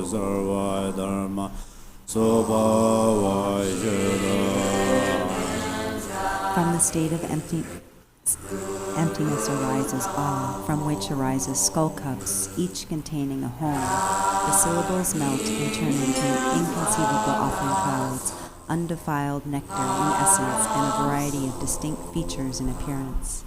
sarva dharma Sobhavajita. From the state of emptiness arises awe, from which arises skull cups, each containing a home. The syllables melt and turn into inconceivable offering clouds, undefiled nectar in essence, and a variety of distinct features in appearance.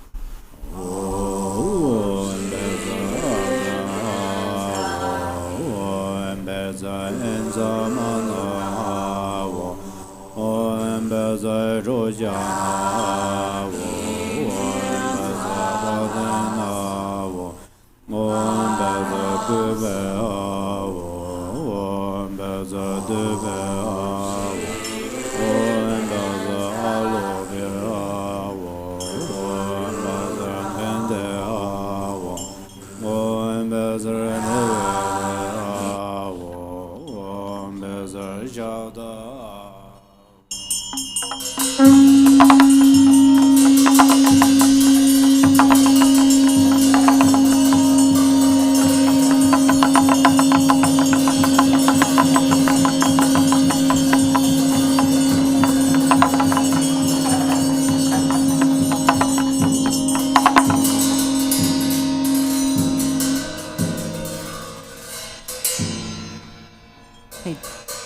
Page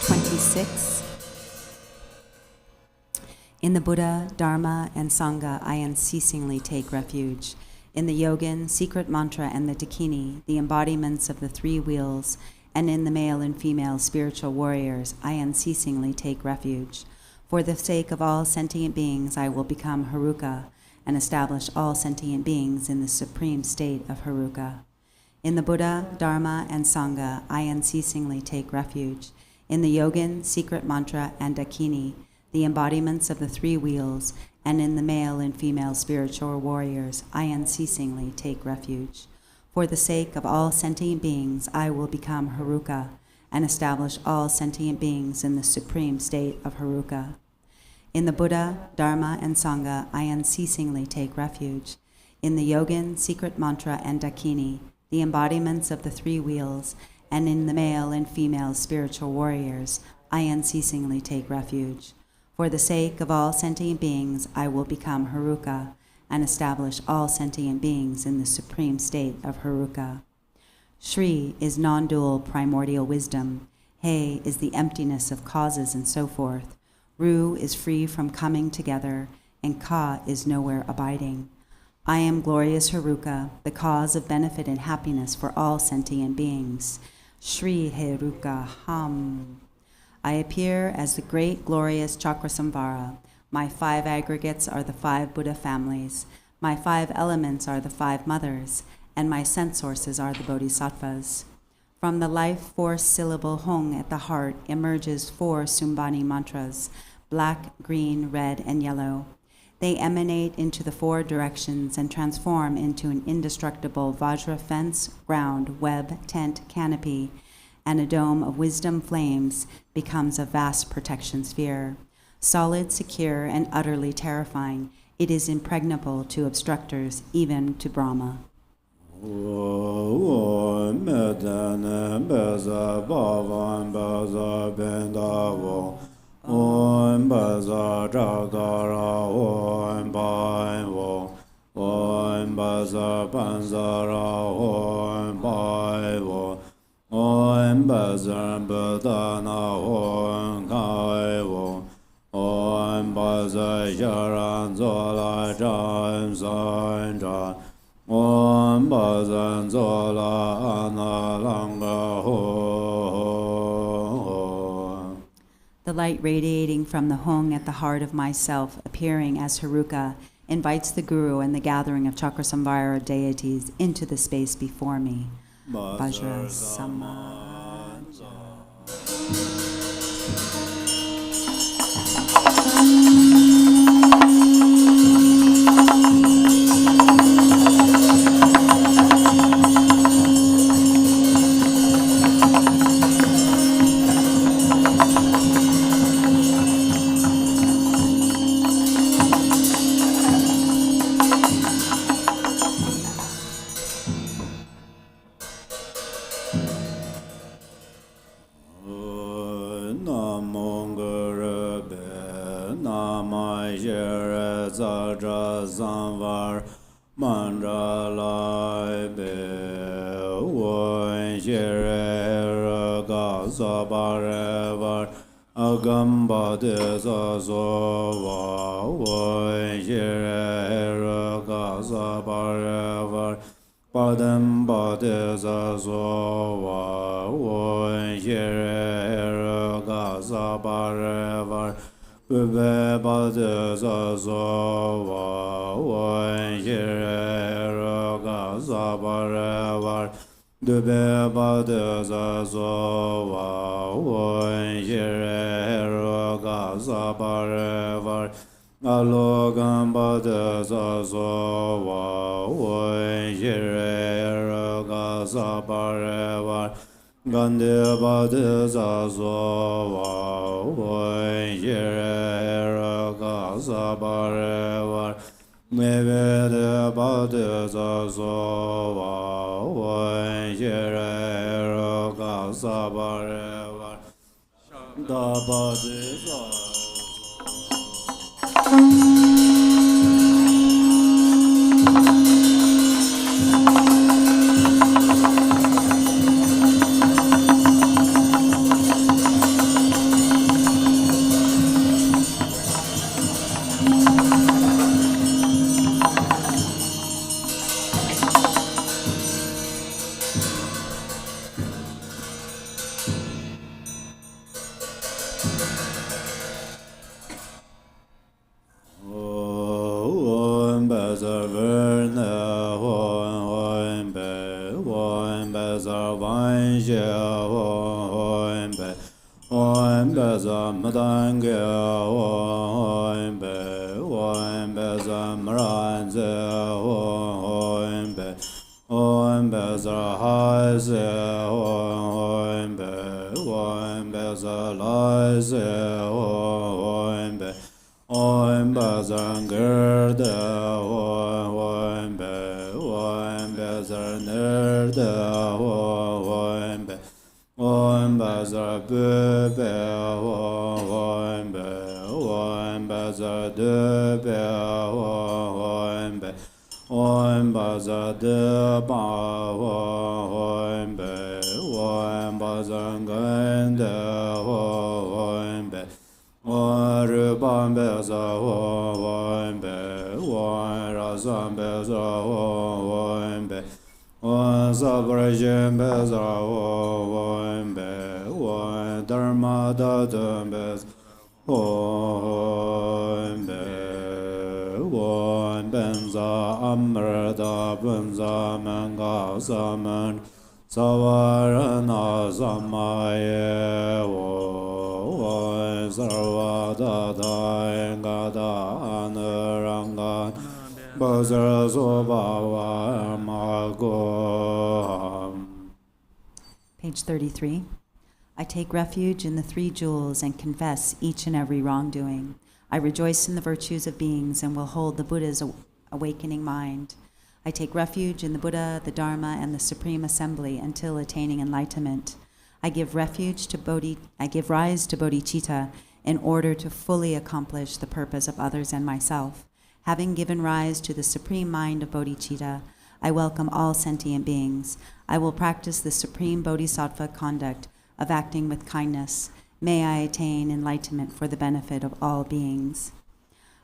26. In the Buddha, Dharma, and Sangha, I unceasingly take refuge. In the Yogin, secret mantra, and the Dakini, the embodiments of the three wheels, and in the male and female spiritual warriors, I unceasingly take refuge. For the sake of all sentient beings, I will become Haruka and establish all sentient beings in the supreme state of Haruka. In the Buddha, Dharma, and Sangha, I unceasingly take refuge. In the Yogin, secret mantra, and Dakini, the embodiments of the three wheels, and in the male and female spiritual warriors, I unceasingly take refuge. For the sake of all sentient beings, I will become Haruka and establish all sentient beings in the supreme state of Haruka. In the Buddha, Dharma, and Sangha, I unceasingly take refuge. In the Yogin, secret mantra, and Dakini, the embodiments of the three wheels, and in the male and female spiritual warriors, I unceasingly take refuge. For the sake of all sentient beings, I will become Haruka and establish all sentient beings in the supreme state of Haruka. Shri is non-dual primordial wisdom. He is the emptiness of causes and so forth. Ru is free from coming together, and Ka is nowhere abiding. I am glorious Haruka, the cause of benefit and happiness for all sentient beings. Shri Haruka Ham. I appear as the great glorious Chakrasamvara. My 5 aggregates are the 5 Buddha families. My 5 elements are the 5 mothers, and my sense sources are the bodhisattvas. From the life force syllable Hong at the heart emerges 4 Sumbani mantras, black, green, red, and yellow. They emanate into the 4 directions and transform into an indestructible Vajra fence, ground, web, tent, canopy, and a dome of wisdom flames becomes a vast protection sphere. Solid, secure, and utterly terrifying, it is impregnable to obstructors, even to Brahma. Om Baza Jagdara Om Baivo Om Baza Panzara Om Baivo Om Baza Badana Om Kaivo Om Baza Yaran Zola Jam Sanja Om Baza Zola Analanga Ho. The light radiating from the Hong at the heart of myself, appearing as Haruka, invites the Guru and the gathering of Chakrasamvara deities into the space before me. Vajra Samaya. Jere Chakrasamvara Mandalai Be Woy Jere Gasabarevar Agamba Desazova Woy Jere Gasabarevar Padam Badezazova Woy Jere Gasabarevar Bube Badezazova Woy Jere Gasabarevar Dube Badezazova Woy Jere Gasabarevar Alogam Badezazova Woy Jere Gasabarevar Gandhi Badezazova Woy Jere Gasabarevar Mevede Badezazova Woy Jere Gasabarevar Da Badezazova Savarana Samaya Sarvadada Engada Anurangan Bhazrasobhava Magoham. Page 33. I take refuge in the three jewels and confess each and every wrongdoing. I rejoice in the virtues of beings and will hold the Buddha's awakening mind. I take refuge in the Buddha, the Dharma, and the Supreme Assembly until attaining enlightenment. I give rise to Bodhichitta in order to fully accomplish the purpose of others and myself. Having given rise to the supreme mind of Bodhichitta, I welcome all sentient beings. I will practice the supreme bodhisattva conduct of acting with kindness. May I attain enlightenment for the benefit of all beings.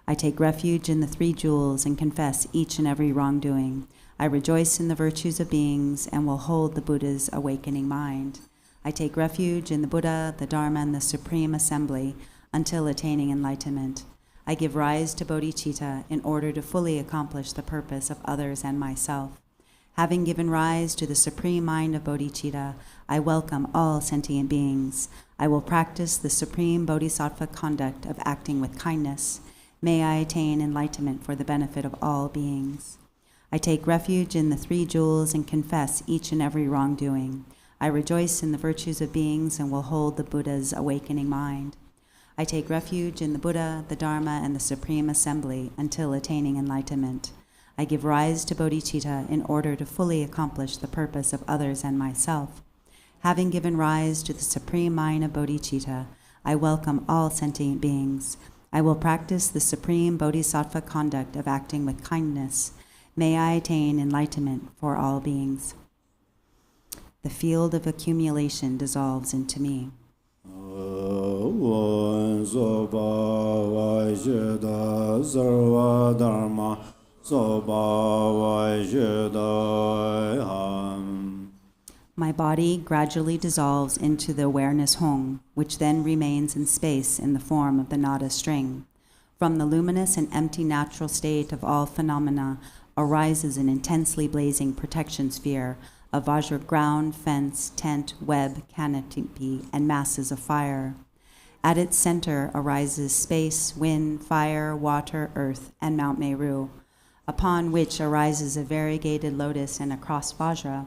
I take refuge in the three jewels and confess each and every wrongdoing. I rejoice in the virtues of beings and will hold the Buddha's awakening mind. I take refuge in the Buddha, the Dharma, and the Supreme Assembly until attaining enlightenment. I give rise to Bodhichitta in order to fully accomplish the purpose of others and myself. Having given rise to the supreme mind of Bodhichitta, I welcome all sentient beings. I will practice the supreme bodhisattva conduct of acting with kindness. May I attain enlightenment for the benefit of all beings. I take refuge in the three jewels and confess each and every wrongdoing. I rejoice in the virtues of beings and will hold the Buddha's awakening mind. I take refuge in the Buddha, the Dharma, and the Supreme Assembly until attaining enlightenment. I give rise to Bodhichitta in order to fully accomplish the purpose of others and myself. Having given rise to the supreme mind of Bodhichitta, I welcome all sentient beings. I will practice the supreme bodhisattva conduct of acting with kindness. May I attain enlightenment for all beings. The field of accumulation dissolves into me. My body gradually dissolves into the awareness Hong, which then remains in space in the form of the nada string. From the luminous and empty natural state of all phenomena arises an intensely blazing protection sphere of Vajra ground, fence, tent, web, canopy, and masses of fire. At its center arises space, wind, fire, water, earth, and Mount Meru, upon which arises a variegated lotus and a cross Vajra.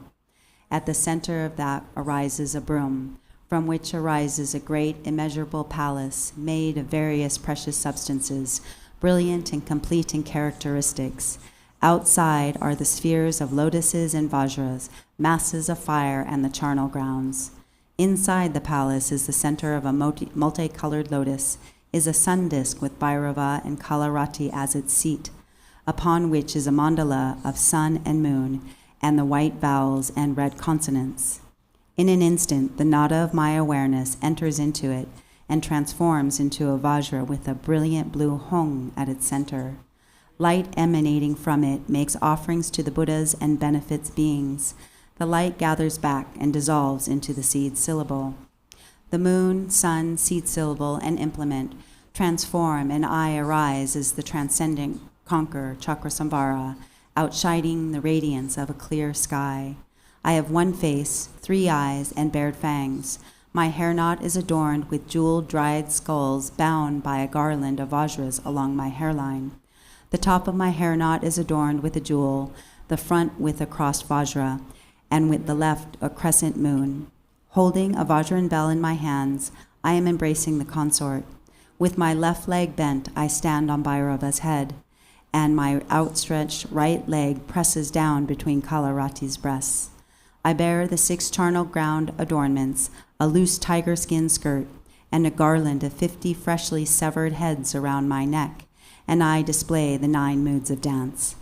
At the center of that arises a broom, from which arises a great immeasurable palace made of various precious substances, brilliant and complete in characteristics. Outside are the spheres of lotuses and vajras, masses of fire, and the charnel grounds. Inside the palace is the center of a multicolored lotus, is a sun disk with Bhairava and Kalarati as its seat, upon which is a mandala of sun and moon, and the white vowels and red consonants. In an instant, the nada of my awareness enters into it and transforms into a vajra with a brilliant blue hong at its center. Light emanating from it makes offerings to the Buddhas and benefits beings. The light gathers back and dissolves into the seed syllable. The moon, sun, seed syllable, and implement transform, and I arise as the transcendent conqueror, Chakrasamvara, outshining the radiance of a clear sky. I have one face, 3 eyes, and bared fangs. My hair knot is adorned with jeweled dried skulls bound by a garland of vajras along my hairline. The top of my hair knot is adorned with a jewel, the front with a crossed vajra, and with the left a crescent moon. Holding a vajran bell in my hands, I am embracing the consort. With my left leg bent, I stand on Bhairava's head, and my outstretched right leg presses down between Kalarati's breasts. I bear the 6 charnel ground adornments, a loose tiger skin skirt, and a garland of 50 freshly severed heads around my neck, and I display the 9 moods of dance.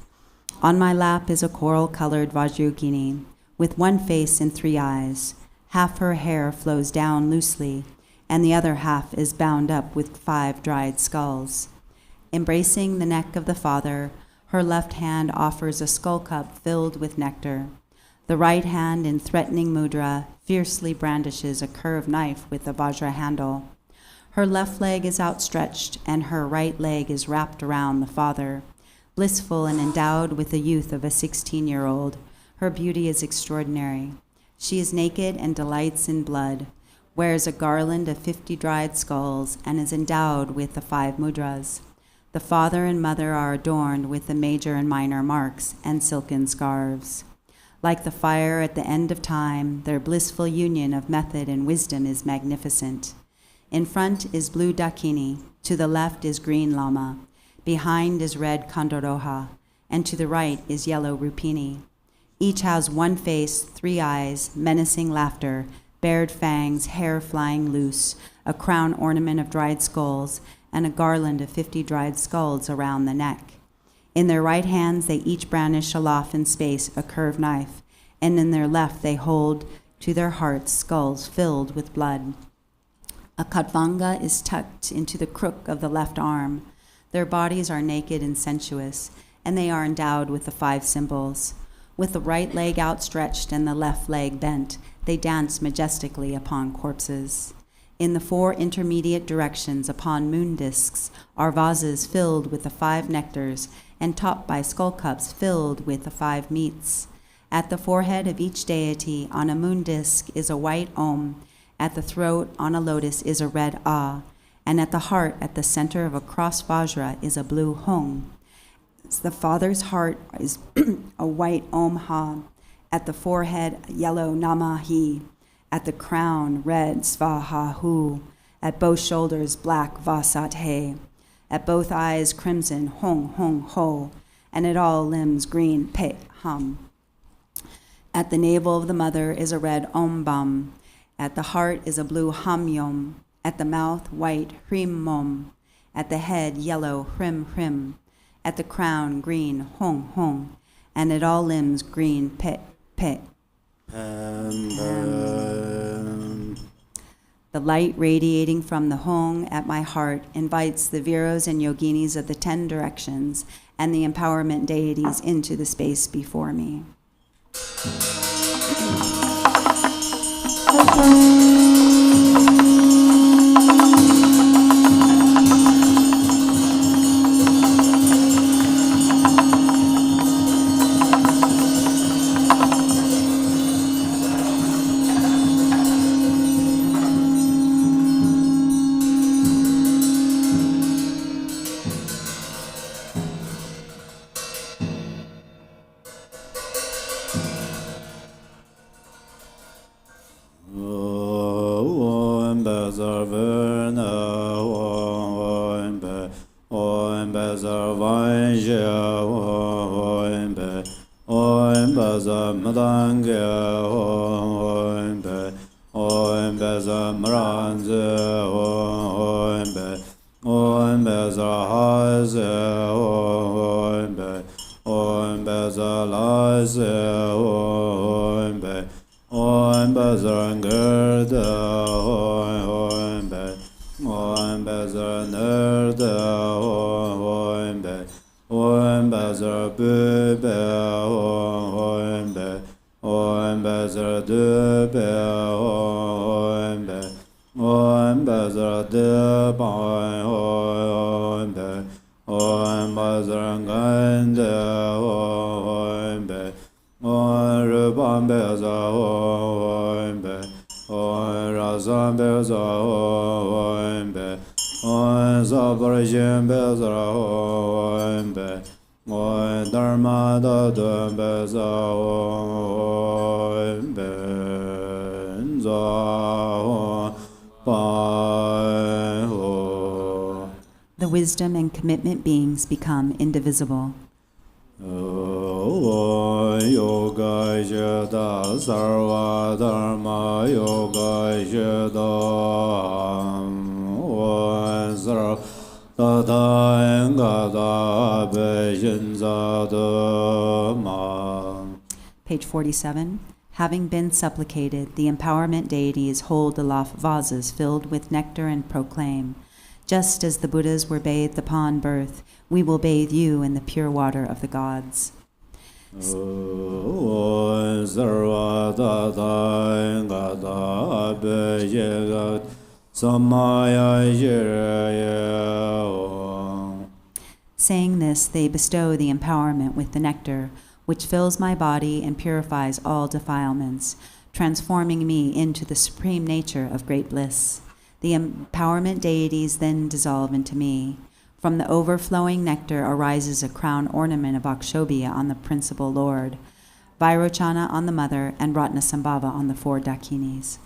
On my lap is a coral-colored Vajrayogini, with one face and 3 eyes. Half her hair flows down loosely, and the other half is bound up with 5 dried skulls. Embracing the neck of the father, her left hand offers a skull cup filled with nectar. The right hand, in threatening mudra, fiercely brandishes a curved knife with a vajra handle. Her left leg is outstretched, and her right leg is wrapped around the father. Blissful and endowed with the youth of a 16-year-old, her beauty is extraordinary. She is naked and delights in blood, wears a garland of 50 dried skulls, and is endowed with the 5 mudras. The father and mother are adorned with the major and minor marks and silken scarves. Like the fire at the end of time, their blissful union of method and wisdom is magnificent. In front is blue Dakini, to the left is green Lama, behind is red Kandoroha, and to the right is yellow Rupini. Each has one face, 3 eyes, menacing laughter, bared fangs, hair flying loose, a crown ornament of dried skulls, and a garland of 50 dried skulls around the neck. In their right hands they each brandish aloft in space a curved knife, and in their left they hold to their hearts skulls filled with blood. A katvanga is tucked into the crook of the left arm. Their bodies are naked and sensuous, and they are endowed with the 5 symbols. With the right leg outstretched and the left leg bent, they dance majestically upon corpses. In the 4 intermediate directions upon moon discs are vases filled with the 5 nectars and topped by skull cups filled with the 5 meats. At the forehead of each deity on a moon disc is a white Om, at the throat on a lotus is a red Ah, and at the heart at the center of a cross vajra is a blue Hong. The father's heart is a white Om Ha, at the forehead yellow Namahi, at the crown red Svaha Hu, at both shoulders black Vasat He, at both eyes crimson Hong Hong Ho, and at all limbs green Pe Hum. At the navel of the mother is a red Om Bam, at the heart is a blue Ham Yom, at the mouth white Hrim Mom, At the head, yellow, hrim, hrim. At the crown, green, hong, hong. And at all limbs, green, pe, pe. The light radiating from the hong at my heart invites the Viros and Yoginis of the 10 directions and the empowerment deities into the space before me. The wisdom and commitment beings become indivisible. Yoga Jada Sarva Dharma Yoga Jada Sarva Tata Engada Bejinzadama. Page 47. Having been supplicated, the empowerment deities hold aloft vases filled with nectar and proclaim, just as the Buddhas were bathed upon birth, we will bathe you in the pure water of the gods. Saying this, they bestow the empowerment with the nectar, which fills my body and purifies all defilements, transforming me into the supreme nature of great bliss. The empowerment deities then dissolve into me. From the overflowing nectar arises a crown ornament of Akshobhya on the principal lord, Vairochana on the mother, and Ratnasambhava on the 4 dakinis.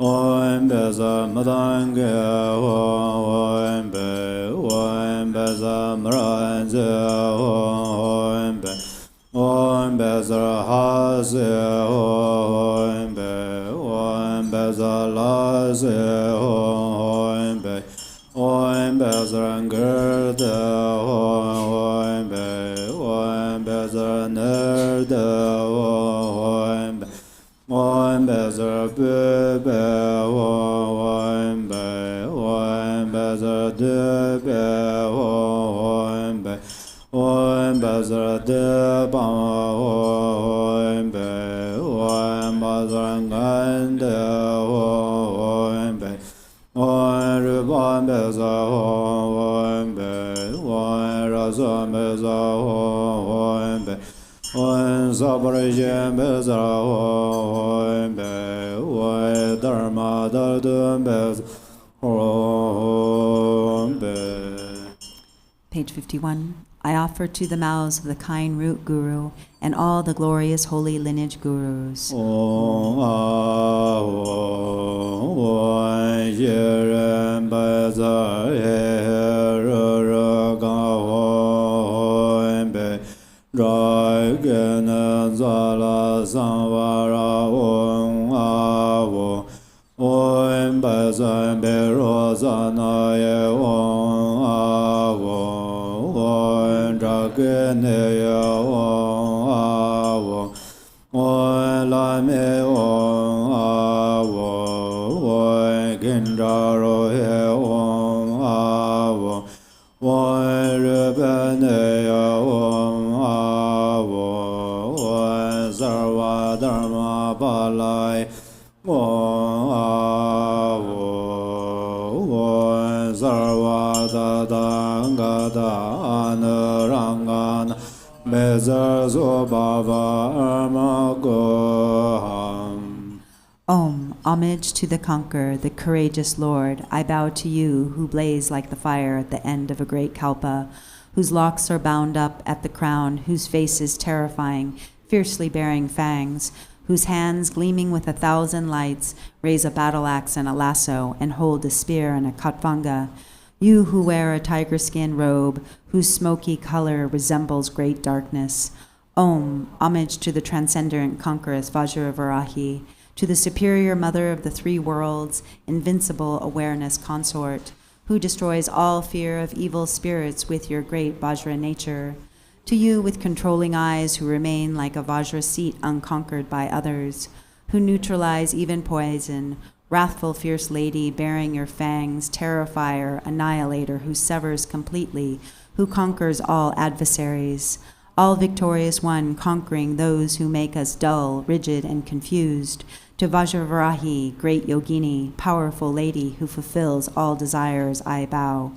Om Beza Madange Om Be Om Beza Mranze Om Be Om Beza Haze Om Be Om Beza Laze Om Be Om Beza Ngerde Om Be Om Beza Nerde Om Be Om Beza Bebe Om Be Om Beza Debe Om Be Om Beza Deba Om Be Om Beza Ngande Om Be Om Ruban Beza Om Be Om Razam Beza Om Be Om Sabarajam Beza Om Be Om Dharma Dardum Beza Om Be. Page 51. I offer to the mouths of the kind root guru and all the glorious holy lineage gurus. Om Om Yiram Beza Om Be Dragon Zala Samvara Om Avo Om Beza Berozanaye Om Avo Om Dragon Om Avo Om Lame Om Avo Om Gindaro Om Avo Om Rubene Om Avo Om Sarva Dharma Balai Om Avo Om Sarva Dadangada Anurangana Bezazo Baba Armagoham. Om, homage to the conqueror, the courageous Lord. I bow to you, who blaze like the fire at the end of a great kalpa, whose locks are bound up at the crown, whose face is terrifying, fiercely bearing fangs, whose hands, gleaming with 1,000 lights, raise a battle axe and a lasso, and hold a spear and a katvanga. You who wear a tiger skin robe, whose smoky color resembles great darkness. Om, homage to the transcendent conqueress Vajravarahi, to the superior mother of the three worlds, invincible awareness consort, who destroys all fear of evil spirits with your great Vajra nature. To you with controlling eyes who remain like a Vajra seat unconquered by others, who neutralize even poison, wrathful fierce lady bearing your fangs, terrifier, annihilator who severs completely, who conquers all adversaries, all victorious one conquering those who make us dull, rigid, and confused. To Vajravarahi, great yogini, powerful lady who fulfills all desires, I bow.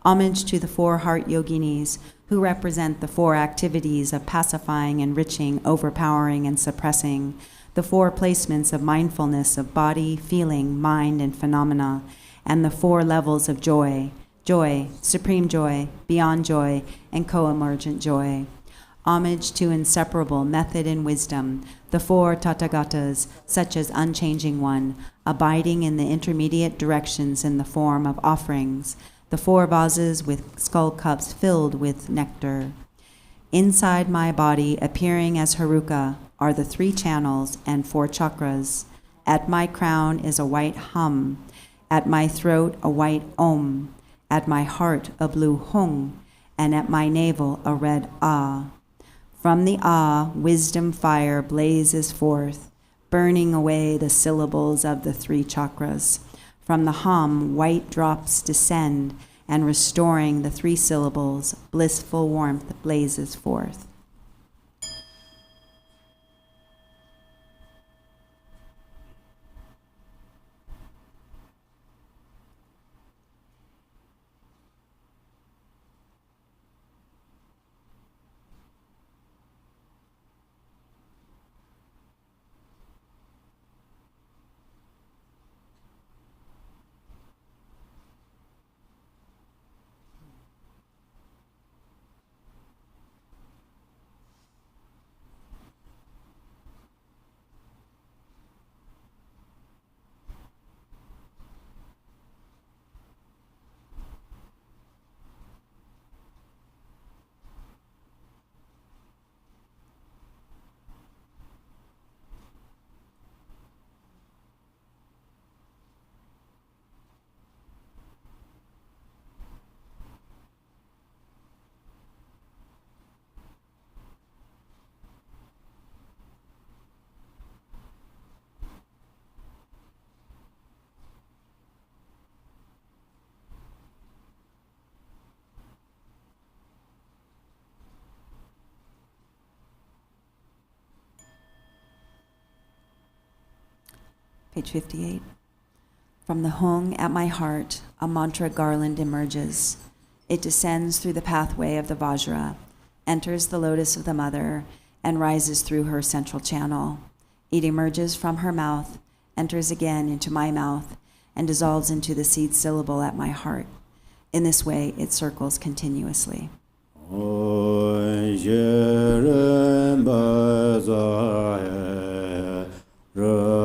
Homage to the 4 heart yoginis, who represent the 4 activities of pacifying, enriching, overpowering, and suppressing, the 4 placements of mindfulness of body, feeling, mind, and phenomena, and the 4 levels of joy, joy, supreme joy, beyond joy, and co-emergent joy. Homage to inseparable method and wisdom, the 4 Tathagatas, such as Unchanging One, abiding in the intermediate directions in the form of offerings, the 4 vases with skull cups filled with nectar. Inside my body, appearing as Haruka, are the 3 channels and 4 chakras. At my crown is a white hum, at my throat a white om, at my heart a blue hung, and at my navel a red ah. From the ah, wisdom fire blazes forth, burning away the syllables of the 3 chakras. From the hum, white drops descend, and restoring the 3 syllables, blissful warmth blazes forth. Page 58. From the hung at my heart, a mantra garland emerges. It descends through the pathway of the Vajra, enters the lotus of the mother, and rises through her central channel. It emerges from her mouth, enters again into my mouth, and dissolves into the seed syllable at my heart. In this way, it circles continuously. Ra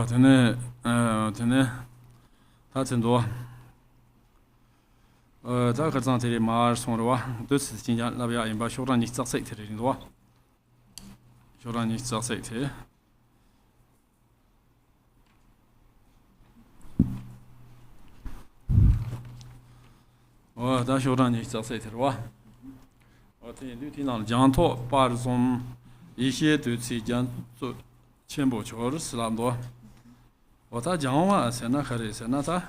tene ta zendo za ka zang tele mar song ro de si jin ya la bia yin ba xiu ran ni zai te rin do xiu ran ni zai te da xiu ran ni zai te ro我听刘厅长讲座，把这种一些对此讲做全部确实是那么多。我他讲话现在开始现在他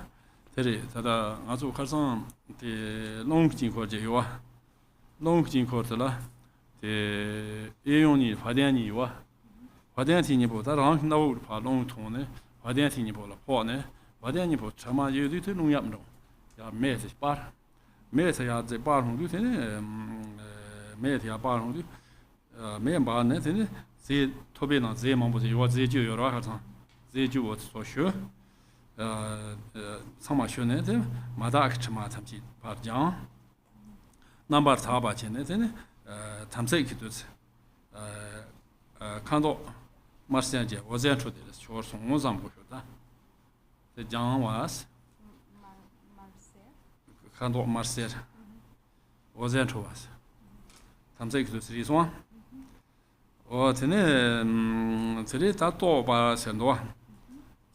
这里他的俺做开上的农经课就有啊，农经课的了，的应用你发电你有啊，发电体你不，他让那我怕农通呢，发电体你不了，跑呢，发电你不，他妈有对农业中，要买这把，买这要这把红对呢，买这要把红对，买把呢这呢，这特别呢，这忙不这我这就有了，好像。这就我所学，上嘛学呢，这马达克嘛他们去把讲，那把他把钱呢，这呢，他们这个就是，看到马世坚姐，我这样说的，学从我上不学的，这讲完是，看到马世坚，我这样说是，他们这个就是一双，我这呢，这里他多把钱多。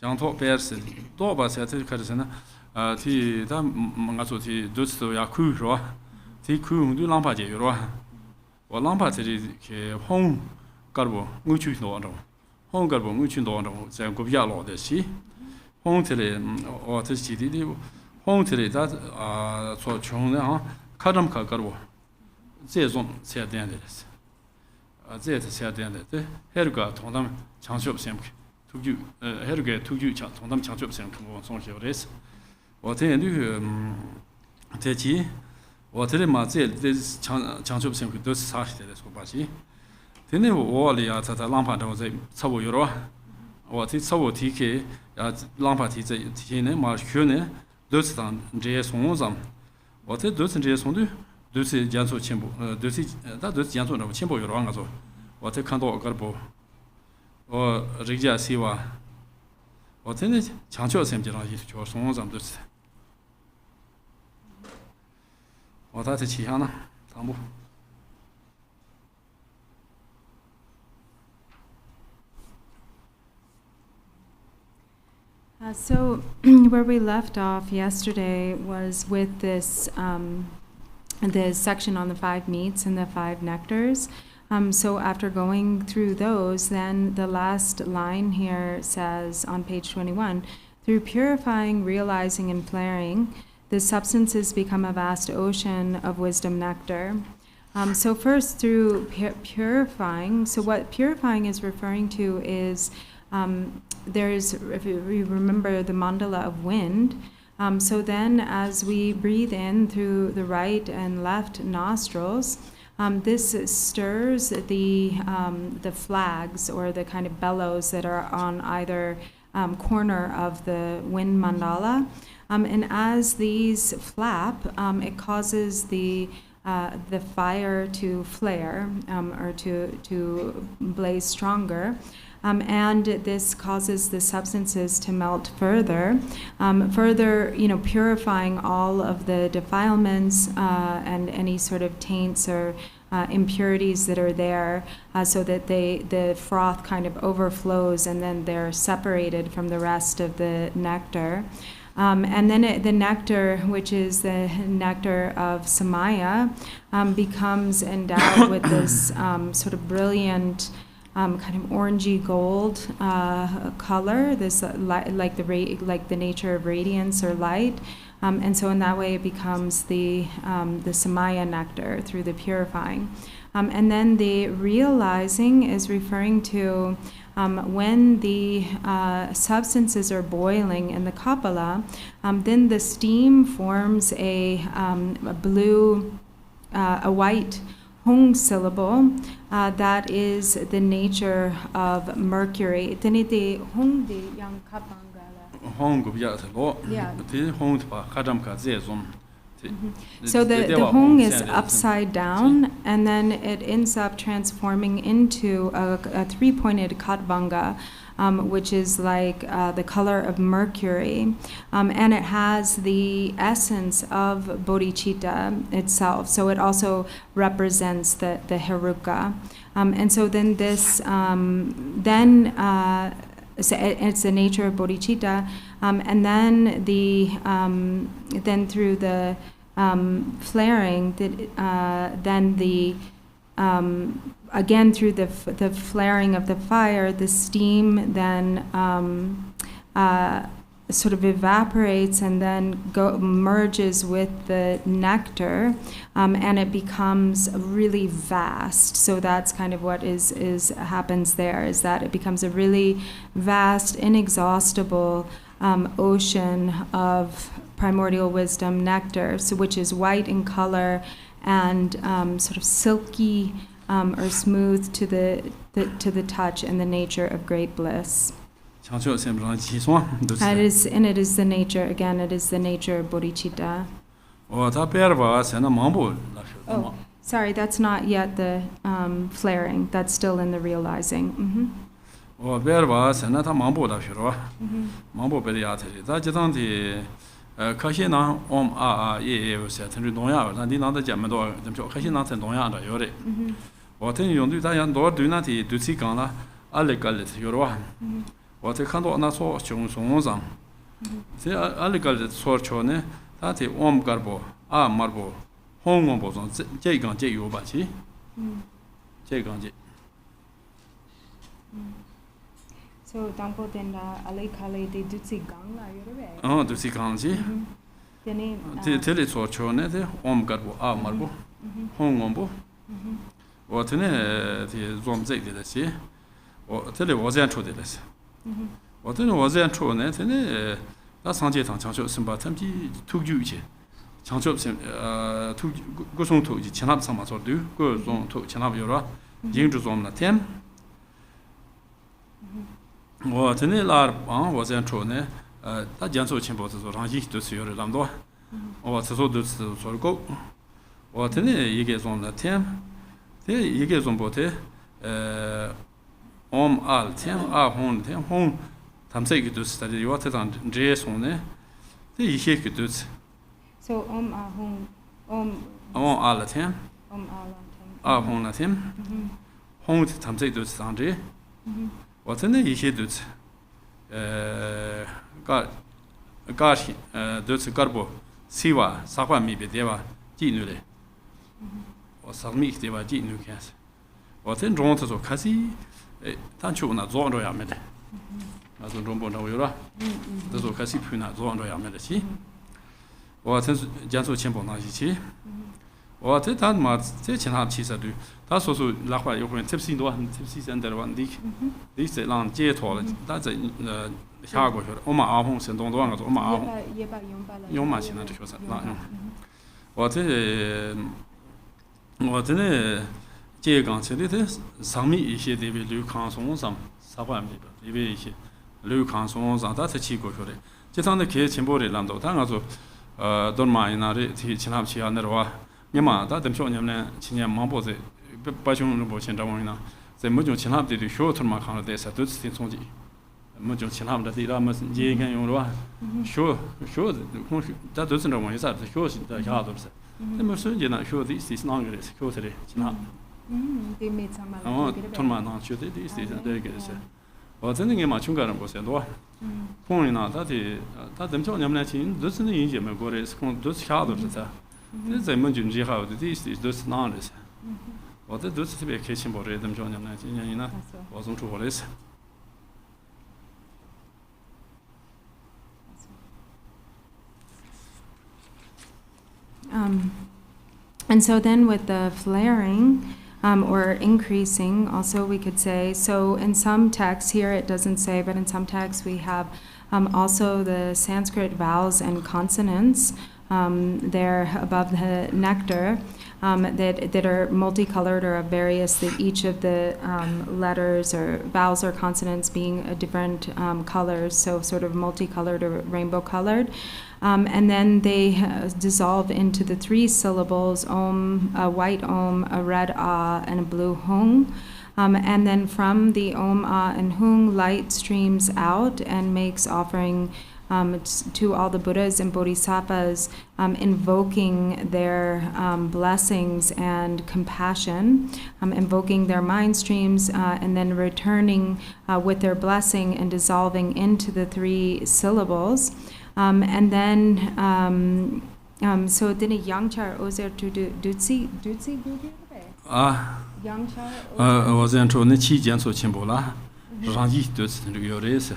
讲座白是多把些这开始呢，ที่他我说ที่都是要看是吧？ที่看我都浪怕节是吧？我浪怕这里去红搞不，我去多少，红搞不我去多少，在国家老的是，红这里我这是的，红这里他做穷的哈，看他们搞不，这种下点的是，这是下点的，对，还有个同他们强学先不。투규 해르게 투규 동담 창조성 통고 송시오레스 어때는 대지 어떻게 맞지 창조성 그 사실에 소바지 되네 오리아 자다 람파도 제 서부 유로 어떻게 서부 티케 야 람파티 제 티네 마슈네 도스단 제 송점 어떻게 도스 제 송도 도스 장소 첨부 도스 다 도스 장소는 첨부 유로 한 거죠 어떻게看到 거보我人家希望，我真的强调什么地方意思，就松上都是。我在这气象呢，汤姆。So where we left off yesterday was with this this section on the 5 meats and the 5 nectars. So after going through those, then the last line here says on page 21, through purifying, realizing, and flaring, the substances become a vast ocean of wisdom nectar. So first through purifying, so what purifying is referring to is there's, if you remember the mandala of wind, so then as we breathe in through the right and left nostrils, this stirs the flags or the kind of bellows that are on either corner of the wind mandala, and as these flap, it causes the fire to flare or to blaze stronger. And this causes the substances to melt further, further, purifying all of the defilements and any sort of taints or impurities that are there, so that the froth kind of overflows and then they're separated from the rest of the nectar. And then the nectar, which is the nectar of Samaya, becomes endowed with this sort of brilliant kind of orangey gold color, this like the nature of radiance or light, and so in that way it becomes the Samaya nectar through the purifying, and then the realizing is referring to when the substances are boiling in the Kapala, then the steam forms a blue, a white Hong syllable that is the nature of mercury. Tenite Hong de yang kapangala. Hong gu bia lo. Te Hong pa kadam ka ze zon. So the hong is upside down, and then it ends up transforming into a three-pointed katvanga, which is like the color of mercury, and it has the essence of bodhicitta itself. So it also represents the heruka, and so then this so it's the nature of bodhicitta, and then then through the flaring, then the again through the flaring of the fire, the steam then sort of evaporates and then merges with the nectar, and it becomes really vast. So that's kind of what happens there, is that it becomes a really vast, inexhaustible ocean of primordial wisdom nectar, so which is white in color and sort of silky or smooth to the touch, and the nature of great bliss. It is the nature, again, it is the nature of bodhicitta. Oh, sorry, that's not yet the flaring. That's still in the realizing. What I can't not so strong songs. The alligator sorchone, that is garbo, marbo, home boson, jagan jayobachi. Jagan. So, Dampo tenda alikali de Dutsi Ganga, oh, Dutsi Ganji. Tell it sorchone, the garbo, marbo, home what in the Zom Zay did I see? Or tell it was into this. What was there true? That's Sanjay Chancho Simba Tempi took you. Chancho to go on to Chanab Samas or do, go on to Chanab Yora, Jingus on the Tem. What in a large was there true? That Janso Chimbos or Rangi to see your Lando, or so does the go. What in a you get on the Tem? There you get on bote. Al Tem home home Tamsek to study what is on Jason. The Hik does. So home Al Tem home at him. Home Tamsek to Sandre. What in the Hik does? Gosh, does Garbo, Siva, Sapa maybe Deva, Ginule. Or Salmik Deva Ginukas. What in Rontas or Cassie? Tancho na zonro ya mede. As on Rombo Navira, the Zocasipuna zonro ya medici. Or Janso Chimbo Naji. Or Tetan Mats, Techan Chisa do. That's also Lapa, you can tipsy do and tipsy and there one dick. This is long jet hall. That's a Chicago, Oma Ahons and Don Juan, Oma Ahon. Yomachi, not because what in a 这讲起来的上面一些这边流康松上啥玩意的，这边一些流康松上，它才去过去的。这趟的开全部的难度，他讲说Torma那里去其他其他那话，你嘛，他等小年呢，今年忙不在，把熊人不现在往那，在没种其他的小Torma看了的，是都是挺冲击。没种其他的地方么，也看用的话，小，他都是那往一啥子，小是在下头是。那么瞬间呢，小的是哪个的？小是的，其他。They made some. Torma na should it is very good. Or then again, my chunga was a door. Point out that them told them that in doesn't the Indian Magores come those hard of the This I mentioned how this is those knowledge. Or that does to be a kitchen board, them join them wasn't true what is. And so then with the flaring, or increasing, also we could say, so in some texts here it doesn't say, but in some texts we have also the Sanskrit vowels and consonants, there above the nectar that are multicolored or of various, that each of the letters or vowels or consonants being different colors, so sort of multicolored or rainbow colored. And then they dissolve into the 3 syllables, Om, a white Om, a red Ah, and a blue Hung. And then from the Om, Ah, and Hung, light streams out and makes offering to all the Buddhas and Bodhisattvas, invoking their blessings and compassion, invoking their mind streams, and then returning with their blessing and dissolving into the 3 syllables. And then, so then a Yangchar Ozer to Dutsi Yangchar was into the Chi Janso Chimbola, Rangi Duts and Yores,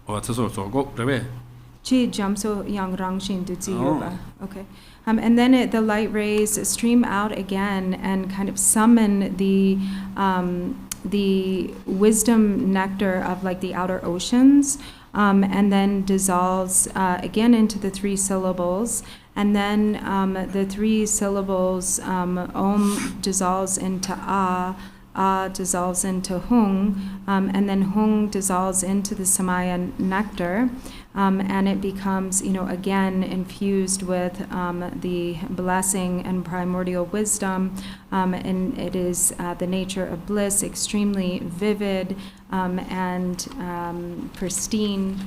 or Tso go, Rebe. Chi Jamso Yang Rangshin Dutsi Yoba. Okay. And then the light rays stream out again and kind of summon the wisdom nectar of like the outer oceans, and then dissolves again into the 3 syllables. And then the 3 syllables, Om dissolves into Ah, Ah dissolves into Hung, and then Hung dissolves into the Samaya nectar. And it becomes, again infused with the blessing and primordial wisdom, and it is the nature of bliss, extremely vivid and pristine.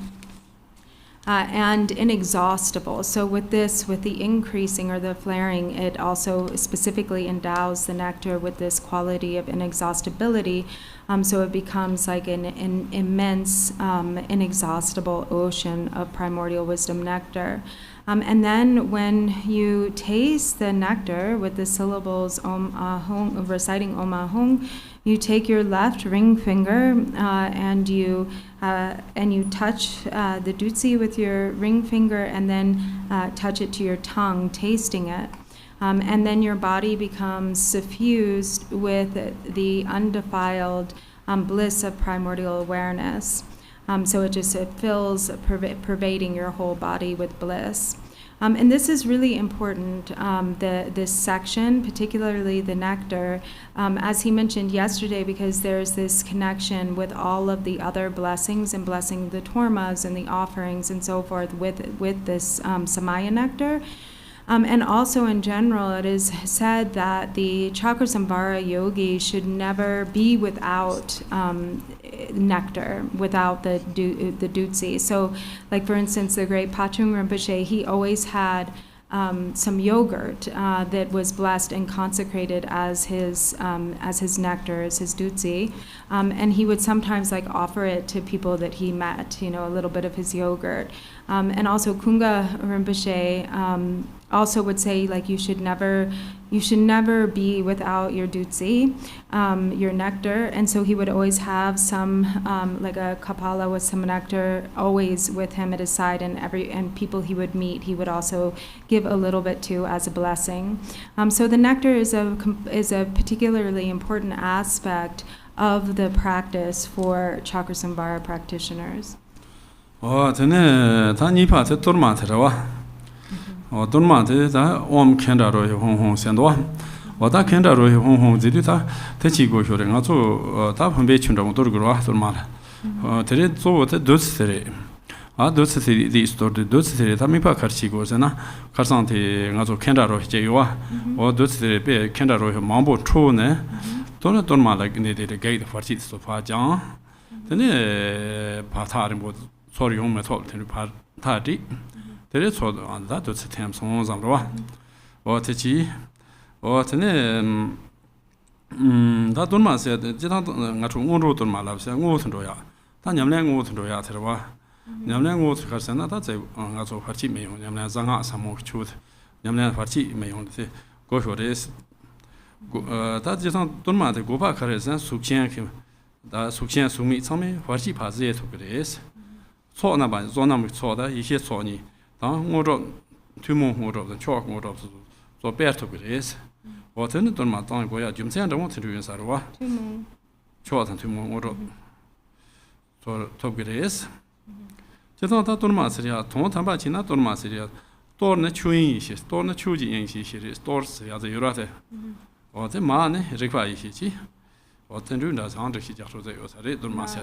And inexhaustible. So with the increasing or the flaring, it also specifically endows the nectar with this quality of inexhaustibility. So it becomes like an immense, inexhaustible ocean of primordial wisdom nectar. And then when you taste the nectar with the syllables Om Ah Hung, reciting Om Ah Hung, you take your left ring finger and you touch the dutsi with your ring finger, and then touch it to your tongue, tasting it. And then your body becomes suffused with the undefiled bliss of primordial awareness. So it fills, pervading your whole body with bliss. And this is really important, this section, particularly the nectar, as he mentioned yesterday, because there's this connection with all of the other blessings and blessing the tormas and the offerings and so forth with this Samaya nectar. And also in general, it is said that the Chakrasamvara yogi should never be without nectar, without the dutsi. So, like for instance, the great Pachung Rinpoche, he always had some yogurt that was blessed and consecrated as his nectar, as his dutsi, and he would sometimes like offer it to people that he met, a little bit of his yogurt. And also Kunga Rinpoche also would say like you should never be without your dutsi, your nectar. And so he would always have some like a kapala with some nectar always with him at his side, and people he would meet he would also give a little bit to as a blessing. So the nectar is a particularly important aspect of the practice for Chakrasamvara practitioners. Tene Tanipa Torma Terawa. Torma ta Om Kenda Roy Hong Sandwa. Wata Kenda Roy Hong Zidita, Techigo Shuring, also Tapambe Chundam Dorgua, Torma. Tere so what a dosere. Dosere, the store, the dosere, Tamipa Karchigos, and Karsante, Nazo Kenda Roy Jewa, or dosere, Kenda Roy Mambo Trone, Torma like needed a gate for cheats to Pajan. Then Patarim was sorry home at all to Party. There is on that to Tam Sons of Roa. Or Techi, or Tene that Dorma said, Natural to Malabs and Wotan Roya. Tanyam Wotan Roya Terwa. Yamlang Wotan Carsana, that's a Nazo Parchi may on Yamlan Zanga, some more truth. Yamlan Parchi may on the go for this. That is not Dorma, the Goba Cares and Sukian. The Sukian Sumi, some Parchi Pazet to Grace. So Naban, Zonam Soda, he hears Sony. Order 2 more of the chalk more of so bear to grace. What in the Dormatan Goya Jim Sand, I want to do in Sarwa. 2 more. Short and 2 more order. So top grace. Just not that Dorma Syria, Tom Tambachina Dorma Syria. store na chuin shi store na chuji yin shi shi store ya de yurate o de ma ne require shi chi o ten ru da sang de shi ja ro de yo sa re dur ma sa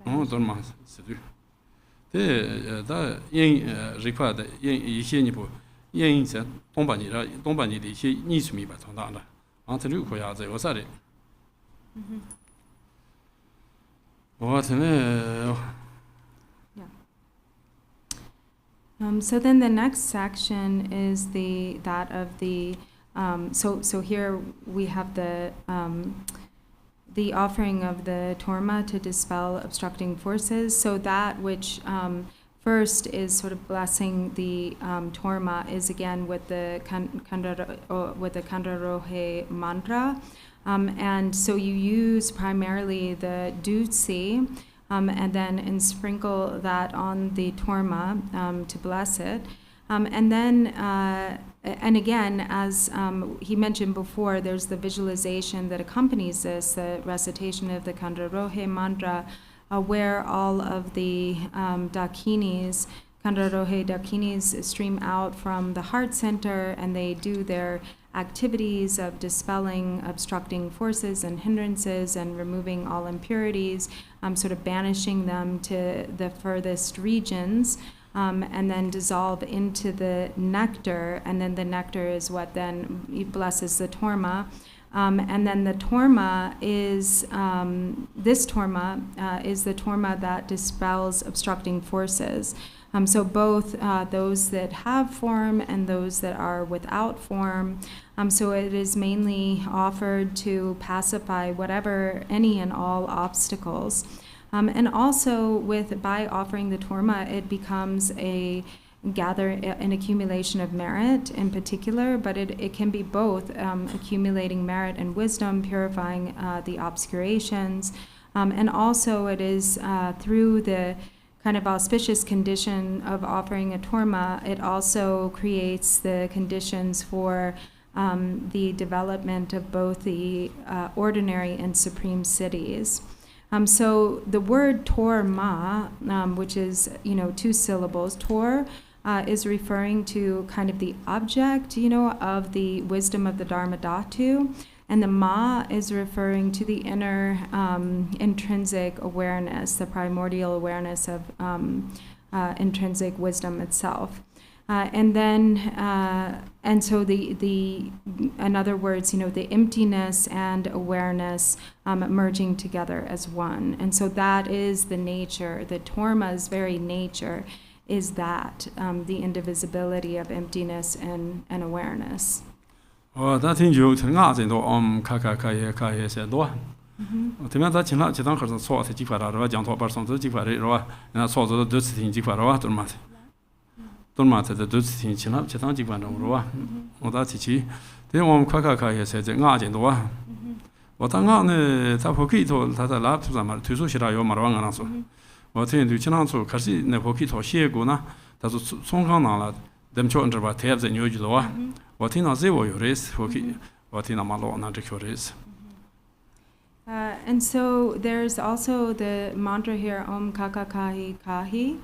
dur ma se du de da yin require de yin yi xie ni bu yin se dong ba ni de yi xie ni su mi ba tong da da a ten ru ko ya de yo sa re o ten ne So then the next section is that of the so here we have the offering of the Torma to dispel obstructing forces. So that which first is sort of blessing the Torma is again with the Kandarohe mantra, and so you use primarily the Dutsi. And then sprinkle that on the Torma to bless it. And then, and again, as he mentioned before, there's the visualization that accompanies this, the recitation of the Kandarohe mantra, where all of the dakinis, Kandarohe dakinis, stream out from the heart center and they do their activities of dispelling obstructing forces and hindrances and removing all impurities, sort of banishing them to the furthest regions, and then dissolve into the nectar, and then the nectar is what then blesses the Torma. And then the Torma is, this Torma is the Torma that dispels obstructing forces. So both those that have form and those that are without form. So it is mainly offered to pacify whatever, any and all obstacles. And also by offering the Torma, it becomes an accumulation of merit in particular, but it can be both accumulating merit and wisdom, purifying the obscurations. And also it is through the kind of auspicious condition of offering a Torma, it also creates the conditions for the development of both the ordinary and supreme cities. So the word Torma, which is, 2 syllables, Tor is referring to kind of the object, of the wisdom of the Dharma Dhatu. And the Ma is referring to the inner intrinsic awareness, the primordial awareness of intrinsic wisdom itself. And so in other words, the emptiness and awareness merging together as one. And so that is the nature, the Torma's very nature is that, the indivisibility of emptiness and awareness. 我听就听啊，这都看些多。这边咱听了，这当可是错的几块了，是吧？讲错把上次几块的，是吧？人家错的都是听几块了，是吧？都嘛，这都是听，听了这当几块钟，是吧？我打提起，对我们看些这啊，这多啊。我当啊呢，他不可以说他在哪土上嘛，推出去了要嘛，往那说。我听就经常说，可是那不可以说写过呢，他说从刚拿了，咱们说这吧，贴在牛去了啊。我听到这我有意思，我听到嘛老那这有意思。And so there's also the mantra here, Om Kaka Kahi Kahi,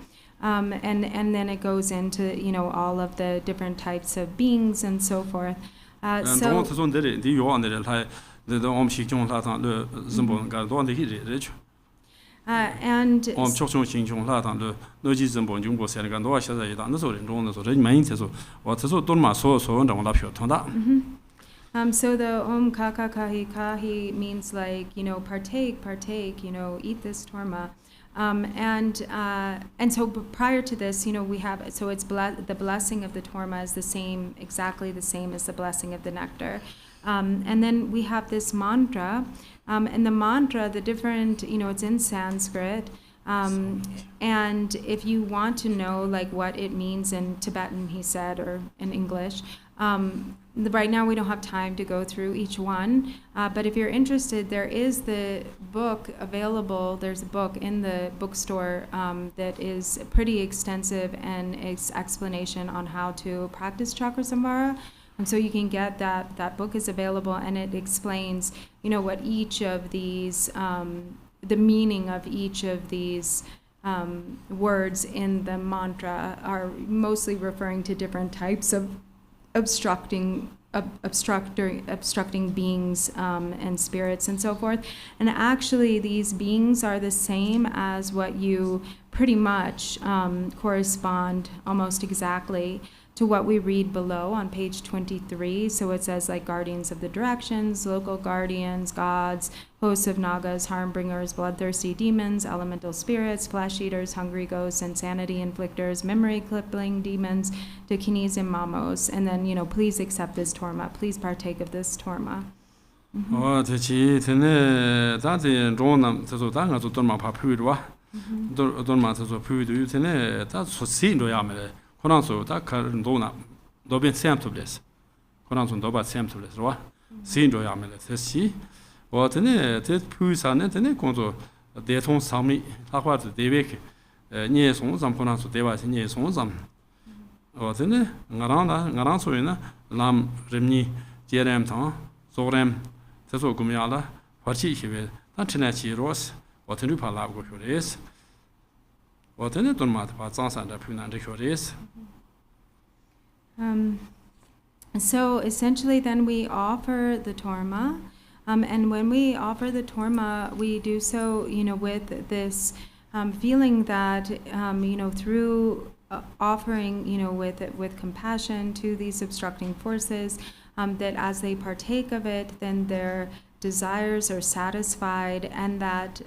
and then it goes into all of the different types of beings and so forth. So. And so the Om Kaka Kahi Kahi means like, partake, eat this Torma. And so prior to this, we have, so it's the blessing of the Torma is exactly the same as the blessing of the nectar. And then we have this mantra, and the mantra, the different, it's in Sanskrit. And if you want to know like what it means in Tibetan, he said, or in English, right now we don't have time to go through each one, but if you're interested, there is the book available. There's a book in the bookstore that is pretty extensive and its explanation on how to practice Chakrasamvara. And so you can get that book is available, and it explains, what each of these, the meaning of each of these words in the mantra are mostly referring to different types of obstructing beings and spirits and so forth. And actually these beings are the same as what you pretty much correspond almost exactly to what we read below on page 23. So it says like guardians of the directions, local guardians, gods, hosts of nagas, harm bringers, bloodthirsty demons, elemental spirits, flesh eaters, hungry ghosts, insanity inflictors, memory clipping demons, dakinis and mamos. And then, please accept this torma. Please partake of this torma. Koranso da karndona dobien semtubles koranso doba semtubles ro sinjo yamele tesi wotene te puisane tene konzo de thong sami takwa de wek nie song zam koranso dewa nie song zam wotene ngarang so ina lam remni jerem ta sorem teso gumyala parchi hiwe ta china chi ros wotene pa la go hores So essentially then we offer the torma, and when we offer the torma, we do so, with this feeling that, through offering, with compassion to these obstructing forces, that as they partake of it, then their desires are satisfied, and that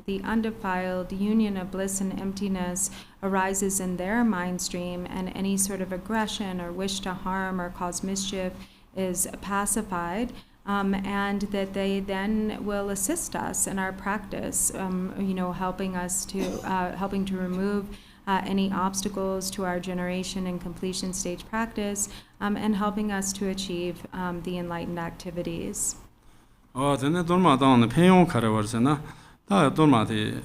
the undefiled union of bliss and emptiness arises in their mind stream, and any sort of aggression or wish to harm or cause mischief is pacified, and that they then will assist us in our practice, helping to remove any obstacles to our generation and completion stage practice, and helping us to achieve the enlightened activities. Then Torma down the Payon Caravasana, Torma the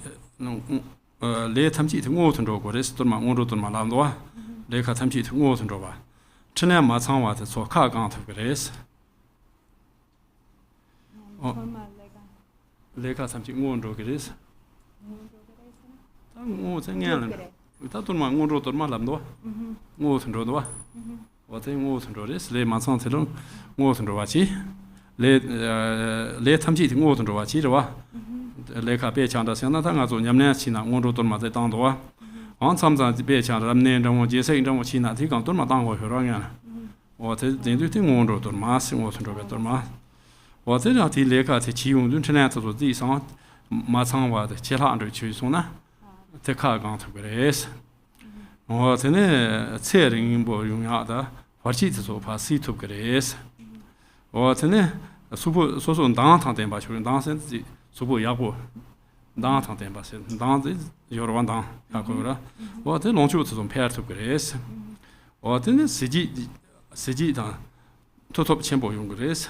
Le Tamchi to Wotan Rogoris, Torma Mondo Malandua, Le Catamchi to Wotan Rova. China Matsanwa, so Kagan to Grace. Le Catamchi Mondo Grace. Without Torma Mondo Malandua, Wotan Rodua. What in Wotan Rodis, Le Matsan Telum, Wotan Rovachi. Le tamchi to Wotan Rovachi, Le Cape Chanda Sanatanga, Yamna China, Mondo Torma de Tandoa. On sometimes the Bay Chanda, named on Jesse, don't China, take on Torma Tango Huranga. What is the thing Mondo Tormas, Wotan Rovatorma? What is that Leka Tichium, Lunchenato to this on Matsanwa, the Chela under Chusuna, the Kagan to Grace. What in a tearing in Boyungada, Pachitos of Passi to Grace. What in a so downtown temper, dancing, Subu Yabu, downtown temper, dance, your one down, Yakura. What the long shoots on pair to Grace. What in the Siji down, Totop Chambo Young Grace.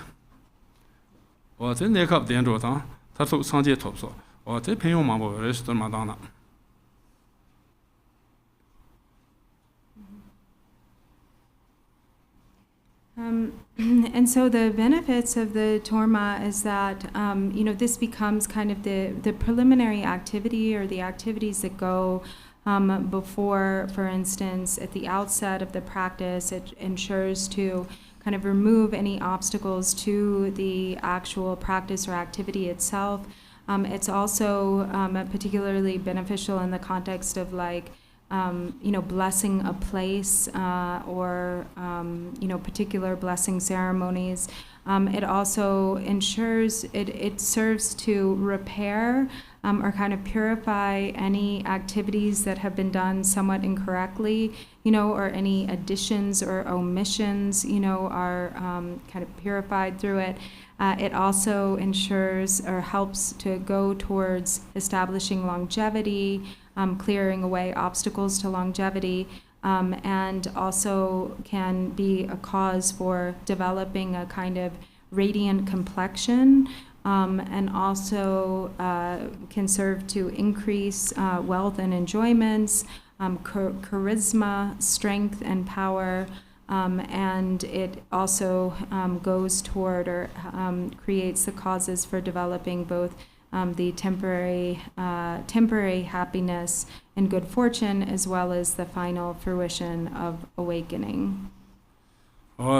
What in the cup the Androtan, Tato Sanjay Topso, or the Payon Mambo rest on Madonna. And so the benefits of the torma is that, this becomes kind of the preliminary activity, or the activities that go before, for instance, at the outset of the practice. It ensures to kind of remove any obstacles to the actual practice or activity itself. It's also particularly beneficial in the context of blessing a place or particular blessing ceremonies. It also ensures, it serves to repair or kind of purify any activities that have been done somewhat incorrectly, or any additions or omissions, are kind of purified through it. It also ensures or helps to go towards establishing longevity, clearing away obstacles to longevity, and also can be a cause for developing a kind of radiant complexion, and also can serve to increase wealth and enjoyments, charisma, strength, and power, and it also goes toward or creates the causes for developing both the temporary happiness and good fortune, as well as the final fruition of awakening.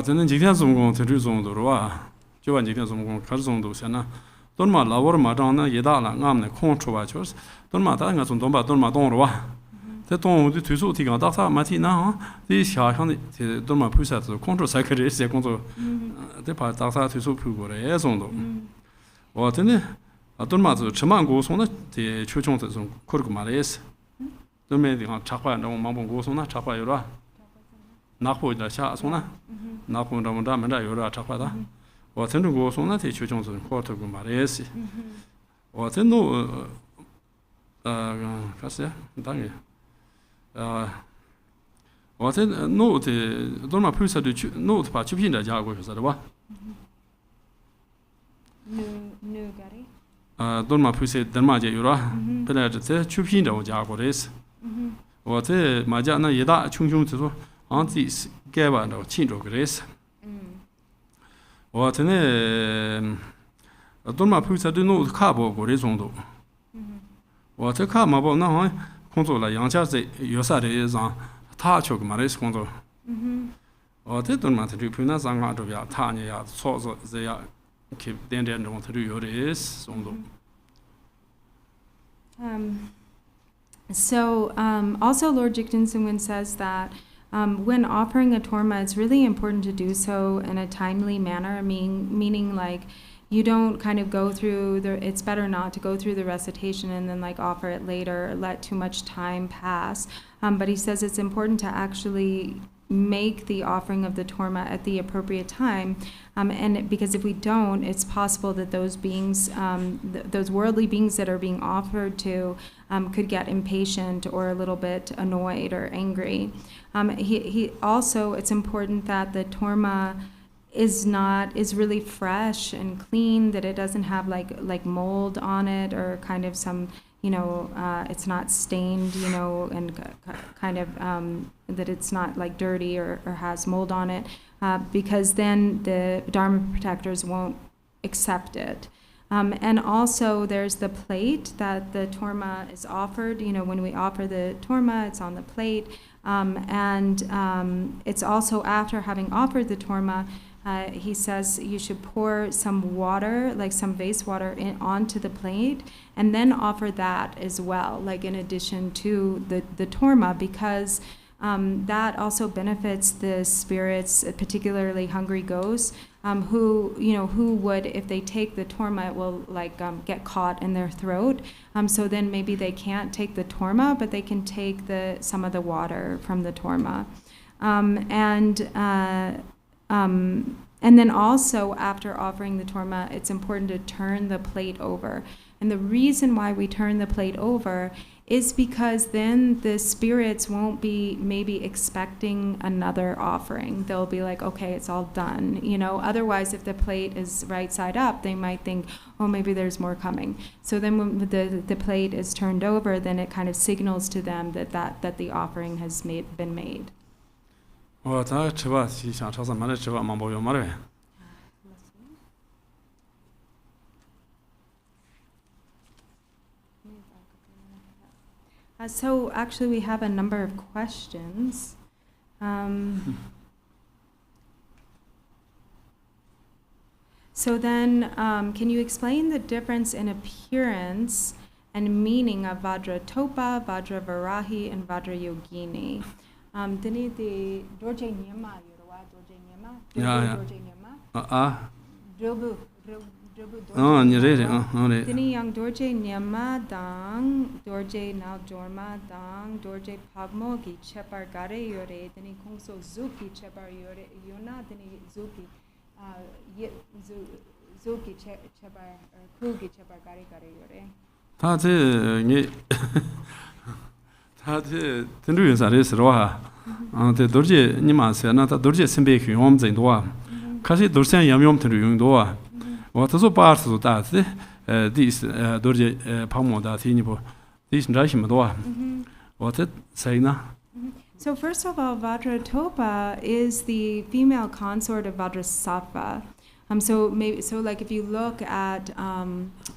真正今天总共这种都是吧，就按今天总共开始种都现在，多嘛老我嘛长呢也大了，俺们空出吧就是，多嘛大家从东吧多嘛东了吧，这东的推出提纲大啥嘛提那哈，这下乡的这多嘛菩萨是空出才开始一些工作，这把大啥推出推过来也种都，我真的多嘛是吃满过送的这秋虫这种可是个嘛的意思，都没地方插花，那我忙不过送那插花有了。拿回来下送呢，拿回来我们这有了插花的，我真正我送那天去种是过头个嘛的也是，我真弄开始当然，我真弄的多嘛菩萨的去弄的把去品的家过去是的吧？多嘛菩萨德玛就有了，本来这去品的我家过的是，我这马家那一大穷就说。安自己改完了，庆祝个意思。我真的，多嘛菩萨对我看不过的程度。我这看嘛不那好工作了，杨家在有啥的让他去个嘛的工作。我这多嘛他就碰那上岸这边，他呢呀操作这样，去点点中他就有的程度。So also Lord Jigten Sungwon says that when offering a torma, it's really important to do so in a timely manner, meaning like you don't kind of go through it's better not to go through the recitation and then like offer it later, or let too much time pass. But he says it's important to actually make the offering of the torma at the appropriate time, and because if we don't, it's possible that those beings, those worldly beings that are being offered to, could get impatient or a little bit annoyed or angry. He also, it's important that the torma is really fresh and clean, that it doesn't have like mold on it or kind of some, it's not stained, and kind of that it's not like dirty or has mold on it, because then the Dharma protectors won't accept it. And also there's the plate that the torma is offered. When we offer the torma, it's on the plate. And it's also after having offered the torma, he says you should pour some water, like some vase water, onto the plate, and then offer that as well, like in addition to the torma, because that also benefits the spirits, particularly hungry ghosts, who would, if they take the torma, it will get caught in their throat. So then maybe they can't take the torma, but they can take some of the water from the torma. And then also after offering the torma, it's important to turn the plate over. And the reason why we turn the plate over is because then the spirits won't be maybe expecting another offering. They'll be like, okay, it's all done. Otherwise, if the plate is right side up, they might think, oh, maybe there's more coming. So then when the plate is turned over, then it kind of signals to them that the offering has been made. 我他吃吧，想吃什么的吃吧，忙不用嘛的。So actually we have a number of questions. So then can you explain the difference in appearance and meaning of Vajratopa, Vajravarahi, and Vajrayogini? Dini the Dorje Nyama, Dorje Nyama? Yeah. Dorje Nyama? Drubu. Dini yang Dorje Nyama dang, Dorje now Dorma dang, Dorje Pagmo ki chepar gare yore, Dini Kongso Zuki chepar yore, Yuna Dini Zuki, Zuki chepar, Kugi chepar gare yore. 他这真正有啥的事了哈？这多些你妈说那他多些身边去我们真多啊，可是多些用他用多啊。我他说把是大是第是多些泡沫大体你不，第是那什么多啊？我这谁呢？ So first of all, Vajratopa is the female consort of Vajrasattva. So like if you look at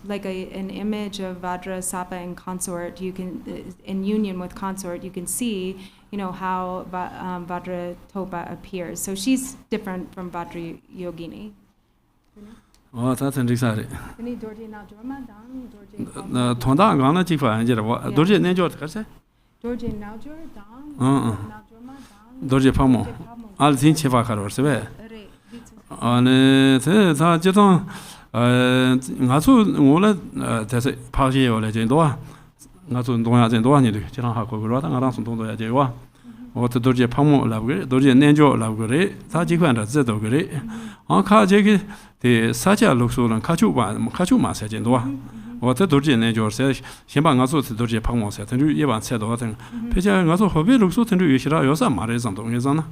like an image of Vajra, Sapa, and consort, you can in union with consort, you can see how Vajra Topa appears. So she's different from Vajra Yogini. Oh, that's interesting. Dorje now Torma dang Dorje. The Tonda Gana Jifa and Dorje Nature, Dorje now dang. Dorje Pamo. I'll think Chivaka or Seve. On the Jeton Nasu Wola, there's a party or legendoa. Nasu Doya and Doani, Jean Hakura, and Aranson Doya Jewa. Or the Dorje Pamo Lavgre, Dorje Nanjo Lavgre, Tajiku and Zedogre. On Kajaki, the Sacha looks on Kachuma Sajendoa. Or the Dorje Nanjo says, Shimbangazo, the Dorje Pamo said, and you even said, Peja Nazo Hobi looks to Yishira Yosa Marizan Dongizana.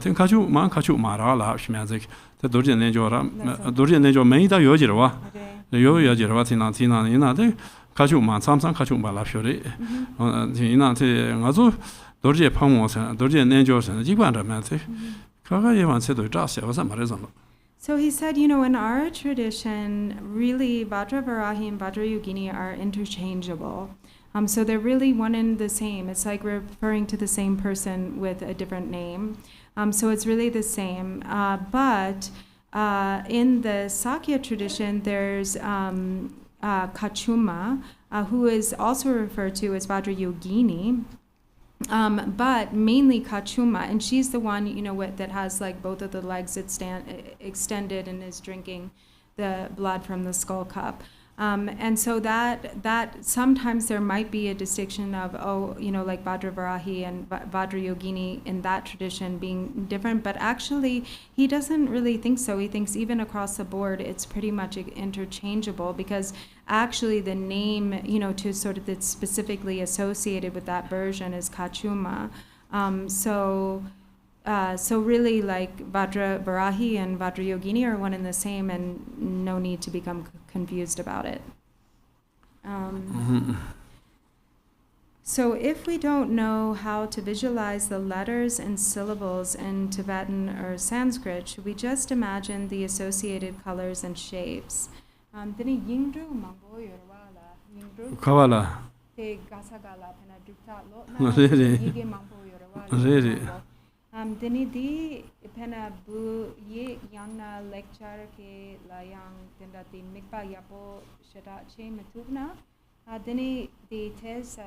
Think Kachu Mara, Shmazik, the Dorje Nanjo made a Yojira, the Yojira Tina, Kachu Man, Samsung Kachu Balafuri, Tina Nazo, Dorje Pamos, Dorje Nanjos, and Jibanda Matic. So he said, in our tradition, really Vajra Varahi and Vajra Yogini are interchangeable. So they're really one and the same. It's like referring to the same person with a different name. So it's really the same. But in the Sakya tradition, there's Kachuma, who is also referred to as Vajra Yogini. But mainly Kachuma, and she's the one, that has like both of the legs extended and is drinking the blood from the skull cup. And so that sometimes there might be a distinction of, like Vajra Varahi and Vajra Yogini in that tradition being different, but actually he doesn't really think so. He thinks even across the board it's pretty much interchangeable, because actually the name, to sort of that's specifically associated with that version is Kachuma. So really like Vajra Varahi and Vajra Yogini are one and the same, and no need to become confused about it. So if we don't know how to visualize the letters and syllables in Tibetan or Sanskrit, should we just imagine the associated colors and shapes? Kavala. Dini di pena bu ye yangna lecture ke layang dendati mikpa yapo shata che matubna dini di tes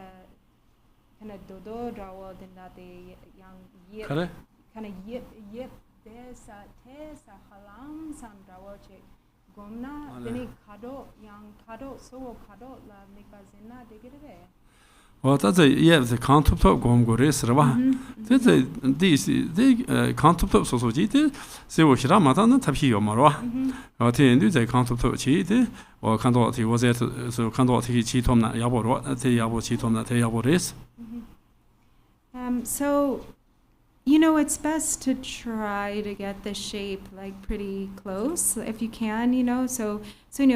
pena dodo drawo dendati yang yep kind of yep desa tes halam sam drawo che gomna dini kado yang kado so kado la mikpa zinna degire. Well, that's the concept of Gomgores, Rava. The concept of society, so Shiramatan, Tapi Yomara. Or the concept of Chi, or Kandoti was it, so Kandoti Chitom Yabor, the Yabo Chitom, the Yaboris. So, it's best to try to get the shape like pretty close if you can, so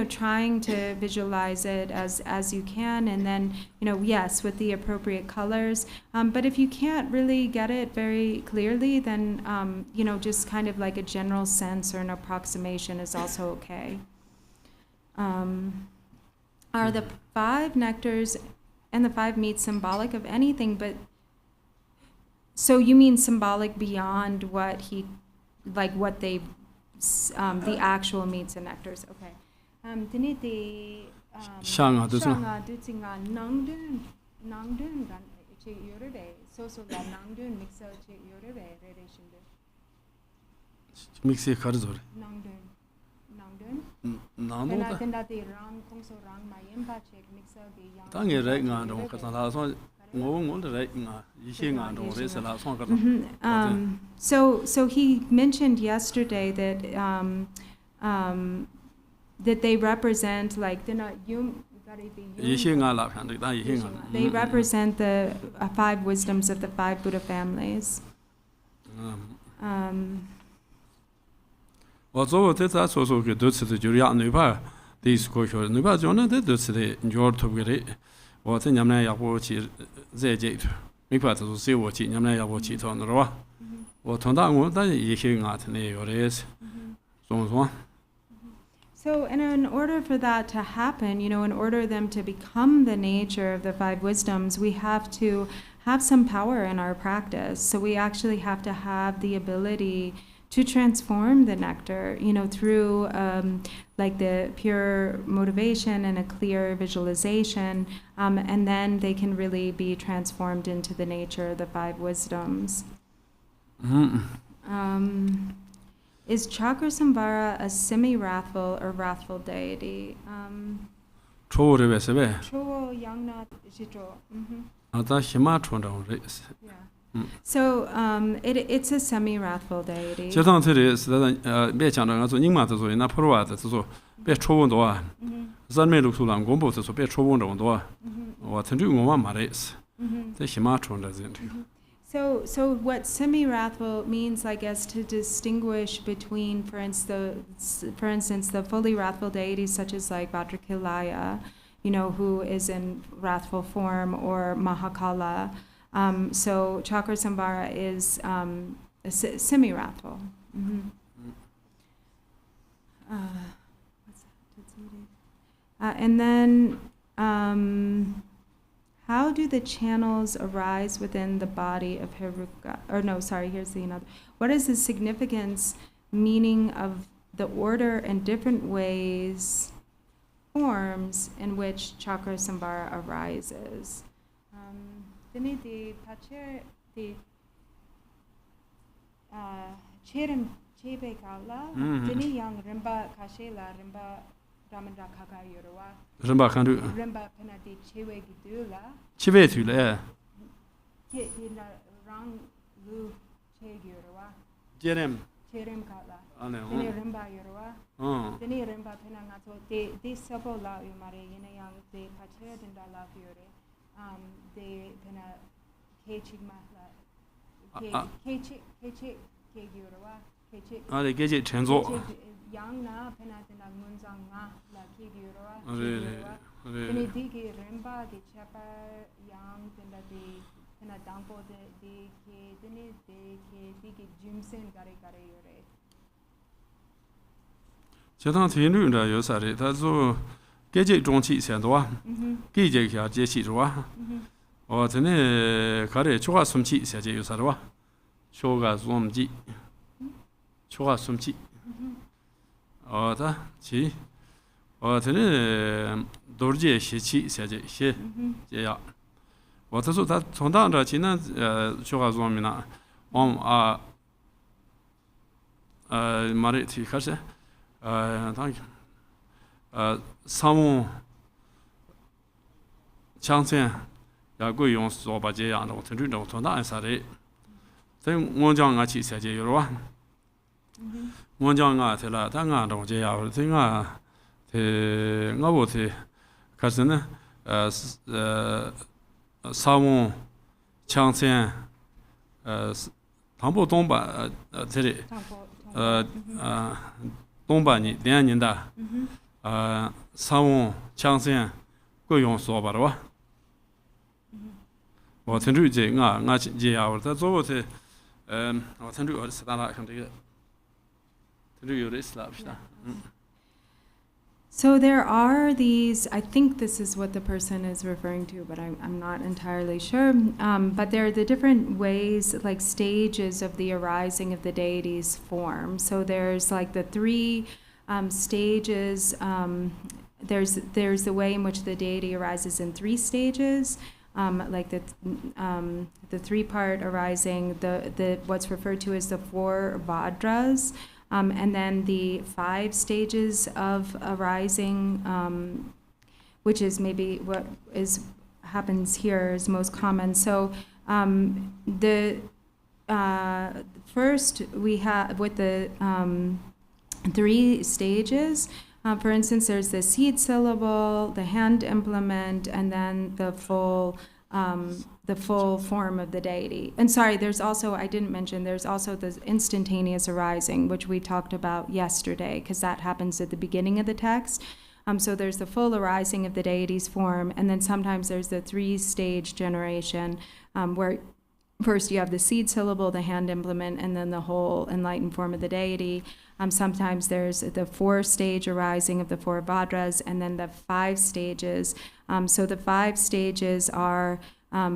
trying to visualize it as you can, and then yes, with the appropriate colors, but if you can't really get it very clearly, then just kind of like a general sense or an approximation is also okay. Are the 5 nectars and the 5 meats symbolic of anything? But so you mean symbolic beyond what they, the actual meats and nectars? Okay. Shanga nangdun gan che yorebe so la nangdun mixa che yorebe relation mixi karzor nangdun tenda te rang kongso rang ma yemba che mixa de yang tangi re nga ro ka sa so ngong re nga yishi nga ro re sa la so ka so he mentioned yesterday that that they represent like they're not they represent the 5 wisdoms of the 5 Buddha families. So, and in order for that to happen, in order them to become the nature of the five wisdoms, we have to have some power in our practice. So we actually have to have the ability to transform the nectar, through like the pure motivation and a clear visualization, and then they can really be transformed into the nature of the five wisdoms. Is Chakrasamvara a semi-wrathful or wrathful deity? So it's a semi-wrathful deity. So what semi-wrathful means, I guess, to distinguish between, for instance, the fully wrathful deities such as like Bhadrakalaya, who is in wrathful form, or Mahakala. So Chakrasamvara is semi-wrathful. And then how do the channels arise within the body of Heruka? Here's the another. What is the significance, meaning of the order and different ways, forms in which Chakrasamvara arises? The Cherim Chebe Kala, Dini Yang Rimba Kashela, Rimba Ramandra Kaka Yorua. Rimba Kandu. Rimba Penati Chewe Gidula. Chive Tula, yeah. Rang Lu Che Yorua. Jerem. Cherim Kala. Dini Rimba Yorua. Dini Rimba Penangato, de Sabo La Umare, Yenayang, de Pache Dinda La Fiore, de Pena Kechigmahla, Kechik Yorua, Kechik. They get it, Chenzo. Yang na Penatina Munzang na La Kigura. Digi Rimba, the Chapa Yang, the Penadampo, the Dini, the Jimson Gare Yore. Chetan Tinu, you said it. That's all. Get it, don't cheat, Sandoa. Get it, Jessie Roa. Or Tene Kare, Choa some cheats, said you, Sadwa. Shoga Zom G. Choa some cheat. Or the Chi. Or Tene Dorje, she said, she. Yeah. What is that? Tonda, China, Choa Zomina. Mariti Kase. Thank you. Some Changsen, Yaguyon, Sobaje, and Otendo, Tonda, and Sade. Then Monjang Achi said, You're Monjang Atela, Tanga, Dorje, our thing, the Novote, Cousin, Samon Changsen, Tambo Tomba, Teddy. Dombani, Dianinda, Samon, Changsen, Goyon Sobarwa. What to do, not Jia, that's over to what to do, or Stana can do to do your slap. So there are these, I think this is what the person is referring to, but I'm not entirely sure. But there are the different ways, like stages of the arising of the deity's form. So there's like the three stages. There's the way in which the deity arises in three stages, like the three-part arising, the what's referred to as the four Vadras. And then the 5 stages of arising, which is maybe what happens here is most common. So the first we have with the 3 stages. For instance, there's the seed syllable, the hand implement, and then the full form of the deity. And sorry, there's also, I didn't mention, there's also the instantaneous arising, which we talked about yesterday, because that happens at the beginning of the text. So there's the full arising of the deity's form, and then sometimes there's the 3-stage generation, where first you have the seed syllable, the hand implement, and then the whole enlightened form of the deity. Sometimes there's the 4-stage arising of the 4 Vadras, and then the 5 stages. So the 5 stages are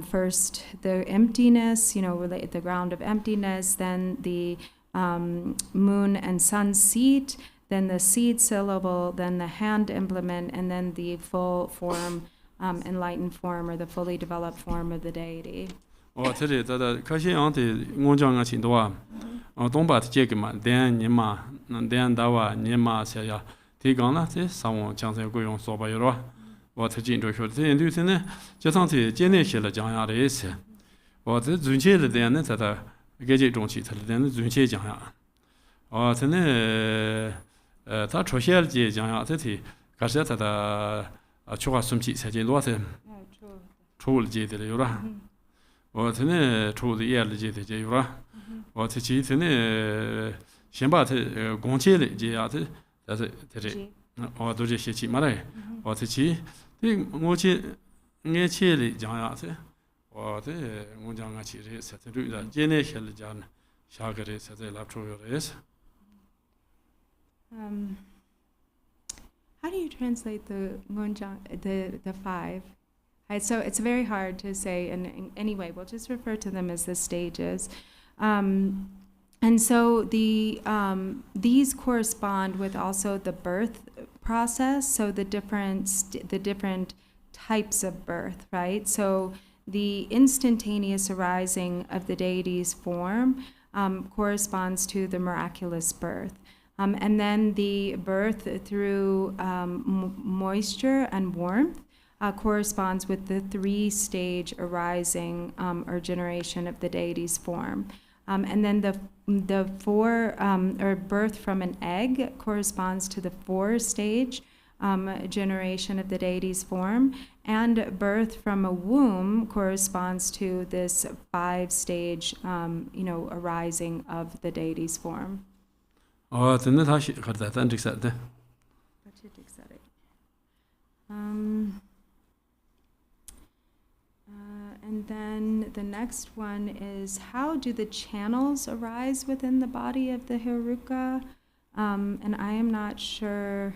first the emptiness, the ground of emptiness, then the moon and sun seat, then the seed syllable, then the hand implement, and then the full form, enlightened form, or the fully developed form of the deity. today the Kashi Auntie Monjanga Chindoa, Dombat Jekima, then Nima, then Dawa, Nima Saya, Tigana, someone chancing going on Sobayro, what a ginger should say, and do it. Just on the Genesis Jaya is. What the Zunche then at a Gage Donchi, then Zunche Jaya. Or Tene Tachoshel Jaya City, Casetta Chokasumchi, Sajin Lotte, Troll J. de Yura. Or Tene Troll the Air J. de Yura. Or Tichi Tene Shembat Gonchel Jayate, that's it. Or Dorje Shichi Mare, or Tichi, the Mochi Nechili Jayate, or the Munjangachi, set to do that. Jene Shelijan Shagari said they love to race. How do you translate the Munjang, the 5? So it's very hard to say, and anyway, we'll just refer to them as the stages. And so these correspond with also the birth process, so the different types of birth, right? So the instantaneous arising of the deity's form corresponds to the miraculous birth. And then the birth through moisture and warmth corresponds with the 3-stage arising or generation of the deity's form. And then the 4 or birth from an egg corresponds to the 4-stage generation of the deity's form, and birth from a womb corresponds to this 5-stage arising of the deity's form. Oh, then the Tashi got that and accept it. And then the next one is, how do the channels arise within the body of the Heruka? And I am not sure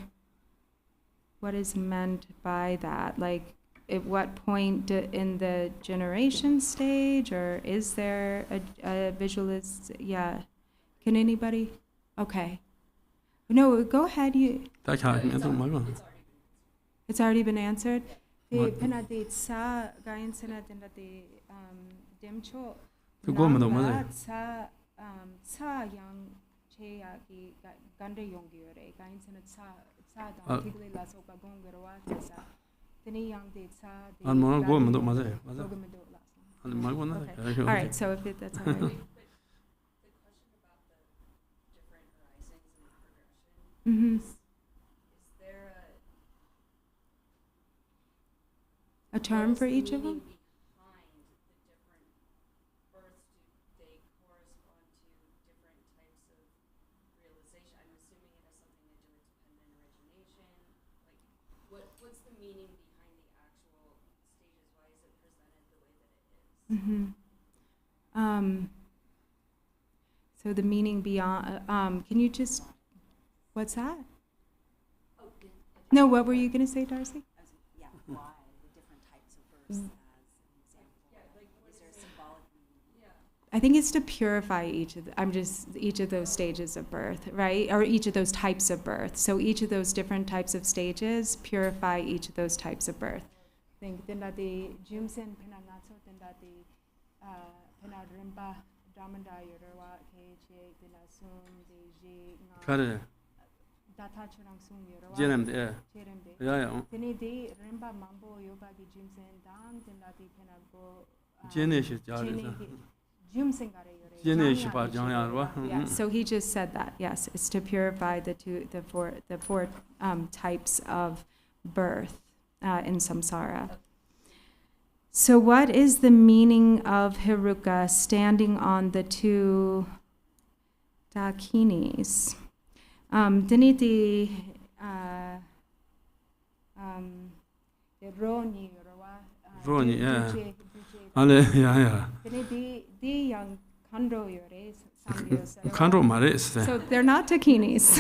what is meant by that. Like, at what point in the generation stage, or is there a visualist? Yeah. Can anybody? Okay. No, go ahead. It's already been answered. The penadit sa gain senat in the dimcho. The woman sa young chayaki ganda yongiore gain senat sa tigli lasoka gongarwa sa. Tini young date sa. And more woman do mother. All right, so if that's all right. Mm-hmm. Is there a term for each of them? Behind the different births, do they correspond to different types of realization? I'm assuming it has something to do with dependent origination. Like, what's the meaning behind the actual stages? Why is it presented the way that it is? Mm-hmm. So the meaning beyond. Can you just? What's that? Oh, no, what were you going to say, Darcy? Yeah, why the different types of births as an example? Yeah, like, is there a symbolic meaning? Yeah. I think it's to purify each of those stages of birth, right? Or each of those types of birth. So each of those different types of stages purify each of those types of birth. I think that the Jumsen Penanatso, that the Penadrimba Damanda Yorwa Keche, the Nasum, the G. Jerem, yeah. Tini de Rimba Mambo Yoga the Jimsen Dang, then that the Penago Jene. So he just said that, yes, it's to purify the four types of birth in samsara. So what is the meaning of Heruka standing on the 2 dakinis? Diniti Roni, yeah. Ale, yeah. The young Kandro Yores, Kandro Maris. so they're not takinis.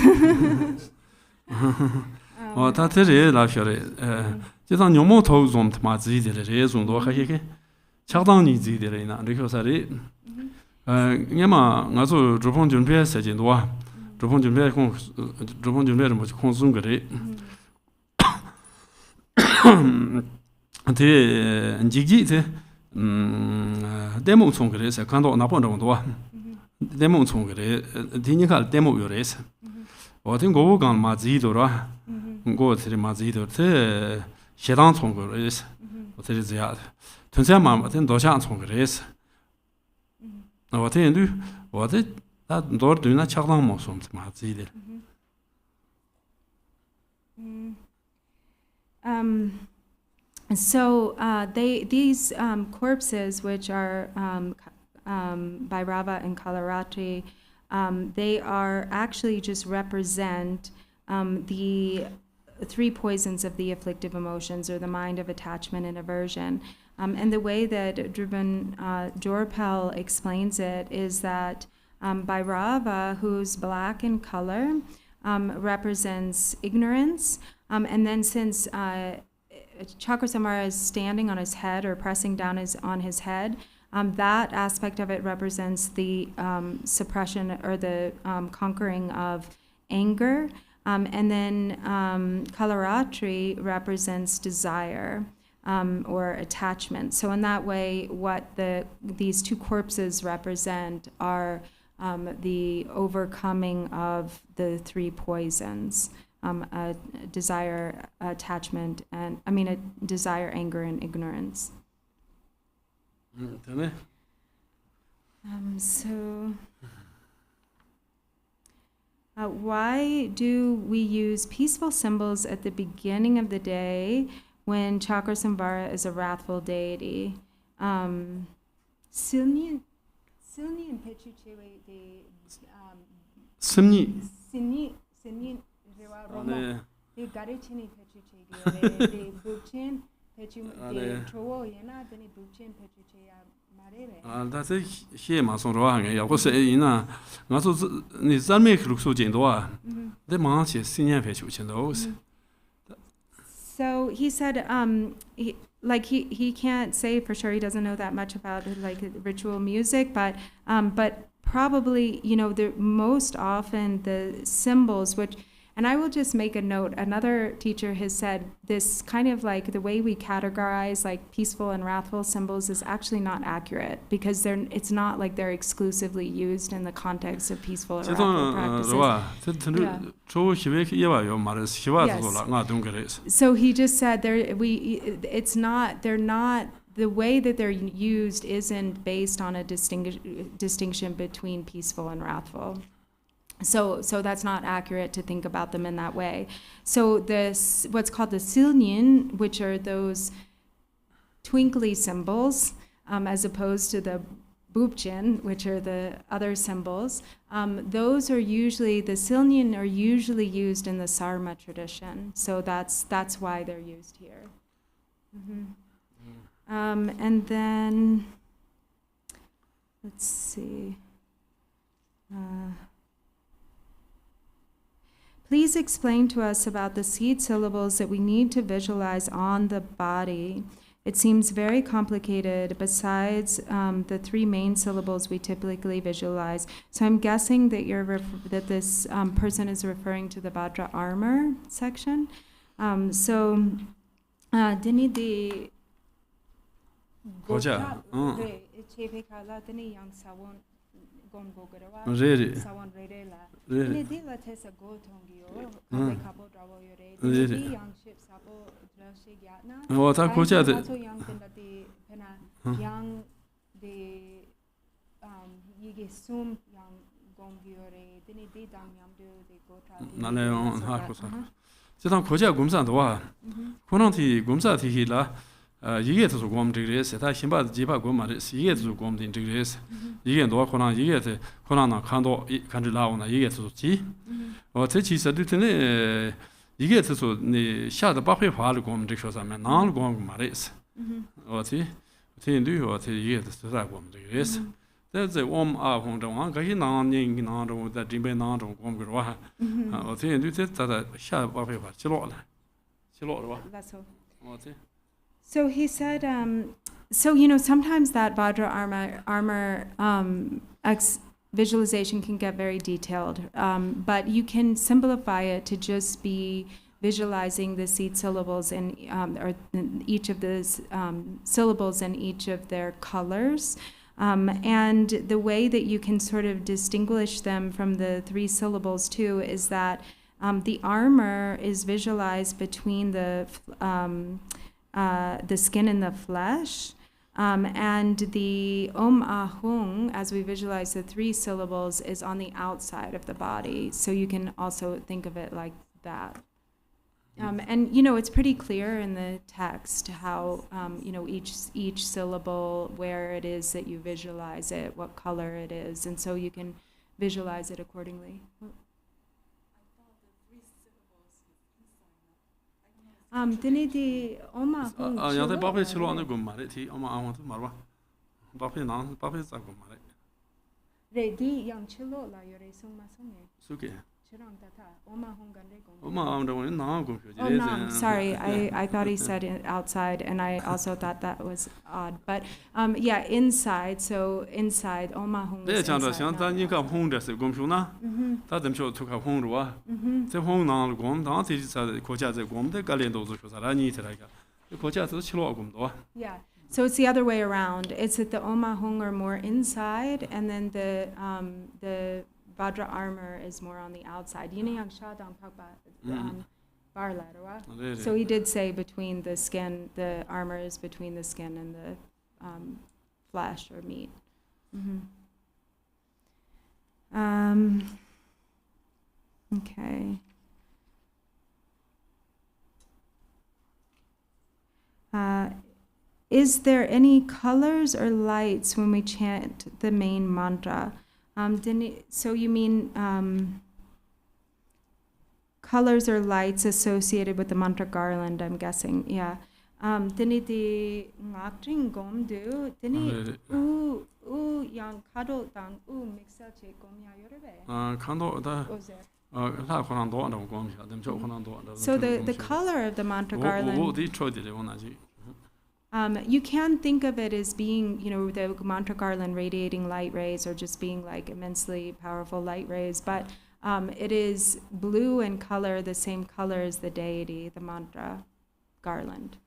Oh, that's it, luxury. Just on your motto, some Mazi, the reason, or Hake. Chardani, the Rena, because I read. Yama, also Drupon Junpia said in Dua. Drupon Junpia was consumed. The Jigit demo song is a kind of Napon. Demo song, Dinical demo Yores. Or think go on Mazidora, go to the Mazidor, Shedan song is what is the other. Tunsama, then Doshan song is. What do you do? What it that door do not challenge most of Mazid. So these corpses, which are by Rava and Kalaratri, they are actually just represent the three poisons of the afflictive emotions, or the mind of attachment and aversion. And the way that Drupon Dorjee explains it is that by Rava, who's black in color, represents ignorance, and then since Chakrasamvara is standing on his head or pressing down on his head, that aspect of it represents the suppression or the conquering of anger. And then Kalaratri represents desire or attachment. So in that way, what these two corpses represent are the overcoming of the three poisons. Desire, attachment, and desire, anger, and ignorance. Why do we use peaceful symbols at the beginning of the day when Chakrasamvara is a wrathful deity? Silni that's a shame. So, I was saying, I make look so gentle. The man's is senior those. So he said, he can't say for sure. He doesn't know that much about ritual music, but probably the most often the symbols which. And I will just make a note. Another teacher has said this kind of the way we categorize peaceful and wrathful symbols is actually not accurate, because it's not like they're exclusively used in the context of peaceful or wrathful practices. Yes. So he just said they're not the way that they're used isn't based on a distinction between peaceful and wrathful. So that's not accurate to think about them in that way. So what's called the silnyin, which are those twinkly symbols, as opposed to the bupchin, which are the other symbols, those are usually, the silnyin are usually used in the Sarma tradition. So that's why they're used here. And then, let's see. Please explain to us about the seed syllables that we need to visualize on the body. It seems very complicated besides the three main syllables we typically visualize. So I'm guessing that that this person is referring to the Vajra armor section. Dini di Goja yang sawon gon gogarawa sawon rerela dini la tesa go tongio kabo drawo yore dini yang ship sabo drashe gyatna ta goja de yang tendati pena yang de yige sum yang gongiore dini di dang yamdu de gotra nale on ha ko sa 지단 고자 검사도와 코넌티 검사티히라 이게도 검드리레스 다 신바 지바 검마레스 이게도 검드리레스 이게 너 코난 이게도 코난나 칸도 칸들라오나 이게도 지 어체치서드네 이게도 네 샤다 바페 파르 검드리셔서면 나을 검마레스 어티 Tin do you to ye the Sagum is. There's the warm up on the one, Gahinan, Ning, that Jimbe Nan, Gomgua, or Tin do that sharp of a chilot. So he said, so you know, sometimes that Vajra armor visualization can get very detailed, but you can simplify it to just be visualizing the seed syllables and or each of the syllables and each of their colors. And the way that you can sort of distinguish them from the 3 syllables too is that the armor is visualized between the skin and the flesh, and the Om Ahung, as we visualize the 3 syllables, is on the outside of the body. So you can also think of it like that. And you know, it's pretty clear in the text how you know, each syllable, where it is that you visualize it, what color it is, and so you can visualize it accordingly. Dini di Oma Hung. Yeah, the Babi Chilo on the Gumarity, Oma, I want to Marwa. Babi Nan, Babi Zagumare. Ready young Chilo, la Yore Suma Sumi. Suki. Oma Hung Gandego. Oma, I'm the one now. Oh, no, sorry. I thought he said it outside, and I also thought that was odd. But yeah, inside. So inside, Oma Hung. They chant us, you come home, that's a gumshuna. That them show took a home rua. The home now gone, the auntie said, Kocha the gum, the Galendos, I need like the Kocha to Chilogum. Yeah. So it's the other way around. It's that the Oma Hung are more inside, and then the Vajra armor is more on the outside. So he did say between the skin, the armor is between the skin and the flesh or meat. Okay. Is there any colors or lights when we chant the main mantra? So you mean colors or lights associated with the mantra garland, I'm guessing, yeah. Dini di ngakring gom do, dini yang kado tang mixel che gom ya yorebe. Kando da. So the color of the mantra garland. You can think of it as being, you know, the mantra garland radiating light rays or just being like immensely powerful light rays, but it is blue in color, the same color as the deity, the mantra garland.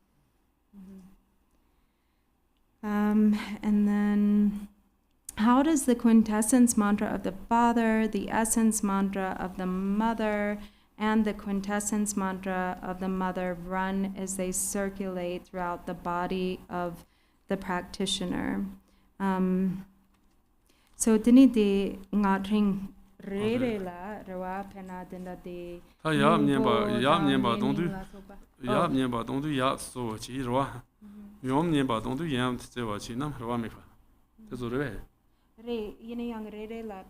And then, how does the quintessence mantra of the Father, the essence mantra of the Mother, and the quintessence mantra of the Mother run as they circulate throughout the body of the practitioner? So dini di ngatring re la rawa pena dinda di yam nyemba dondu ya so chi rawa yom nyemba dondu yam tsewa chi nam rawa mekha tezo re Re yene yang re la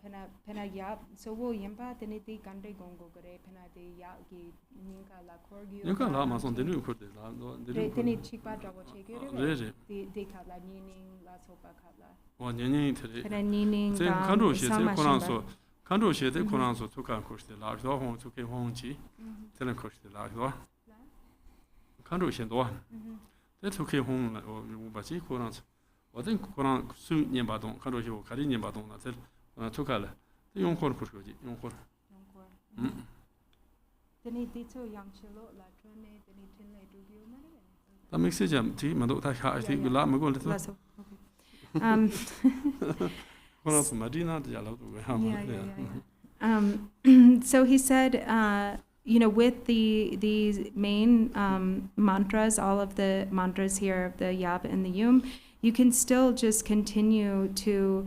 pena yap so wo yemba dini di gande gongo gare pena di ya ki ninka la korgi ninka la ma son denu khurde la re dini chikpa drago chege re di khala nining la sopa khala wa nyening tere pena nining zen kanro she se kanro she de koran so tukan koshte la do hon tuke hon chi telen koshte la do kanro she do de tuke hon la o ba chi koran 어떤 그런 수년 바동 가로시고 가리년 바동 나들 투칼 용코를 부르지 용코 데니 디토 양칠로 라트네 데니 틴레 두기오 마레 다 믹스점 티 만도 다 하티 빌라 먹을 때 그래서 마디나 잘하고 So he said you know, with the main mantras, all of the mantras here of the Yab and the Yum, you can still just continue to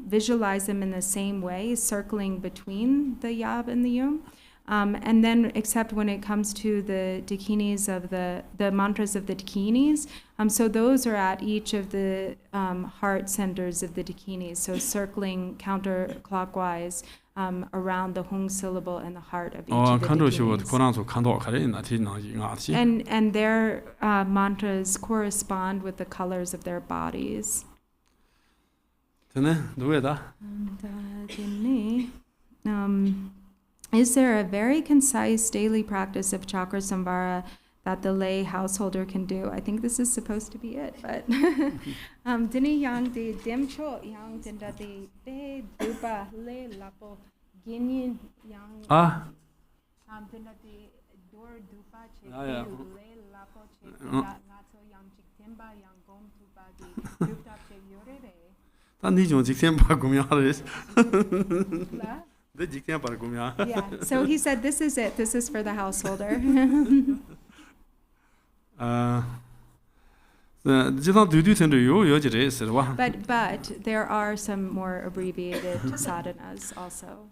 visualize them in the same way, circling between the Yab and the Yum. And then, except when it comes to the dakinis of the mantras of the dakinis, so those are at each of the heart centers of the dakinis, so circling counterclockwise around the hung syllable and the heart of each 어 of the 칸도 쇼 dakinis. 코란소 칸도 카레 나티 나지 나지. And their mantras correspond with the colors of their bodies. 되네 누구다? Is there a very concise daily practice of Chakrasamvara that the lay householder can do? I think this is supposed to be it, but dini yang de demcho yang tinda de be dupa le lapo ginyin yang tinda de dor dupa che le lapo che nato yang chiktemba yang gom tupa de dupa che yorere. Yeah, so he said this is it, this is for the householder. But there are some more abbreviated sadhanas also.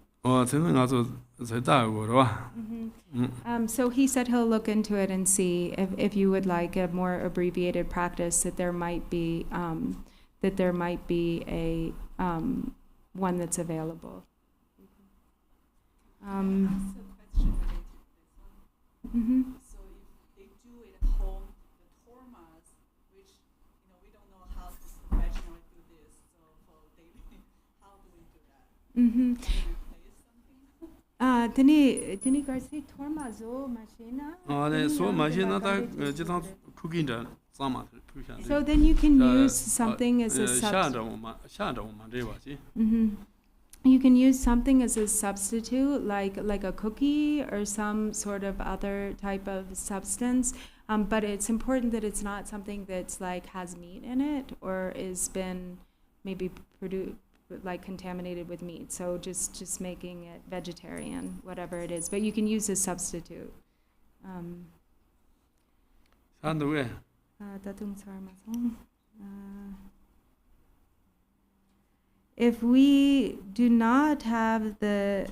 So he said he'll look into it and see if you would like a more abbreviated practice, that there might be a one that's available. That's a question related to this one. So if they do it at home, the Tormas, which we don't know how to professionally do this. So for daily, how do we do that? Can we replace something? Dini Garcia Torma zo machina. 네, 소 마시나다 지상 쿠긴다 싸마. So then you can use something as a You can use something as a substitute, like a cookie or some sort of other type of substance. But it's important that it's not something that's like has meat in it or is been maybe contaminated with meat. So just making it vegetarian, whatever it is. But you can use a substitute. If we do not have the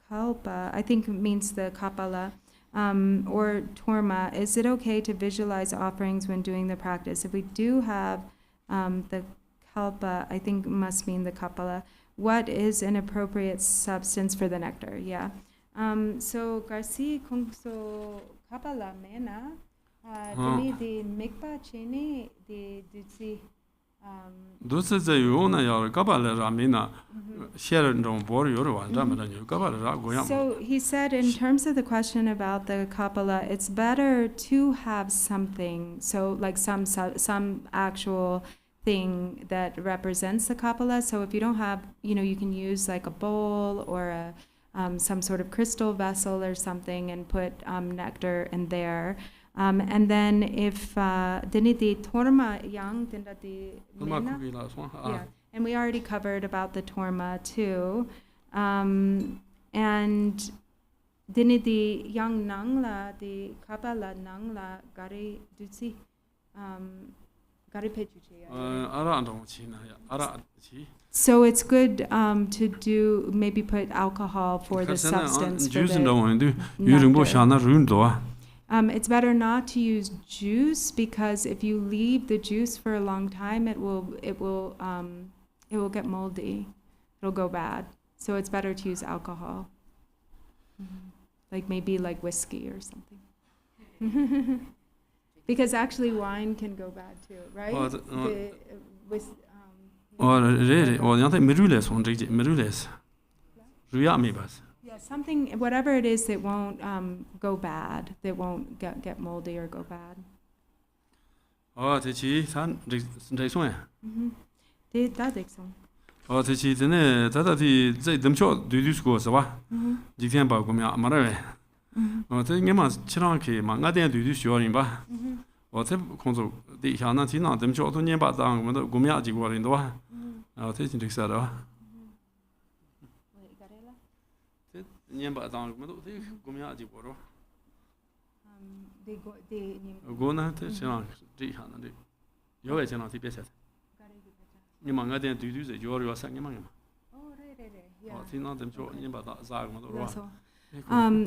kalpa, I think it means the kapala, or torma, is it okay to visualize offerings when doing the practice? If we do have the kalpa, I think must mean the kapala. What is an appropriate substance for the nectar? Yeah. So Garci kungso kapala mena, dini di mikpa chini di ditsi. So he said in terms of the question about the kapala, it's better to have something, so like some actual thing that represents the kapala. So if you don't have, you can use like a bowl or some sort of crystal vessel or something and put nectar in there. And then if diniti Torma yang dindati mena, yeah, and we already covered about the Torma too, and diniti yang nangla di kapala nangla gari dutsi gari pechuchi. So it's good to do maybe put alcohol for the substance for the nectar. It's better not to use juice because if you leave the juice for a long time, it will get moldy. It'll go bad. So it's better to use alcohol, like maybe like whiskey or something. Because actually wine can go bad too, right? Yeah, something, whatever it is that won't go bad, that won't get moldy or go bad.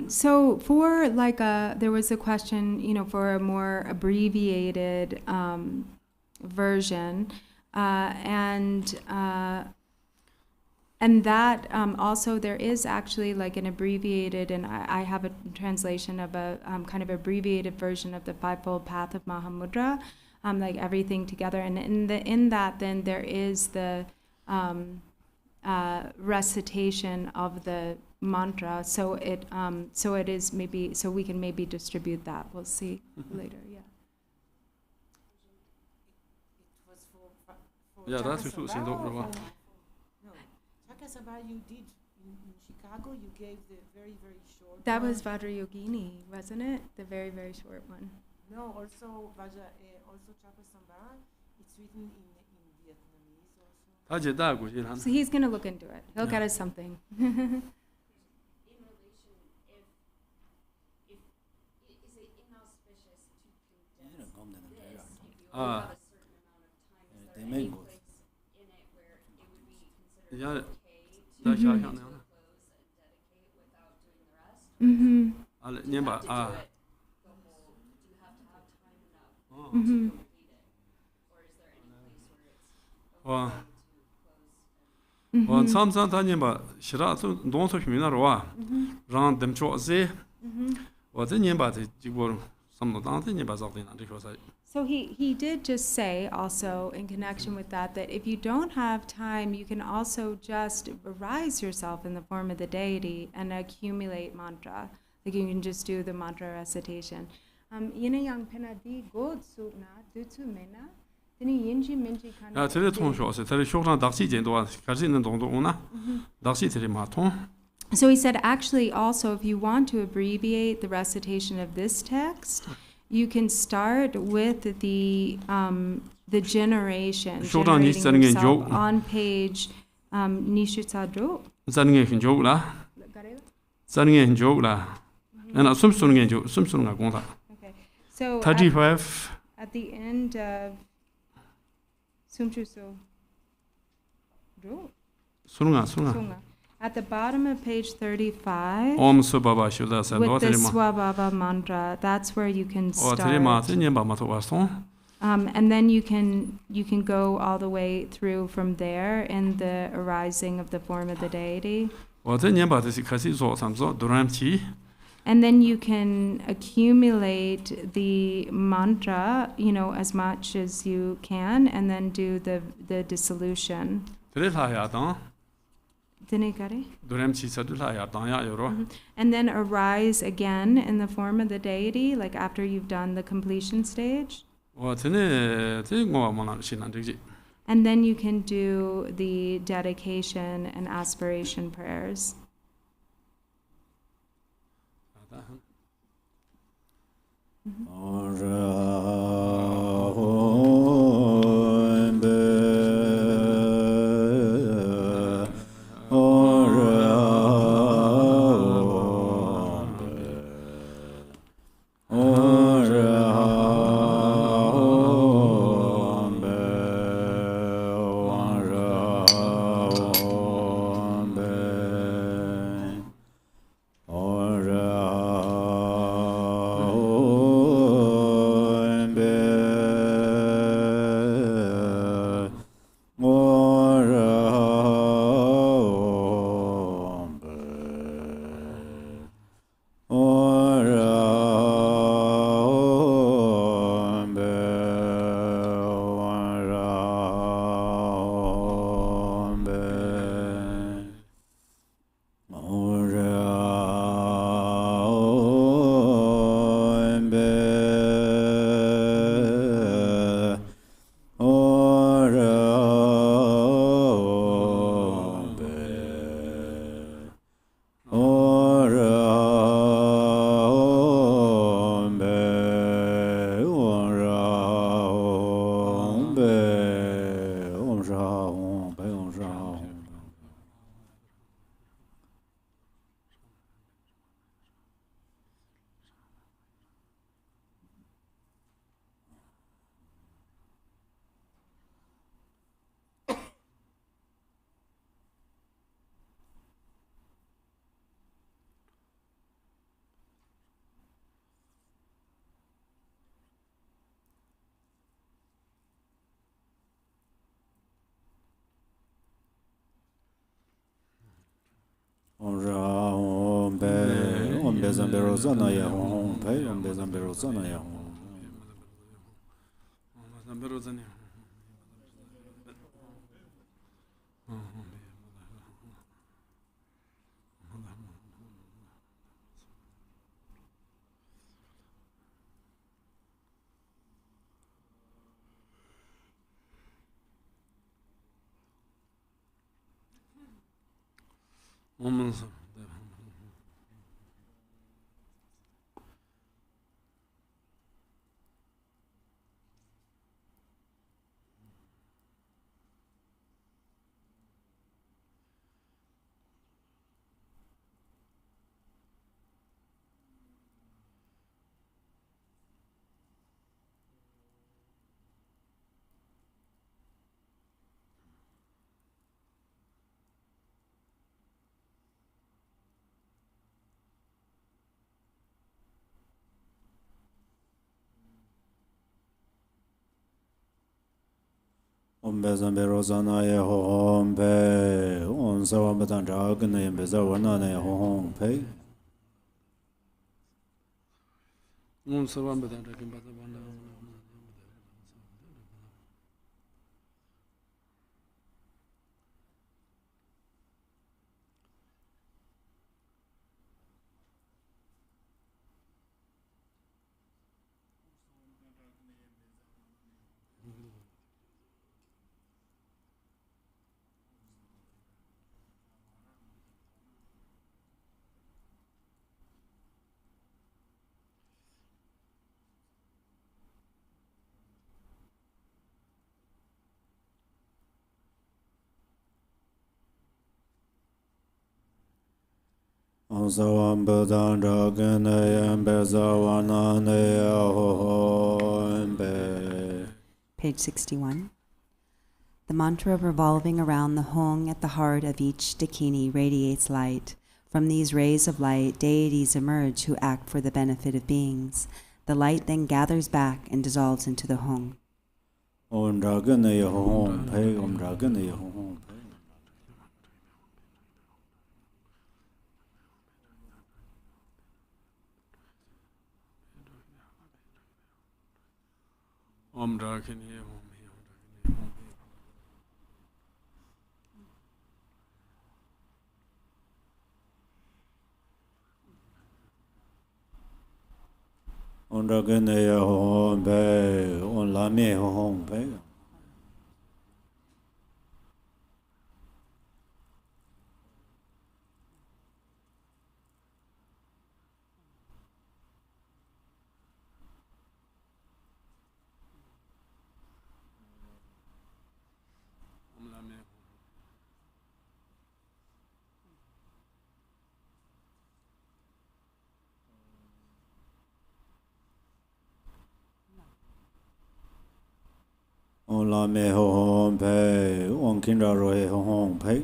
So for like there was a question, for a more abbreviated version, and And that also there is actually like an abbreviated, and I have a translation of a kind of abbreviated version of the Fivefold Path of Mahamudra, like everything together. And in that then there is the recitation of the mantra. So it is maybe, so we can maybe distribute that. We'll see later. Yeah. Yeah, that's true. No, Chakrasamvara you did in Chicago. You gave the very short. That one. was Vajrayogini, wasn't it? The very short one. No, also also Chakrasamvara. It's written in Vietnamese also. 他解大古经 So he's going to look into it. He'll get us something. In relation, if is it inauspicious to condense this if you only have a certain amount of time? Is there any place in it where it would be considered Yeah. okay to That's close how I and can now. dedicate without doing the rest? Mm-hmm. Ah, Do you have to do ah. it the whole? Do you have to have time enough Oh. to Mm-hmm. complete it, or is there any place where it's Wow. okay to close? 我参参他念吧，是啦，就东说明那罗啊，让他们做些，我这念吧的结果，什么当这念吧找的那这个噻。 So he did just say also in connection with that if you don't have time, you can also just arise yourself in the form of the deity and accumulate mantra. Like you can just do the mantra recitation. Yina yang pena di god suna dutu mena. Dini yinji minji kana. 啊，这里通说是，这里学上大气见多，开始能懂懂呢，大气这里嘛通。 So he said actually also if you want to abbreviate the recitation of this text, you can start with the generation generating yourself on page Nishutsadro. 咱念很久了，咱念很久了，那什么时候研究，什么时候工作 Okay. So ？35 at the end of Sumchuso Sunga, at the bottom of page 35 Om Subhava 修的三多 with 这 the 里嘛， Swabhava mantra, that's where you can 哦这里嘛， start. 这念吧嘛头瓦松， And then you can go all the way through from there in the arising of the form of the deity. 我这念吧这是开始做什么做多难起， And then you can accumulate the mantra, as much as you can, and then do the dissolution. 这里他呀当， Dinigari? 多难起，这里他呀当呀有咯， And then arise again in the form of the deity, like after you've done the completion stage. 我这呢这我嘛那是难这个， And then you can do the dedication and aspiration prayers. โ Om Ra Om Pe Om Bezambero Zanaya Hong Pe Om Bezambero Zanaya Hong. Om Bezambero Zanaya Hong Pe Om Savambatan Draganaya Bezawanaya Hong Pe. Om Savambatan Draganaya. Om Savambatan Draganaya Bezawanaya Hong Pe. Page 61. The mantra revolving around the Hong at the heart of each dakini radiates light. From these rays of light, deities emerge who act for the benefit of beings. The light then gathers back and dissolves into the Hong. Om Draganaya Hong Pe Om Draganaya Hong Pe. Om Draganaya Hong. Om Draganaya Hong Pe Om Lame Hong Pe. Om Lame Hong Pe Om Kindra Rohe Hong Pe.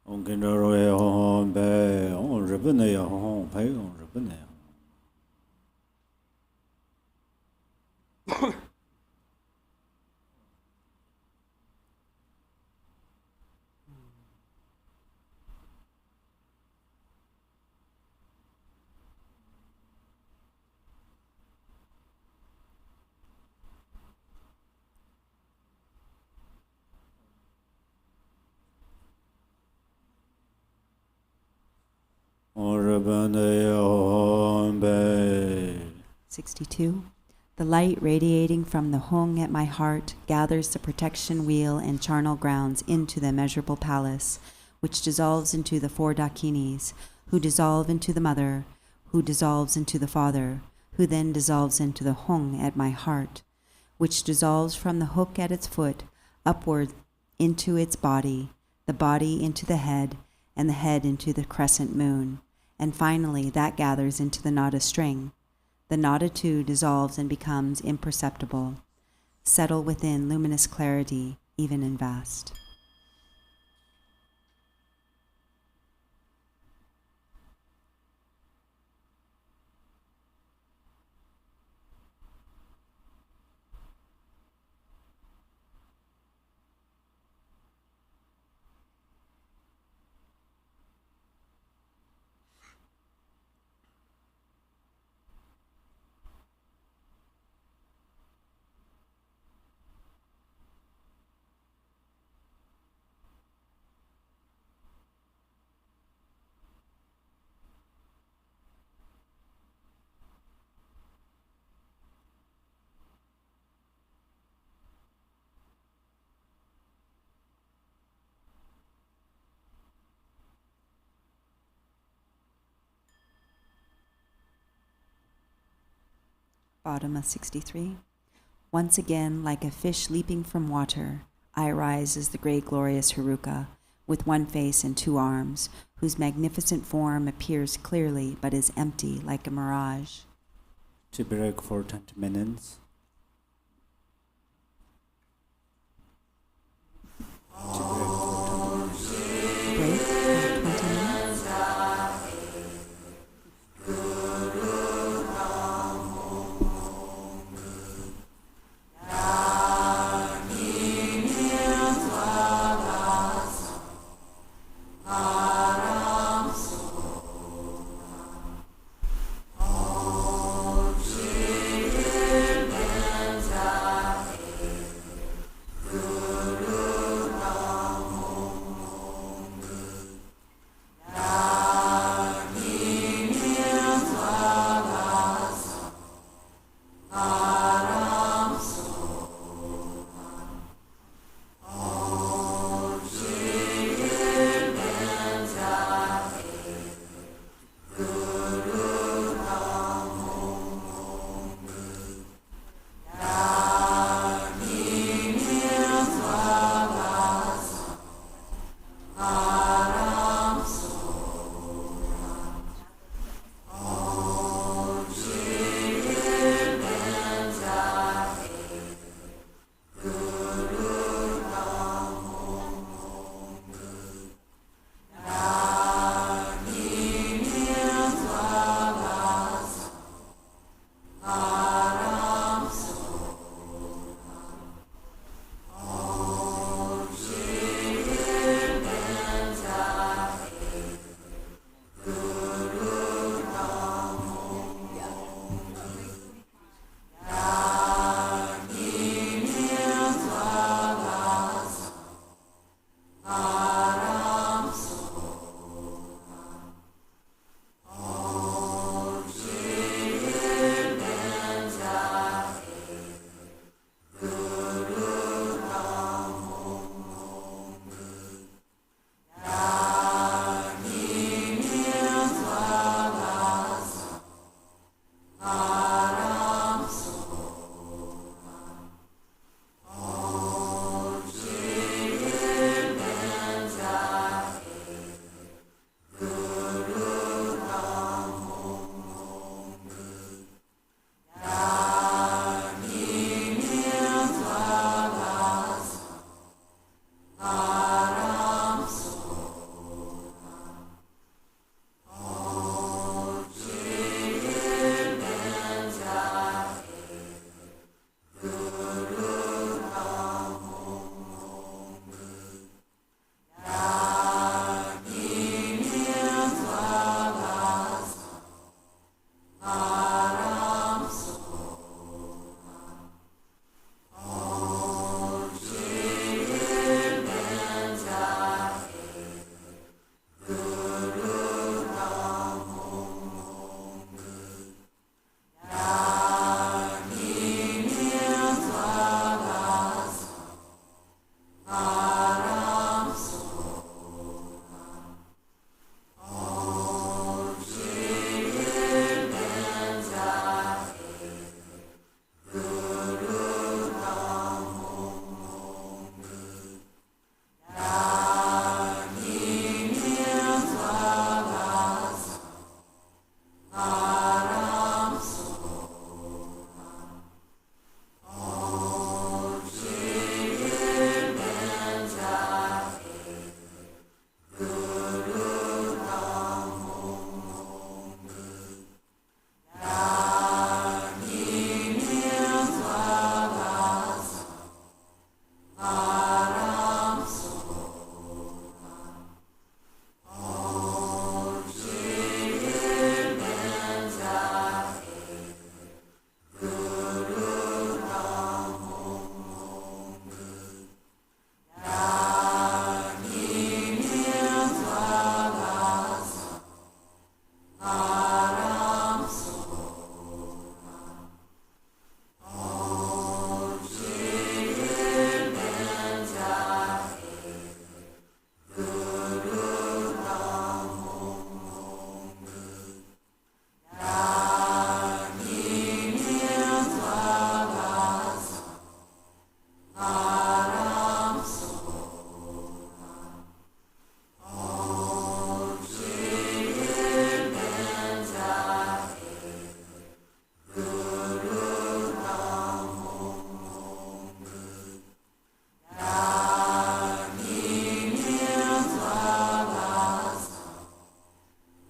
Om Kindra Rohe Hong Pe Om Ribanaya Hong Pe Om Ribanaya. Om Ribanaya Hong Pe. 62. The light radiating from the Hong at my heart gathers the protection wheel and charnel grounds into the immeasurable palace, which dissolves into the 4 dakinis, who dissolve into the mother, who dissolves into the father, who then dissolves into the Hong at my heart, which dissolves from the hook at its foot upward into its body, the body into the head, and the head into the crescent moon, and finally that gathers into the nada string. The nada too dissolves and becomes imperceptible. Settle within luminous clarity, even in vast. Bottom of 63. Once again, like a fish leaping from water, I arise as the great glorious Haruka, with one face and two arms, whose magnificent form appears clearly but is empty like a mirage. To break for 20 minutes. Break for 20 minutes.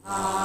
Om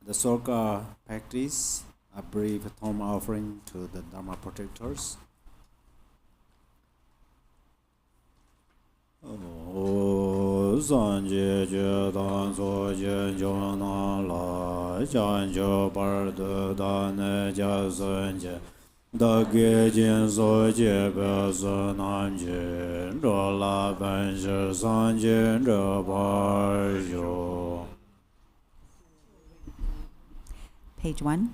The Sorka practice, a brief Torma offering to the Dharma protectors. Sanje je dan so je jo na la jan jo par de dan ja sun je da ge jin so je be so nan je ro la ban je san je ro par jo. Page 1.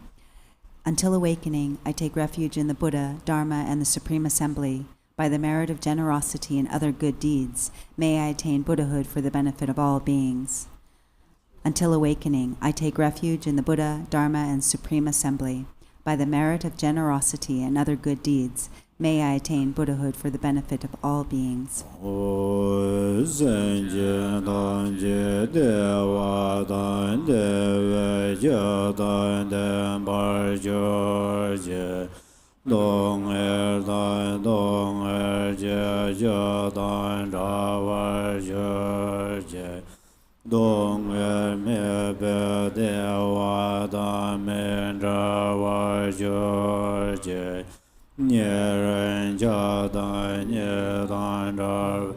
Until awakening, I take refuge in the Buddha, Dharma, and the Supreme Assembly. By the merit of generosity and other good deeds, may I attain Buddhahood for the benefit of all beings. Until awakening, I take refuge in the Buddha, Dharma, and Supreme Assembly. By the merit of generosity and other good deeds, may I attain Buddhahood for the benefit of all beings. Dong je je dan ra wa je dong me be de wa da me ra wa je nie ren ja da nie dan ra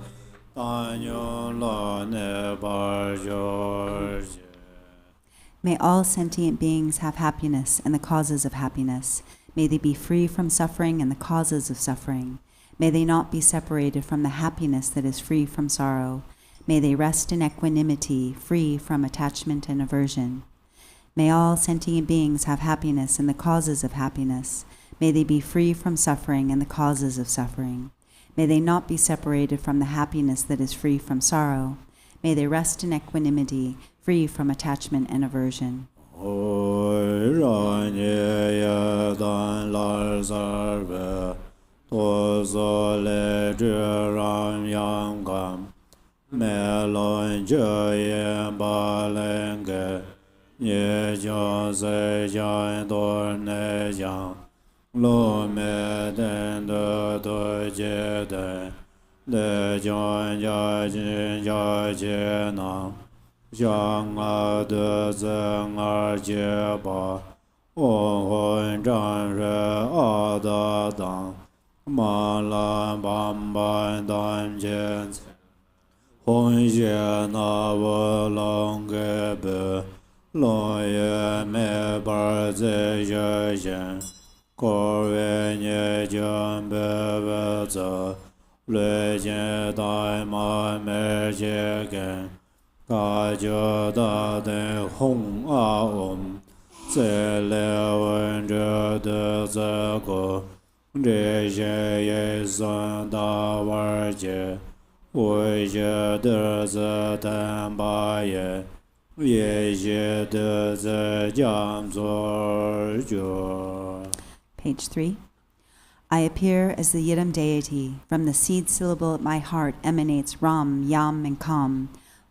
dan yo la ne ba je. May all sentient beings have happiness and the causes of happiness. May they be free from suffering and the causes of suffering. May they not be separated from the happiness that is free from sorrow. May they rest in equanimity, free from attachment and aversion. May all sentient beings have happiness and the causes of happiness. May they be free from suffering and the causes of suffering. May they not be separated from the happiness that is free from sorrow. May they rest in equanimity, free from attachment and aversion. Lo me den do je de jan ja jin ja je na Jiang a de zeng er jie ba o huan zhan re a da dang ma lan ban ban dan jian hong xie na wo long ge be lo ye me bar ze ye yen ko we nye jang be we za le jen dai ma me je gen ga jo da de hong a om ze le wen zhe de ze go re je ye zan da war je wei je de ze dan ba ye ye je de ze jiang zuo jiu. Page 3. I appear as the Yidam deity. From the seed syllable at my heart emanates Ram, Yam, and Kam.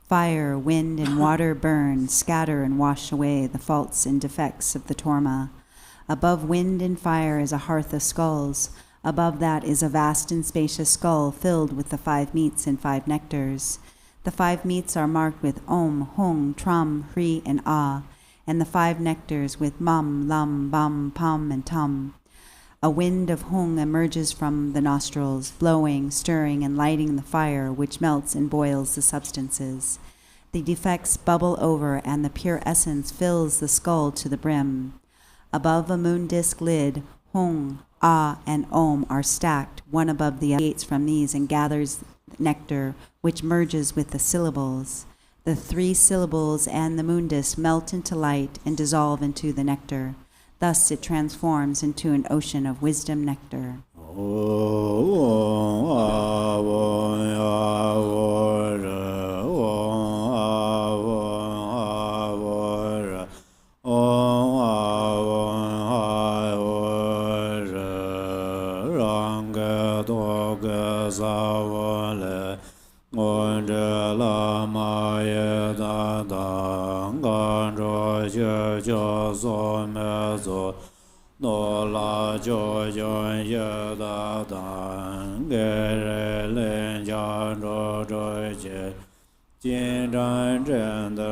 Fire, wind, and water burn, scatter, and wash away the faults and defects of the Torma. Above wind and fire is a hearth of skulls. Above that is a vast and spacious skull filled with the 5 meats and 5 nectars. The 5 meats are marked with Om, Hung, Tram, Hri, and Ah, and the 5 nectars with Mam, Lam, Bam, Pam, and Tum. A wind of Hung emerges from the nostrils, blowing, stirring, and lighting the fire which melts and boils the substances. The defects bubble over, and the pure essence fills the skull to the brim. Above a moon disk lid, Hung, Ah, and Om are stacked, one above the other. Gates from these and gathers nectar, which merges with the syllables. The 3 syllables and the moon disk melt into light and dissolve into the nectar. Thus it transforms into an ocean of wisdom nectar. no la jo jo ye da dan ge re len ja ro ro je jin ran zhen de.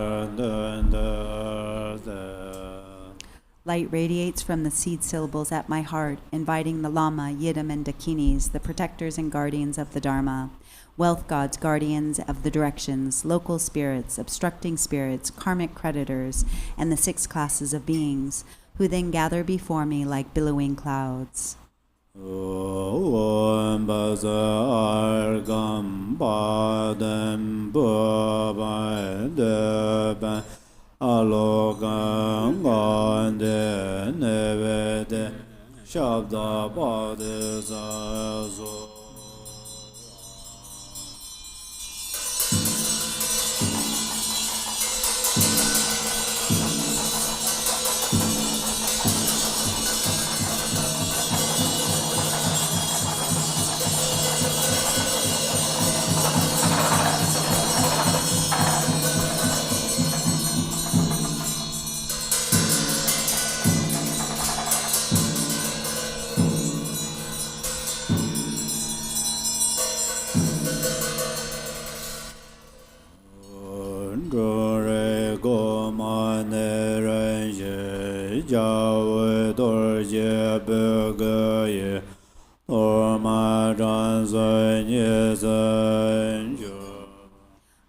Light radiates from the seed syllables at my heart, inviting the Lama, Yidam, and Dakinis, the protectors and guardians of the Dharma, wealth gods, guardians of the directions, local spirits, obstructing spirits, karmic creditors, and the 6 classes of beings, who then gather before me like billowing clouds.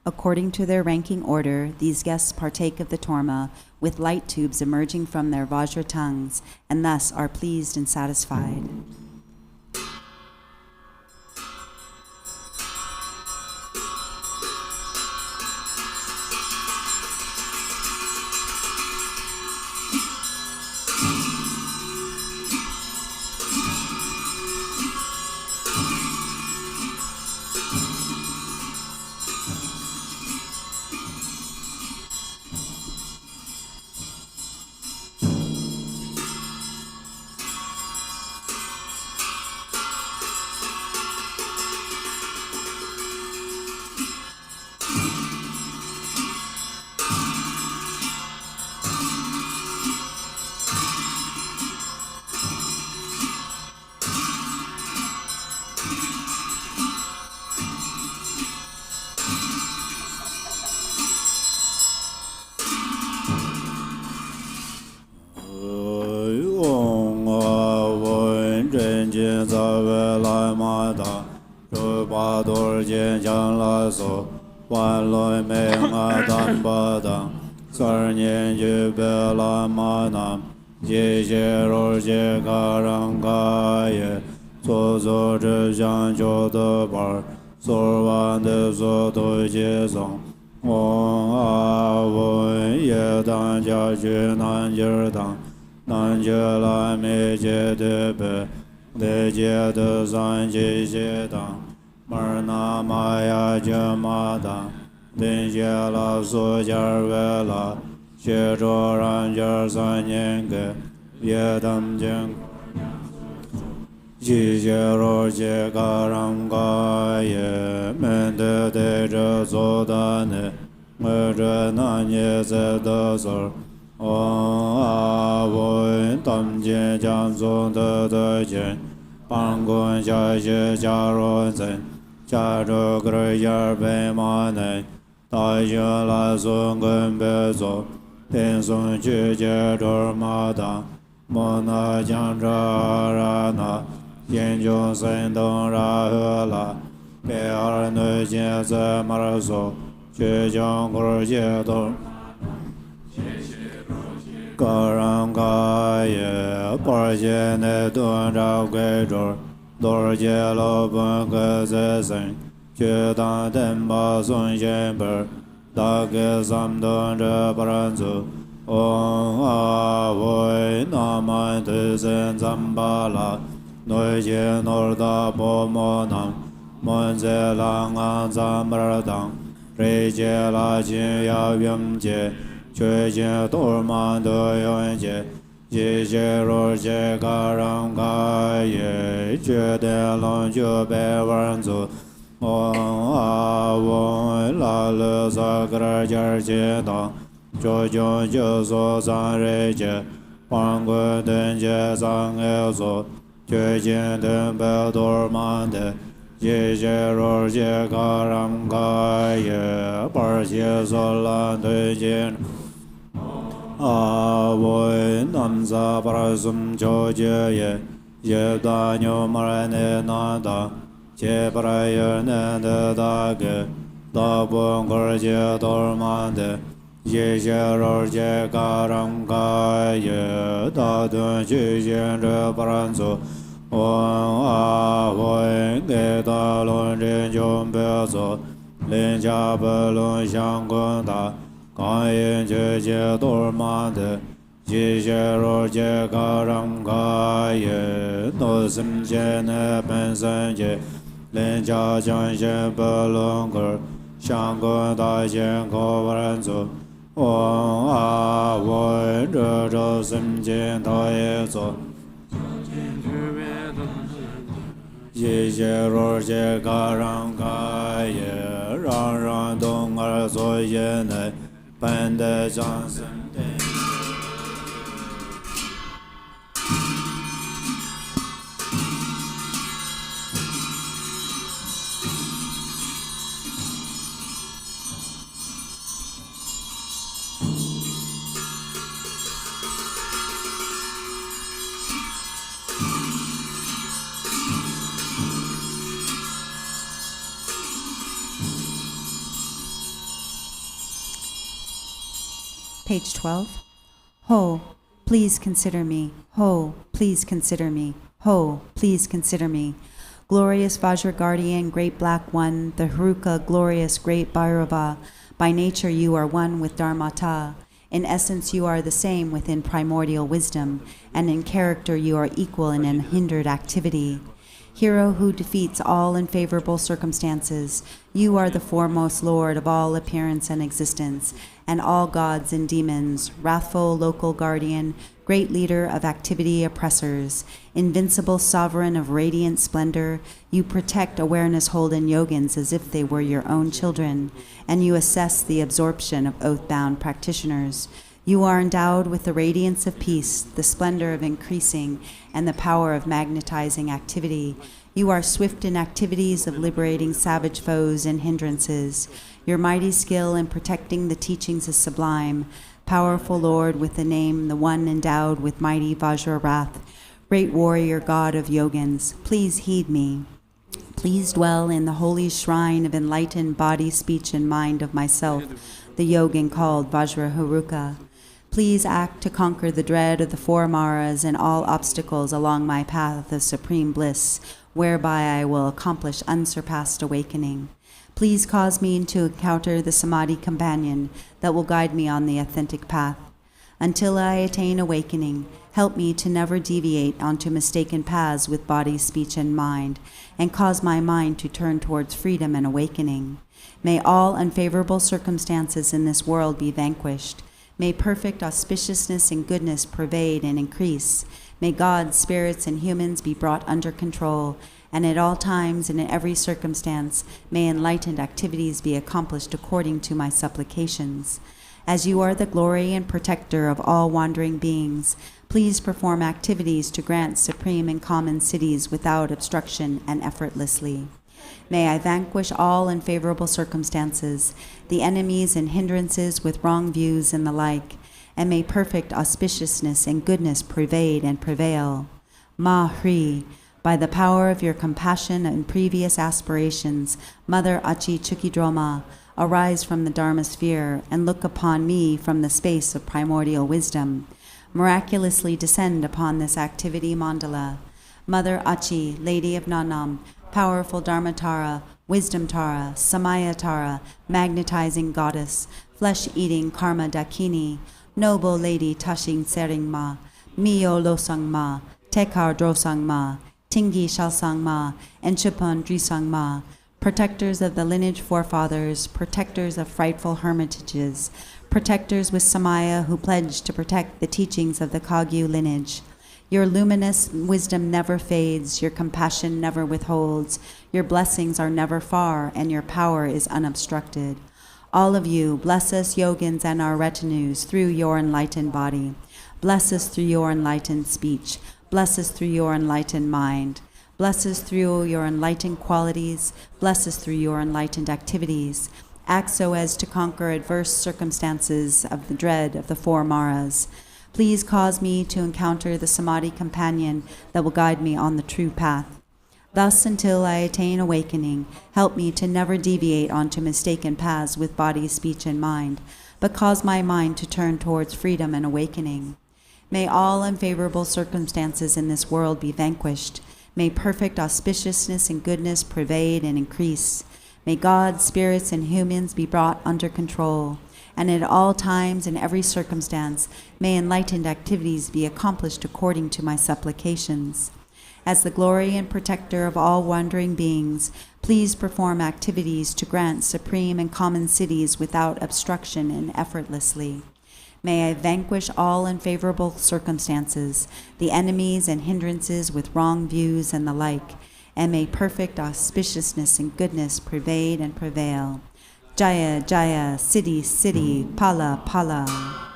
According to their ranking order, these guests partake of the Torma, with light tubes emerging from their Vajra tongues, and thus are pleased and satisfied. sarnyen jube lama nam, jeje roje karangaye, sozo zhang jo de bar, sorwan de zo do je zong, wong a won ye dan jia ju nan jir dang, nan jie la me je de be, de jie de zan je je dang, mar na ma ya je ma dang, den jie la so jar we la, xie zhuo ran jar san nian ge, ye dam jing, ji jie ro jie ga ram ga ye, men de zhe zo da ne, me zhe nan ye ze de zor, wang a wen tam jie jiang zong de jian, bang gun jia xie jia ro zen, jia zhe ge yer bei ma ne, da jie la zong gen bei zo,天松去接着马达，莫那江着拉那，研究神东拉赫拉，贝尔内见在马尔索，去江古街东。个人个也，巴结内顿着贵州，多结老本个在身，去当登巴送先本。大概三顿这不然走，嗡啊喂，那么的身咱巴拉，内界诺达波摩南，门在朗安咱巴尔当，瑞界拉金要云界，却见多曼的云界，一切若界嘎让嘎也，觉得浪就别玩走。嗡啊嗡，拉勒萨格尔加杰当，究竟就说三瑞杰，黄滚登杰三个做，绝境登贝多曼的，一切若杰卡让卡耶，巴切索兰对见。啊喂，南萨巴拉松就杰耶，耶达牛马尔内纳达。切巴拉耶南的大哥，大本格杰多曼的，一切罗杰卡让卡耶，大顿去见着巴兰祖，王阿文给大伦人就别走，林家不伦相关大，刚因去接多曼的，一切罗杰卡让卡耶，都心间的本身节。林家将先不伦格，相关大仙可不然走，王阿文这周心间他也走，一切若些卡让卡也，让东儿做也内，本的将身的。Page 12. Ho, please consider me. Ho, please consider me. Ho, please consider me. Glorious Vajra Guardian, Great Black One, the Haruka, glorious Great Bhairava. By nature you are one with Dharmata. In essence you are the same within primordial wisdom, and in character you are equal in unhindered activity. Hero who defeats all unfavorable circumstances, you are the foremost lord of all appearance and existence, and all gods and demons, wrathful local guardian, great leader of activity oppressors, invincible sovereign of radiant splendor, you protect awareness-holden yogins as if they were your own children, and you assess the absorption of oath-bound practitioners. You are endowed with the radiance of peace, the splendor of increasing, and the power of magnetizing activity. You are swift in activities of liberating savage foes and hindrances. Your mighty skill in protecting the teachings is sublime. Powerful Lord with the name, the one endowed with mighty Vajra wrath. Great warrior God of yogins, please heed me. Please dwell in the holy shrine of enlightened body, speech, and mind of myself, the the yogin called Vajrahuruka. Please act to conquer the dread of the 4 maras and all obstacles along my path of supreme bliss, whereby I will accomplish unsurpassed awakening. Please cause me to encounter the samadhi companion that will guide me on the authentic path. Until I attain awakening, help me to never deviate onto mistaken paths with body, speech, and mind, and cause my mind to turn towards freedom and awakening. May all unfavorable circumstances in this world be vanquished. May perfect auspiciousness and goodness pervade and increase. May God, spirits, and humans be brought under control, and at all times and in every circumstance, may enlightened activities be accomplished according to my supplications. As you are the glory and protector of all wandering beings, please perform activities to grant supreme and common cities without obstruction and effortlessly. May I vanquish all unfavorable circumstances, the enemies and hindrances with wrong views and the like, and may perfect auspiciousness and goodness pervade and prevail. Ma-hri, by the power of your compassion and previous aspirations, Mother Achi Chukidroma, arise from the Dharma sphere and look upon me from the space of primordial wisdom. Miraculously descend upon this activity mandala. Mother Achi, Lady of Nanam, powerful Dharmatara, Wisdom Tara, Samaya Tara, magnetizing goddess, flesh-eating Karma Dakini, noble lady Tashing Seringma, Mio Losangma, Tekar Drosangma, Tingi Shalsangma, and Chupon Drisangma, protectors of the lineage forefathers, protectors of frightful hermitages, protectors with Samaya who pledged to protect the teachings of the Kagyu lineage. Your luminous wisdom never fades, your compassion never withholds, your blessings are never far, and your power is unobstructed. All of you, bless us yogins and our retinues through your enlightened body. Bless us through your enlightened speech. Bless us through your enlightened mind. Bless us through your enlightened qualities. Bless us through your enlightened activities. Act so as to conquer adverse circumstances of the dread of the 4 maras. Please cause me to encounter the samadhi companion that will guide me on the true path. Thus, until I attain awakening, help me to never deviate onto mistaken paths with body, speech, and mind, but cause my mind to turn towards freedom and awakening. May all unfavorable circumstances in this world be vanquished. May perfect auspiciousness and goodness pervade and increase. May God, spirits, and humans be brought under control. And at all times and every circumstance, may enlightened activities be accomplished according to my supplications. As the glory and protector of all wandering beings, please perform activities to grant supreme and common cities without obstruction and effortlessly. May I vanquish all unfavorable circumstances, the enemies and hindrances with wrong views and the like, and may perfect auspiciousness and goodness pervade and prevail. Jaya, Jaya, Siddhi, Siddhi, Pala, Pala.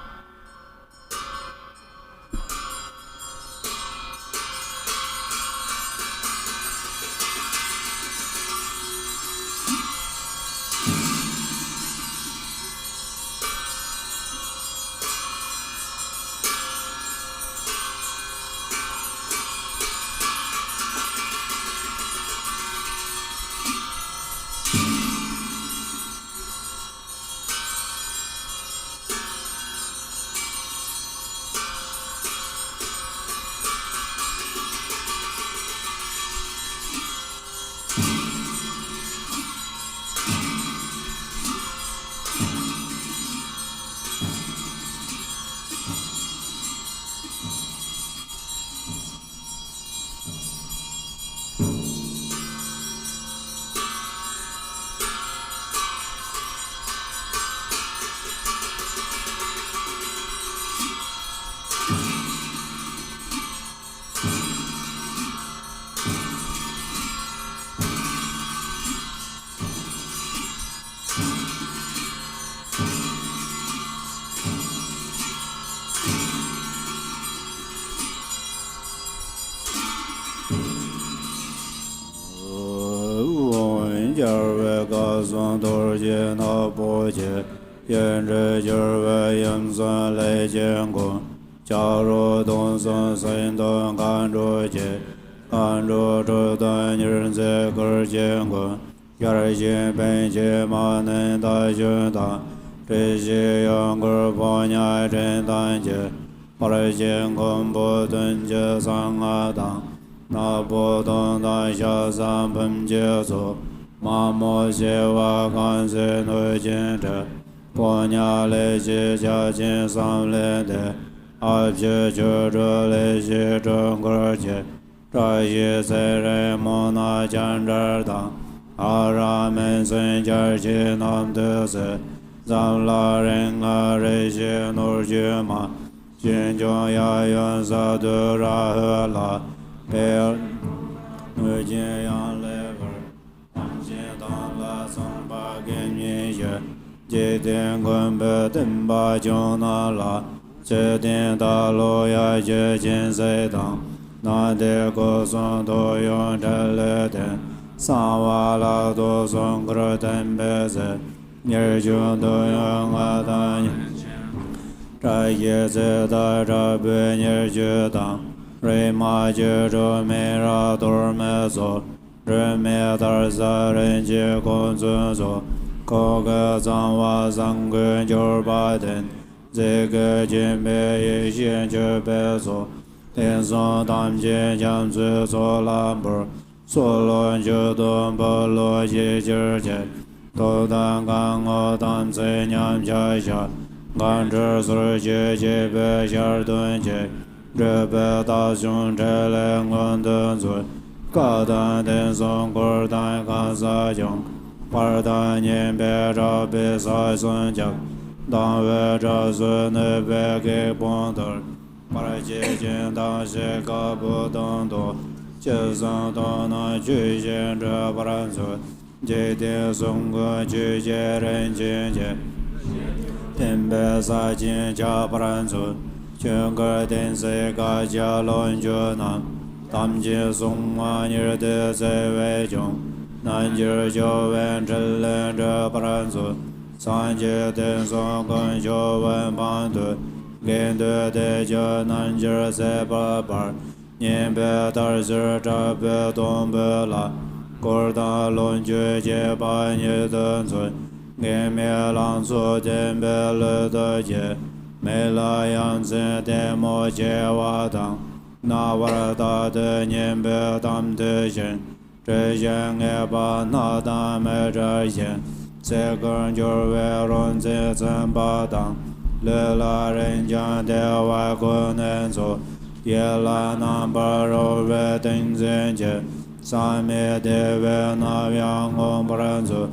Dorje na boje, yenre jirwe yamsan lei jengu, jaro dongsan sen dong kan zhu je, kan zhu zhu dan yin ze ger jengu, yar jin ben je ma nen da jun da, Rishi Yongur Ponya Rintanji, Parajin Kumbu Tunji Sangadang, Nabu Tongda Shasam Pumjisu, Mamo Shiva Kansi Nujinji, Ponya Lishi Chachin Samlinde, Abji Churu Lishi Chungurji, Rashi Sere Mona Chandardang, Aramin Sinjarchi Namdusi, Zamla Ringa Rishi Nurjuma, Jinjong Yayun Sadhu Rahula, Pale Nujin Yang Lever, Tamjin Dang La Sangpa Gimyin Ye, Jidin Kunpa Timpa Juna La, Jidin Da Lo Ya Jijin Seidang, Nade Kusung Do Yung Chale Den, Sangwa La Do Sung Kru Tempe Se, Nir Jun Do Yung Adan Tra Ye Se Da Tra Bu Nir Ju Dang, Re Ma Ju Ru Me Ra Torma So, Re Me Dar Sa Ren Ji Kun Sun So, Ko Ge Zang Wa Sang Gun Jor Ba Den, Zi Ge Jin Be Yi Xin Ju Be So, Ten Song Tam Jin Jiang Zu So Lam Bur, So Lon Ju Dun Po Lo Ji Jir Je, Do Dan Gang O Tam Tse Nyam Cha Sha, Gan Zhi Sur Ji Ji Be Xiar Dun Je, Zhi Be Da Xiong Che Le Ngun Dun Zu, Ga Dan Ten Song Gur Dan Kan Sa Jiong, Par Dan Yin Be Zha Be Sa Sun Jiang, Dang We Zha Su Ne Be Ge Pong Der, Par Ji Jin Dang Shi Ga Bu Dong Do, Ji Sang Dong Na Ju Xin Zhe Paran Su, Ji Di Sung Gu Ju Jie Ren Jin Jie, Ten Be Sa Jin Jia Paran Su, Chun Ge Ten Se Ga Jia Lon Ju Nam, Tam Ji Sung Ma Nir De Se Wei Jiong, Nan Jir Jiu Wen Chen Len Zhe Paran Su, San Ji Ten Song Gun Jiu Wen Pan Tu, Gen Du De Jiu Nan Jir Se Pa Par, Nian Be Dar Zhi Zha Be Dong Be La, Gur Da Lon Ju Jie Ba Ni Den Cun, Gen Me Lang Su Ten Be Le De Jie, Me La Yang Zhen De Mo Jie Wa Dang, Na War Da De Nian Be Tam De Xin, Zhe Xian Ge Ba Na Dan Me Zhe Xian, Se Gen Jur Wei Ron Zi Zhen Ba Dang, Le La Ren Jiang De Wai Kun Nen Su, Ye La Nan Ba Ro Wei Ding Zhen Jie, San Me De Wei Na Yang Gong Paran Su,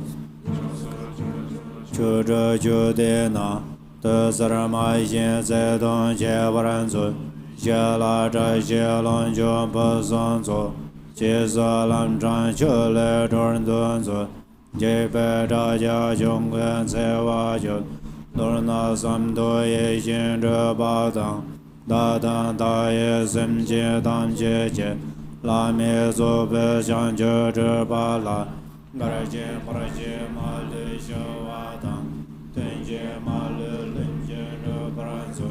Chu Zhe Ju De Na, De Sar Ma Xin Zai Dong Jie Paran Su, Xie La Zhe Xie Long Jiong Pa Sang Su, Ji Sa Lam Zhang Che Le Zhorn Dun Su, Ji Bei Zha Jia Xiong Guan Ce Wa Jiu, Lor Na Sam Do Ye Xin Zhe Ba Dang, Da Dang Da Ye Sim Ji Dam Ji Ji, La Mi Zu Be Xiang Ji Zhi Ba La, Gar Ji Par Ji Ma Li Xia Wa Dang, Ten Ji Ma Li Lin Ji Zhi Paran Su,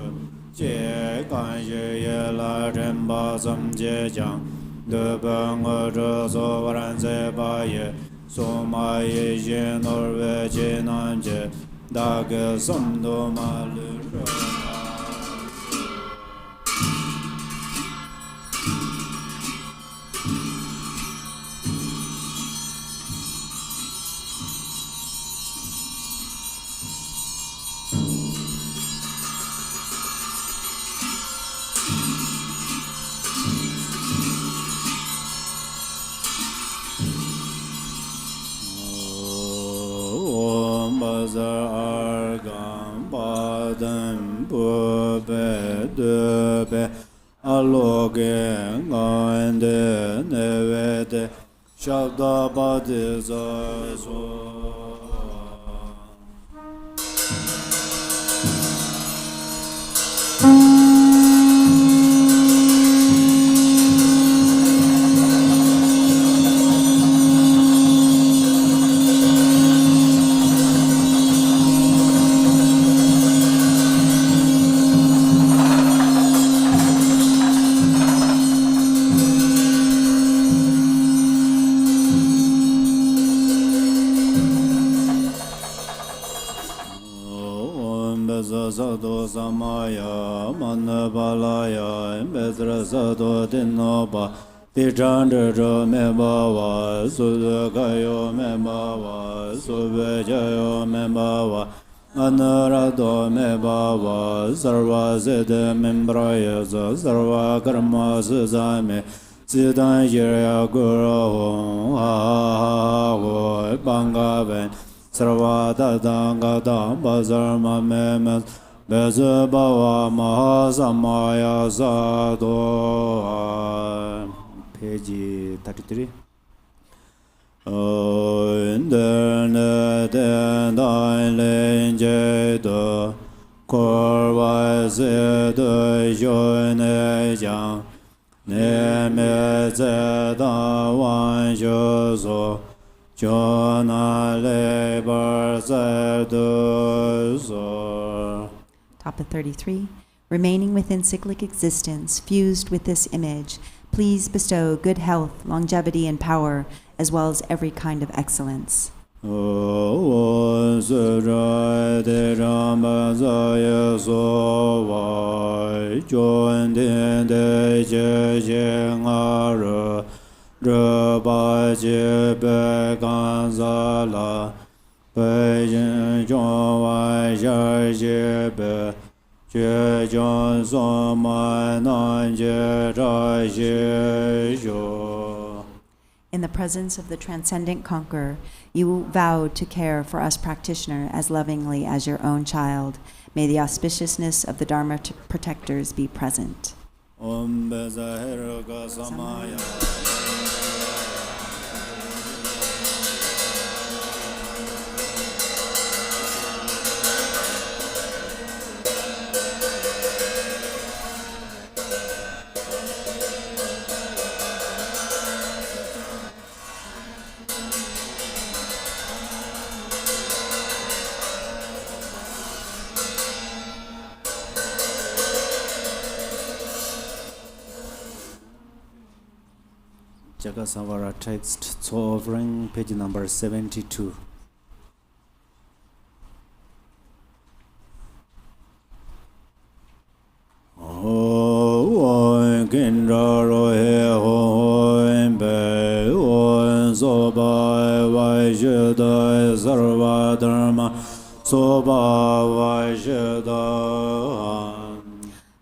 Ji Gan Yi Ye La Zhen Ba Sam Ji Jiang, De Be Nge Zhi Su Paran Ce Ba Ye, Su Ma Yi Xin Nur Wei Ji Nam Ji, Da Ge Sam Do Ma Li Zhe Aloge ngande nevete shabda badiza so. Samaya Manabalaya Bedrasado Dinoba Pichandro Mebawa Sudakayo Mebawa Subejayo Mebawa Anurado Mebawa Sarva Zede Membraya Sarva Karma Suzame Sidan Jirya Guru Hawa Bangaven Sarva Tadangata Bazarma Memes Bezabawa Mahasamaya Sado. Page 33. Internet and island Jado Korwa Zed Joine Jang Neme Zeda Wan Jozo Jona Labor Zeduzo. Top of 33. Remaining within cyclic existence, fused with this image, please bestow good health, longevity, and power, as well as every kind of excellence. In the presence of the transcendent conqueror, you vowed to care for us practitioner as lovingly as your own child. May the auspiciousness of the Dharma protectors be present. Om Samaya. Chakrasamvara text sovereign, page number 72.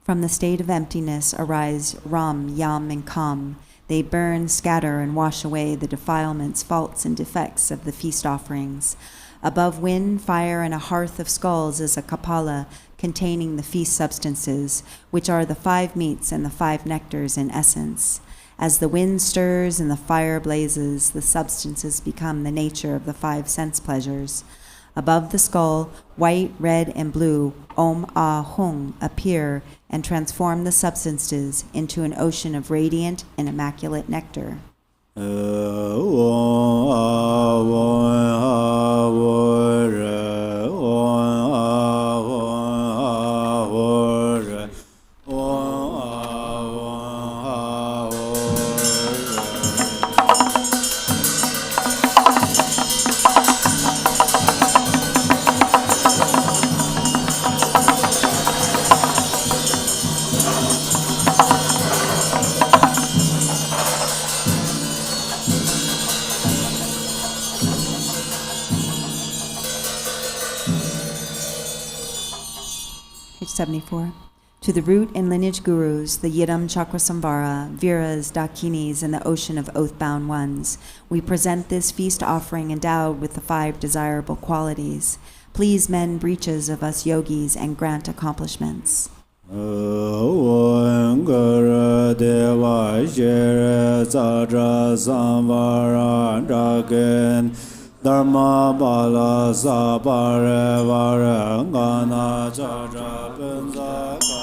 From the state of emptiness arise Ram, Yam, and Kam. They burn, scatter, and wash away the defilements, faults, and defects of the feast offerings. Above wind, fire, and a hearth of skulls is a kapala containing the feast substances, which are the 5 meats and the 5 nectars in essence. As the wind stirs and the fire blazes, the substances become the nature of the 5 sense pleasures. Above the skull, white, red, and blue, Om Ah Hung, appear and transform the substances into an ocean of radiant and immaculate nectar. Page 74. To the root and lineage gurus, the Yidam Chakrasamvara, Viras, Dakinis, and the ocean of oath-bound ones, we present this feast offering endowed with the 5 desirable qualities. Please mend breaches of us yogis and grant accomplishments. Dharma bala sabare vare gana chara punzaka.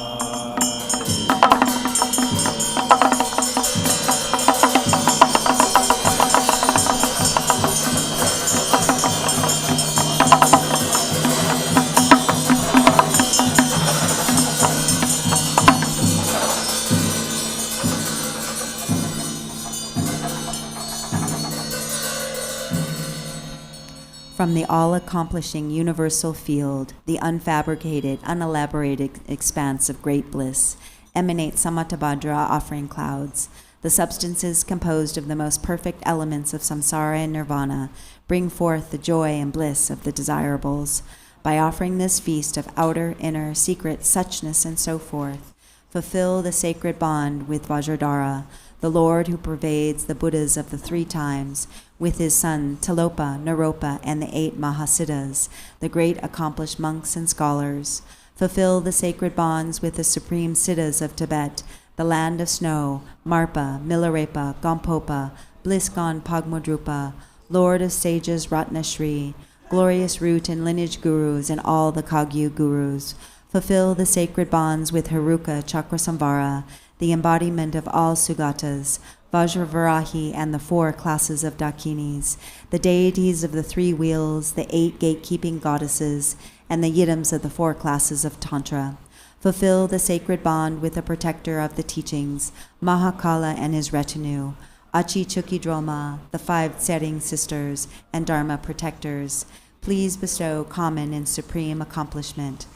From the all-accomplishing universal field, the unfabricated, unelaborated expanse of great bliss, emanate Samatabhadra offering clouds. The substances composed of the most perfect elements of samsara and nirvana bring forth the joy and bliss of the desirables. By offering this feast of outer, inner, secret, suchness, and so forth, fulfill the sacred bond with Vajradhara, the Lord who pervades the Buddhas of the 3 times, with his son Tilopa, Naropa, and the 8 Mahasiddhas, the great accomplished monks and scholars. Fulfill the sacred bonds with the supreme Siddhas of Tibet, the land of snow, Marpa, Milarepa, Gampopa, Bliss-gone Pagmadrupa, Lord of sages Ratnashri, glorious root and lineage gurus, and all the Kagyu gurus. Fulfill the sacred bonds with Haruka Chakrasamvara, the embodiment of all Sugatas, Vajravarahi, and the 4 classes of Dakinis, the deities of the 3 wheels, the 8 gatekeeping goddesses, and the yidams of the 4 classes of Tantra. Fulfill the sacred bond with the protector of the teachings, Mahakala and his retinue, Achi Chukidroma, the 5 Tsering sisters, and Dharma protectors. Please bestow common and supreme accomplishment.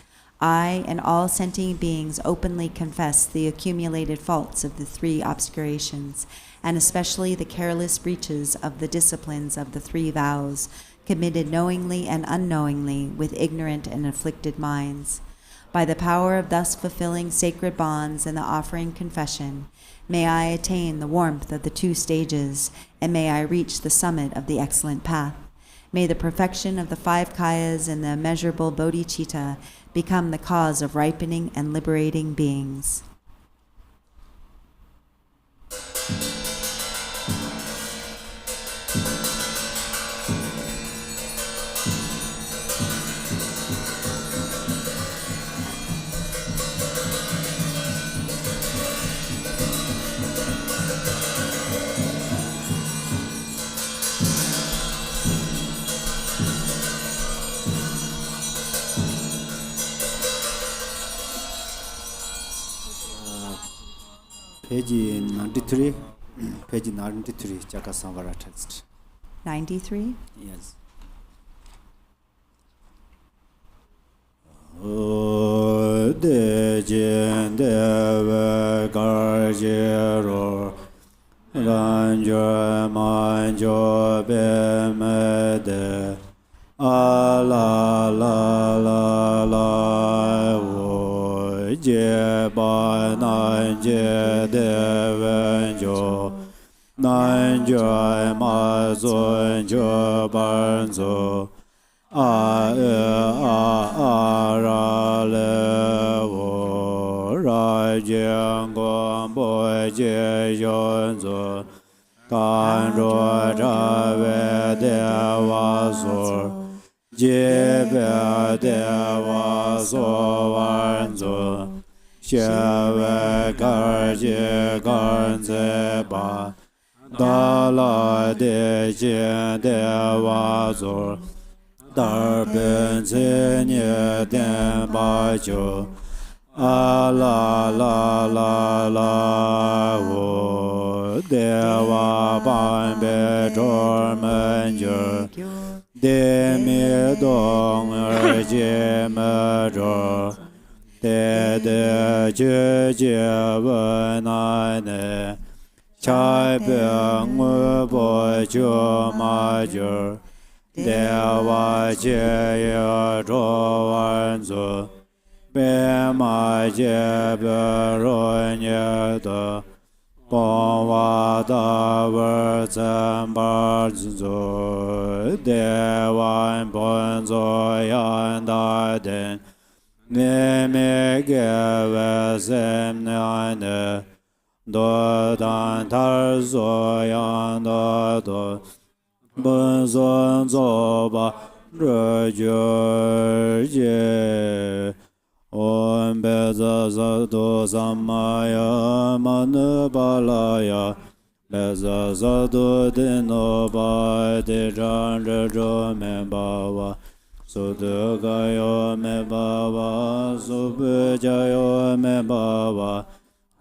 I and all sentient beings openly confess the accumulated faults of the 3 obscurations, and especially the careless breaches of the disciplines of the 3 vows, committed knowingly and unknowingly with ignorant and afflicted minds. By the power of thus fulfilling sacred bonds and the offering confession, may I attain the warmth of the 2 stages, and may I reach the summit of the excellent path. May the perfection of the 5 kayas and the immeasurable Bodhichitta become the cause of ripening and liberating beings. Page 93, page 93, Chakrasamvara text. 93? Yes. Dejin deva garjero ranjo manjo bemede ala la la la wo je ba nan je devenjo nan jo ma zon jo banzo a ra le wo ra jian guan bo jie yon zo kan ro ra ve de wa so jie be de wa so wan zo xie wei gar jie gan ze ba da la de jie de wa zo dar ben zi nie den ba jiu a la la la la wo de wa ban be zhuo men jiu de mi dong er jie me zhuo de jie jie wen nai ne chai be ngu bo jiu ma jiu Dewa jie zhuo wan zu be ma jie be ru nie de bong wa da wer zhen ba zu de wan bon zu yan da den me me ge we zem ne ne do dan tar zu yan da do本尊走吧，这就是我辈子是多萨玛呀，玛尼巴拉呀，辈子是多的诺巴的长着着没巴瓦，苏德嘎哟没巴瓦，苏贝加哟没巴瓦。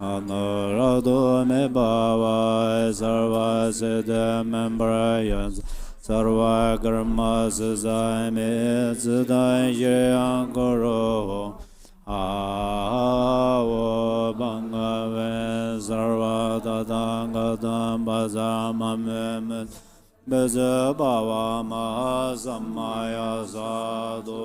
Anurado me bhava sarva siddha membrayans sarva karma sasai me tsidai shiriyang koro awo bangave sarva tatangata bhasama Beza Bhava Maha Samaya Sadhu.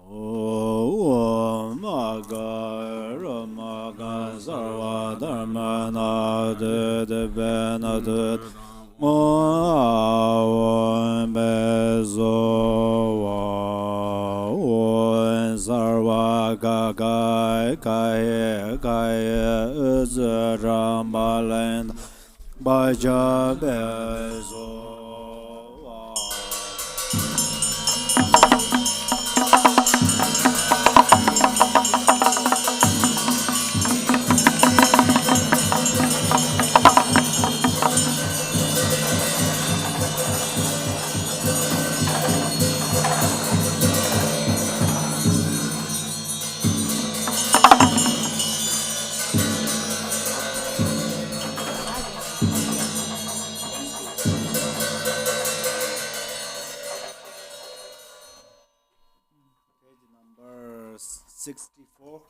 Om Maga Maga Sarva Dharma Nadu Devanadu Om Bezo Om Sarva Gagai Kaya Kaya Uzrambalan Baja Bezo. Page number 64.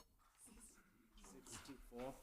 64.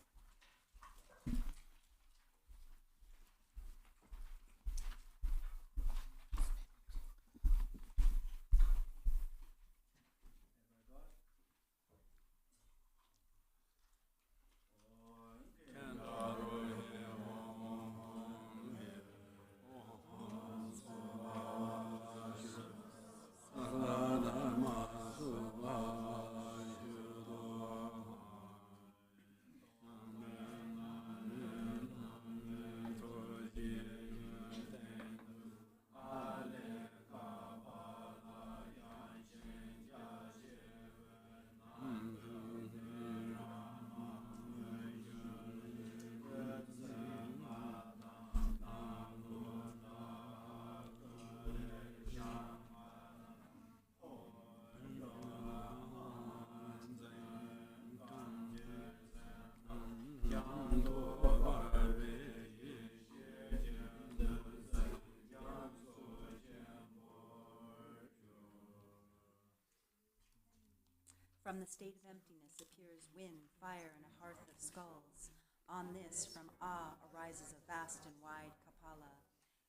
From the state of emptiness appears wind, fire, and a hearth of skulls. On this, from A, arises a vast and wide Kapala.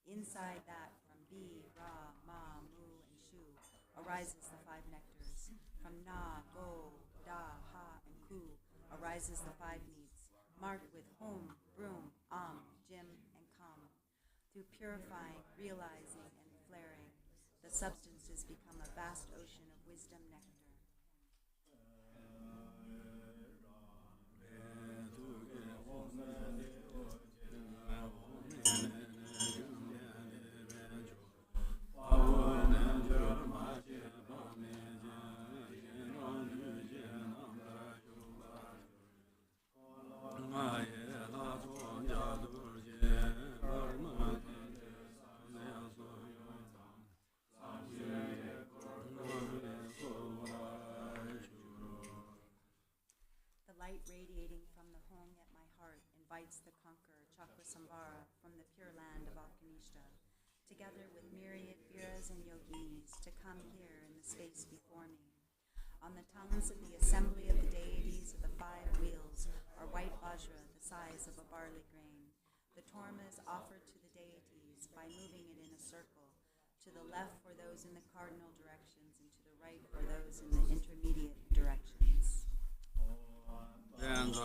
Inside that, from B, Ra, Ma, Mu, and Shu, arises the five nectars. From Na, Go, Da, Ha, and Ku, arises the five meats, marked with Hum, Brum, Am, Jim, and Kam. Through purifying, realizing, and flaring, the substances become a vast ocean of wisdom nectar. Light radiating from the home at my heart invites the conqueror, Chakrasamvara, from the pure land of Alkanishta, together with myriad viras and yoginis, to come here in the space before me. On the tongues of the assembly of the deities of the five wheels are white vajra, the size of a barley grain. The Torma is offered to the deities by moving it in a circle, to the left for those in the cardinal directions, and to the right for those in the intermediate directions. And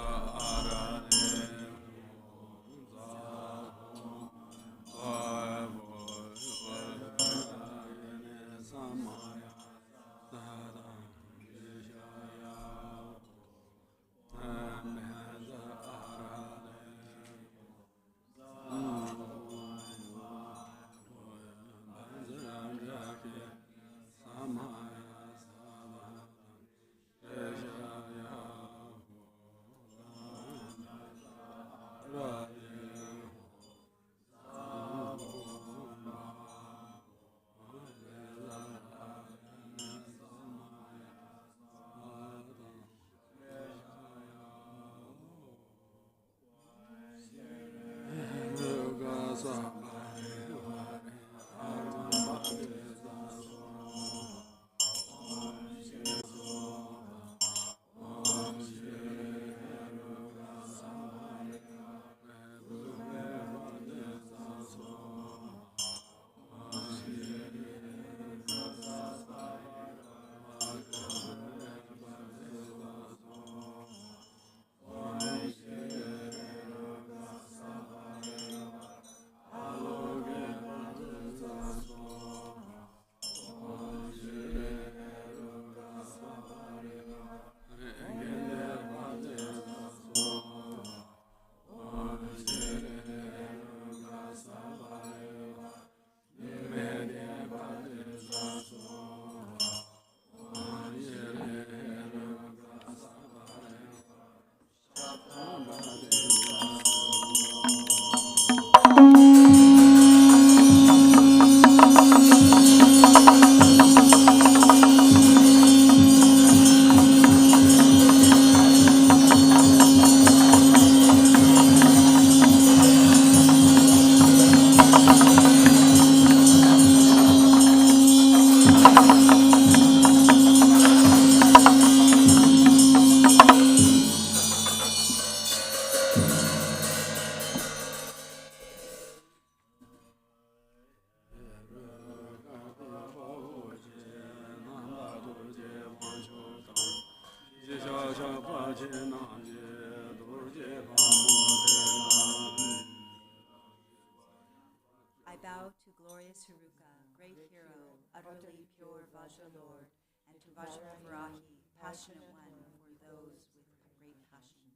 I bow to glorious Haruka, great hero, utterly pure Vajra Lord, and to Vajra Varahi, passionate one for those with great passion.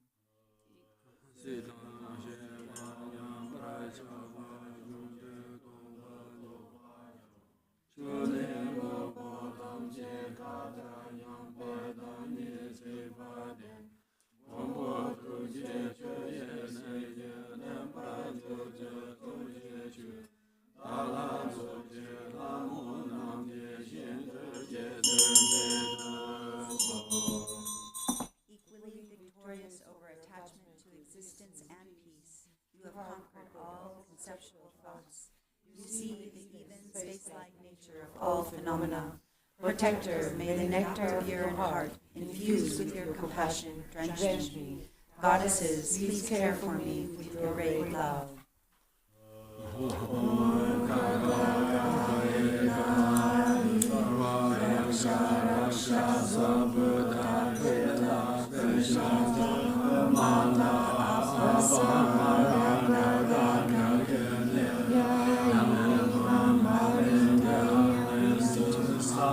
Equally victorious over attachment to existence and peace, you have conquered all conceptual thoughts. You see the even space-like nature of all phenomena. Protector, may the nectar of your heart, infused with your compassion, drench me. Goddesses, please care for me with your great love.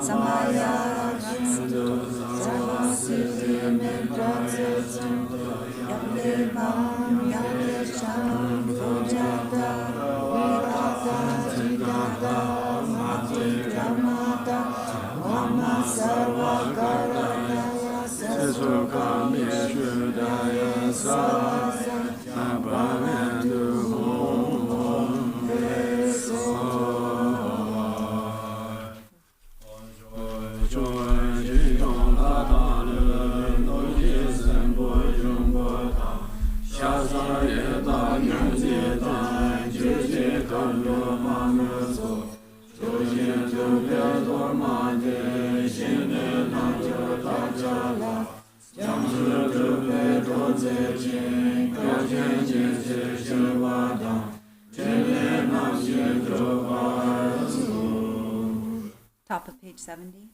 Samaya, Top of page 70.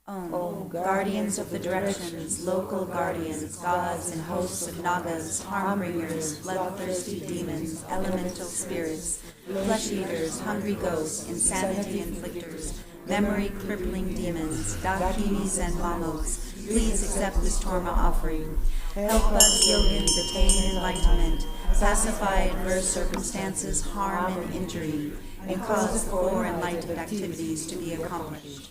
Om, guardians of the directions, local guardians, gods and hosts of nagas, harm-bringers, bloodthirsty demons, elemental spirits, flesh-eaters, hungry ghosts, insanity inflictors, memory-crippling demons, dakinis and mamos, please accept this Torma offering. Help us yogins attain enlightenment, pacify adverse circumstances, harm and injury, and cause four enlightened activities to be accomplished.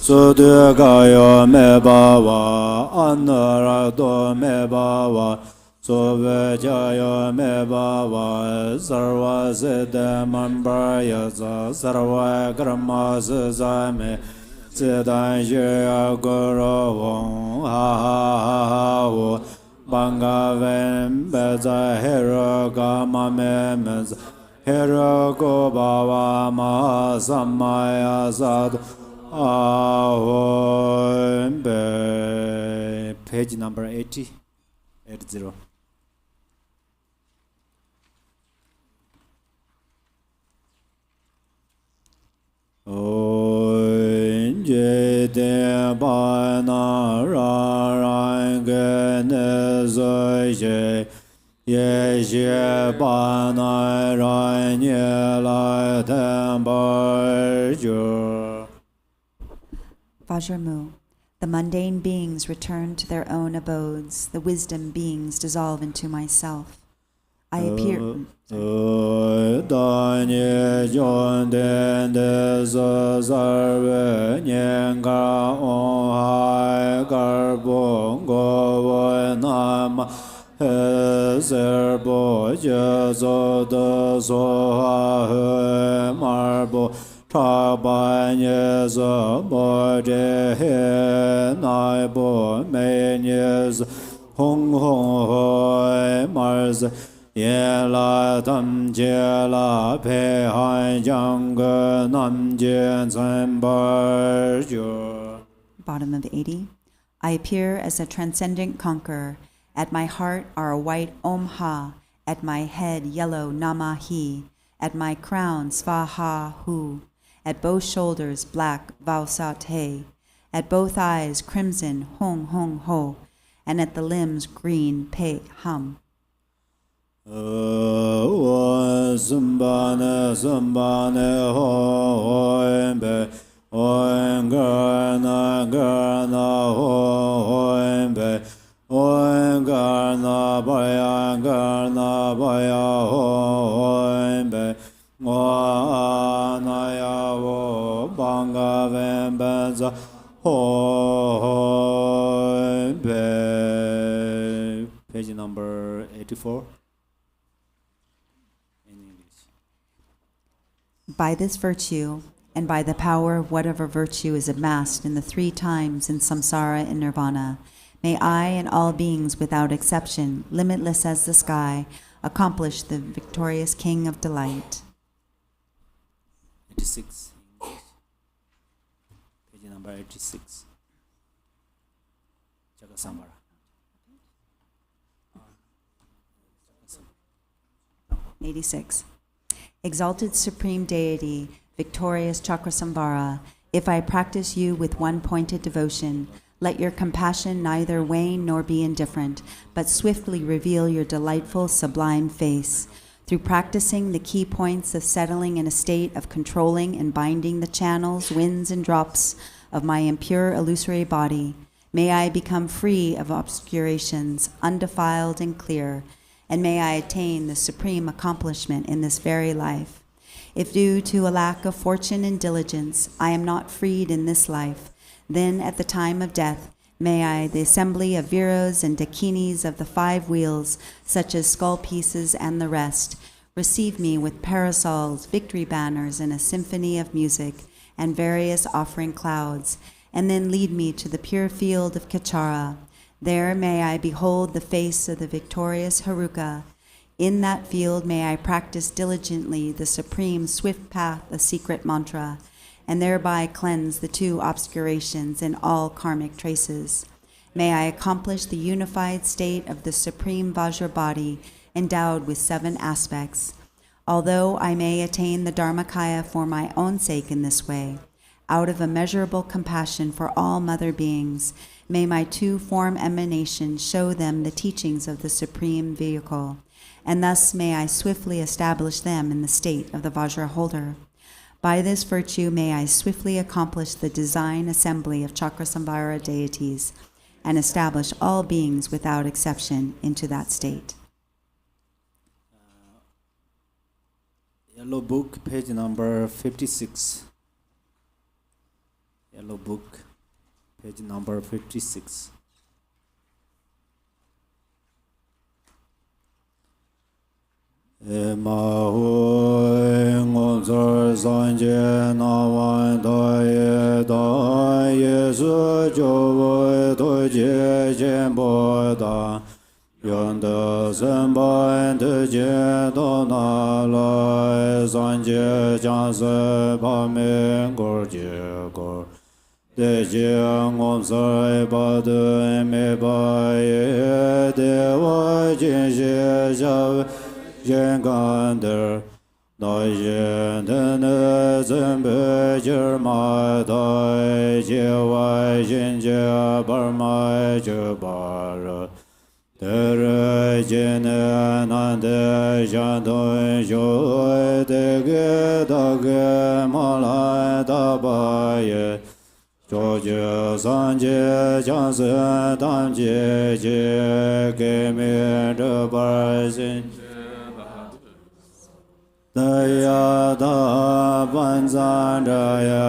Sudhagaya me bhava, anarado me bhava, Suvajaya me bhava, Sarva siddha mambraya sarva karma sasame, Siddhaya guru ha ha ha Bangavem beza hero gama memes, hero go bhava maha samaya sadhu. Page number 80. Jede bana rangenezoje ye bana ranye tembarjo. Vajramu. The mundane beings return to their own abodes. The wisdom beings dissolve into myself. I appear. ma Zerbo Jezo de Soha He Marbo Trabanyez Bode He Naibo Menyez Hong Hong Hoi Mars Yela Tam Jela Pe Hai Jang Nam Jen San Bar Jo. Bottom of 80. I appear as a transcendent conqueror. At my heart are a white Om Ha. At my head yellow Nama Hi. At my crown Svaha Hu. At both shoulders black Vausat He. At both eyes crimson Hong Hong Ho. And at the limbs green Pe Hum. Zumbane Zumbane Ho Be Oin Garna Garna Ho Be Oin Garna Baya Ho Be Oanaya Ho Banga Vembenza Ho Be. Page number 84. By this virtue, and by the power of whatever virtue is amassed in the 3 times in samsara and nirvana, may I and all beings without exception, limitless as the sky, accomplish the victorious King of Delight. 86. Page number 86. Chakrasamvara. 86. Exalted Supreme Deity, victorious Chakrasamvara, if I practice you with one-pointed devotion, let your compassion neither wane nor be indifferent, but swiftly reveal your delightful, sublime face. Through practicing the key points of settling in a state of controlling and binding the channels, winds, and drops of my impure illusory body, may I become free of obscurations, undefiled and clear, and may I attain the supreme accomplishment in this very life. If due to a lack of fortune and diligence, I am not freed in this life, then at the time of death, may I, the assembly of Viros and Dakinis of the 5 wheels, such as skull pieces and the rest, receive me with parasols, victory banners, and a symphony of music, and various offering clouds, and then lead me to the pure field of Kachara. There may I behold the face of the victorious Haruka. In that field may I practice diligently the supreme swift path of secret mantra, and thereby cleanse the 2 obscurations and all karmic traces. May I accomplish the unified state of the supreme Vajra body endowed with 7 aspects. Although I may attain the Dharmakaya for my own sake in this way, out of immeasurable compassion for all mother beings, may my 2-form emanations show them the teachings of the supreme vehicle, and thus may I swiftly establish them in the state of the Vajra holder. By this virtue may I swiftly accomplish the design assembly of Chakrasamvara deities, and establish all beings without exception into that state. Yellow book, page number 56. Yellow book, page number 56. Mahui ngozar sanje nawan daye su jovo doje jembo da yonda semba de je dona la sanje janse pa me gorje gor de je ngozar ba de me ba ye de wa je je Jengander, Dorje, Dene, Zembe, Jerma, Dorje, Jinja, Barma, Jabara, Tere, Jene, Nande, Jandon, Joy, Dege, Dage, Malai, Dabaye, George, Sanje, Jansen, Tamje, Game, the Barzin. Daya Banzandaya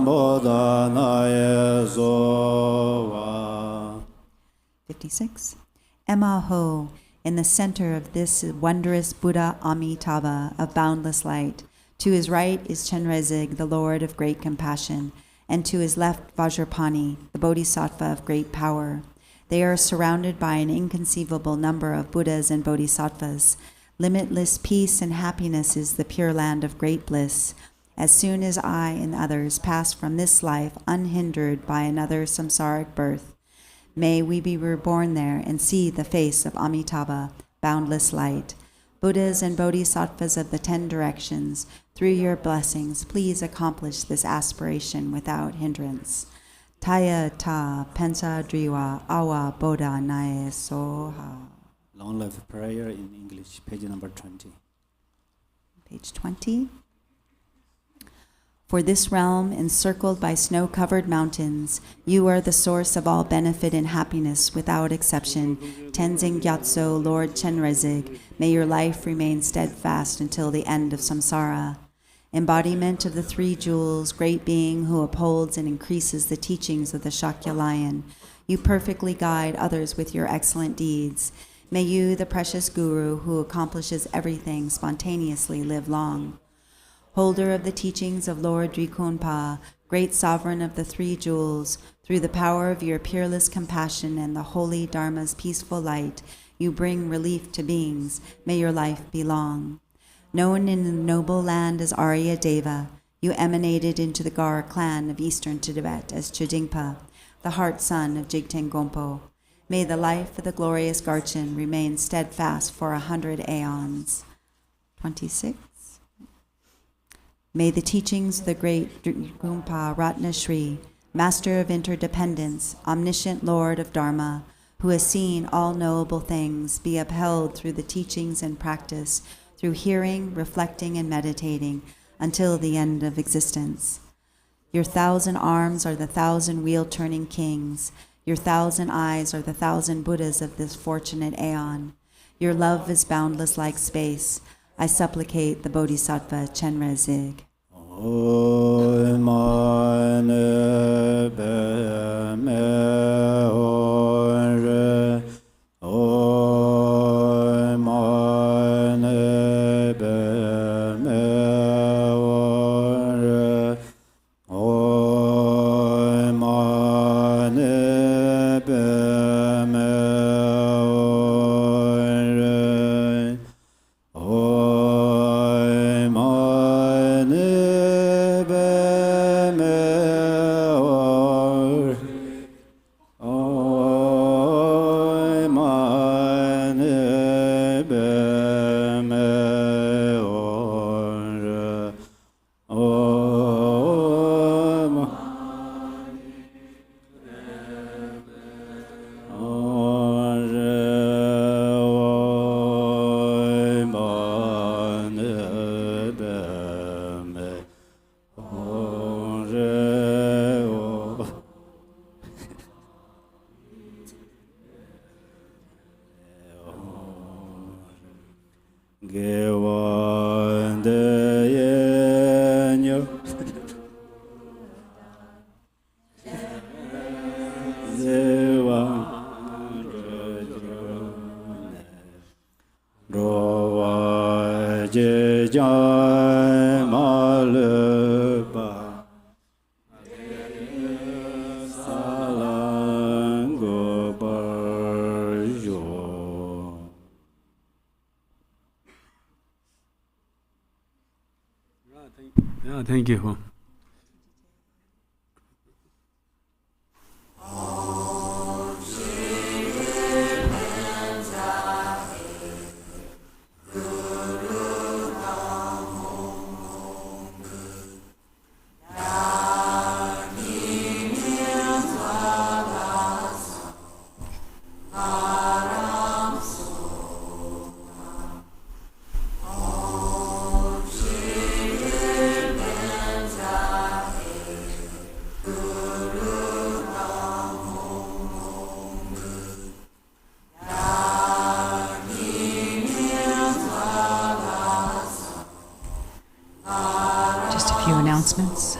Avambodanaya Sova. 56. Emaho, in the center of this wondrous Buddha Amitabha of boundless light. To his right is Chenrezig, the Lord of great compassion, and to his left Vajrapani, the Bodhisattva of great power. They are surrounded by an inconceivable number of Buddhas and Bodhisattvas. Limitless peace and happiness is the pure land of great bliss. As soon as I and others pass from this life unhindered by another samsaric birth, may we be reborn there and see the face of Amitabha, boundless light. Buddhas and Bodhisattvas of the 10 directions, through your blessings, please accomplish this aspiration without hindrance. Taya ta pensa driwa awa bodha nae soha. Long life prayer in English, page number 20. Page 20. For this realm, encircled by snow-covered mountains, you are the source of all benefit and happiness without exception. Tenzing Gyatso, Lord Chenrezig, may your life remain steadfast until the end of samsara. Embodiment of the 3 jewels, great being who upholds and increases the teachings of the Shakya lion, you perfectly guide others with your excellent deeds. May you, the precious Guru who accomplishes everything, spontaneously live long. Holder of the teachings of Lord Drikunpa, great sovereign of the 3 jewels, through the power of your peerless compassion and the holy Dharma's peaceful light, you bring relief to beings. May your life be long. Known in the noble land as Arya Deva, you emanated into the Gar clan of eastern Tibet as Chudingpa, the heart son of Jigten Gompo. May the life of the glorious Garchen remain steadfast for 100 aeons. 26. May the teachings of the great Drupon Ratnashri, master of interdependence, omniscient Lord of Dharma, who has seen all knowable things, be upheld through the teachings and practice, through hearing, reflecting, and meditating, until the end of existence. Your 1,000 arms are the 1,000 wheel-turning kings. Your 1,000 eyes are the 1,000 Buddhas of this fortunate aeon. Your love is boundless like space. I supplicate the Bodhisattva Chenrezig. Thank you. Announcements.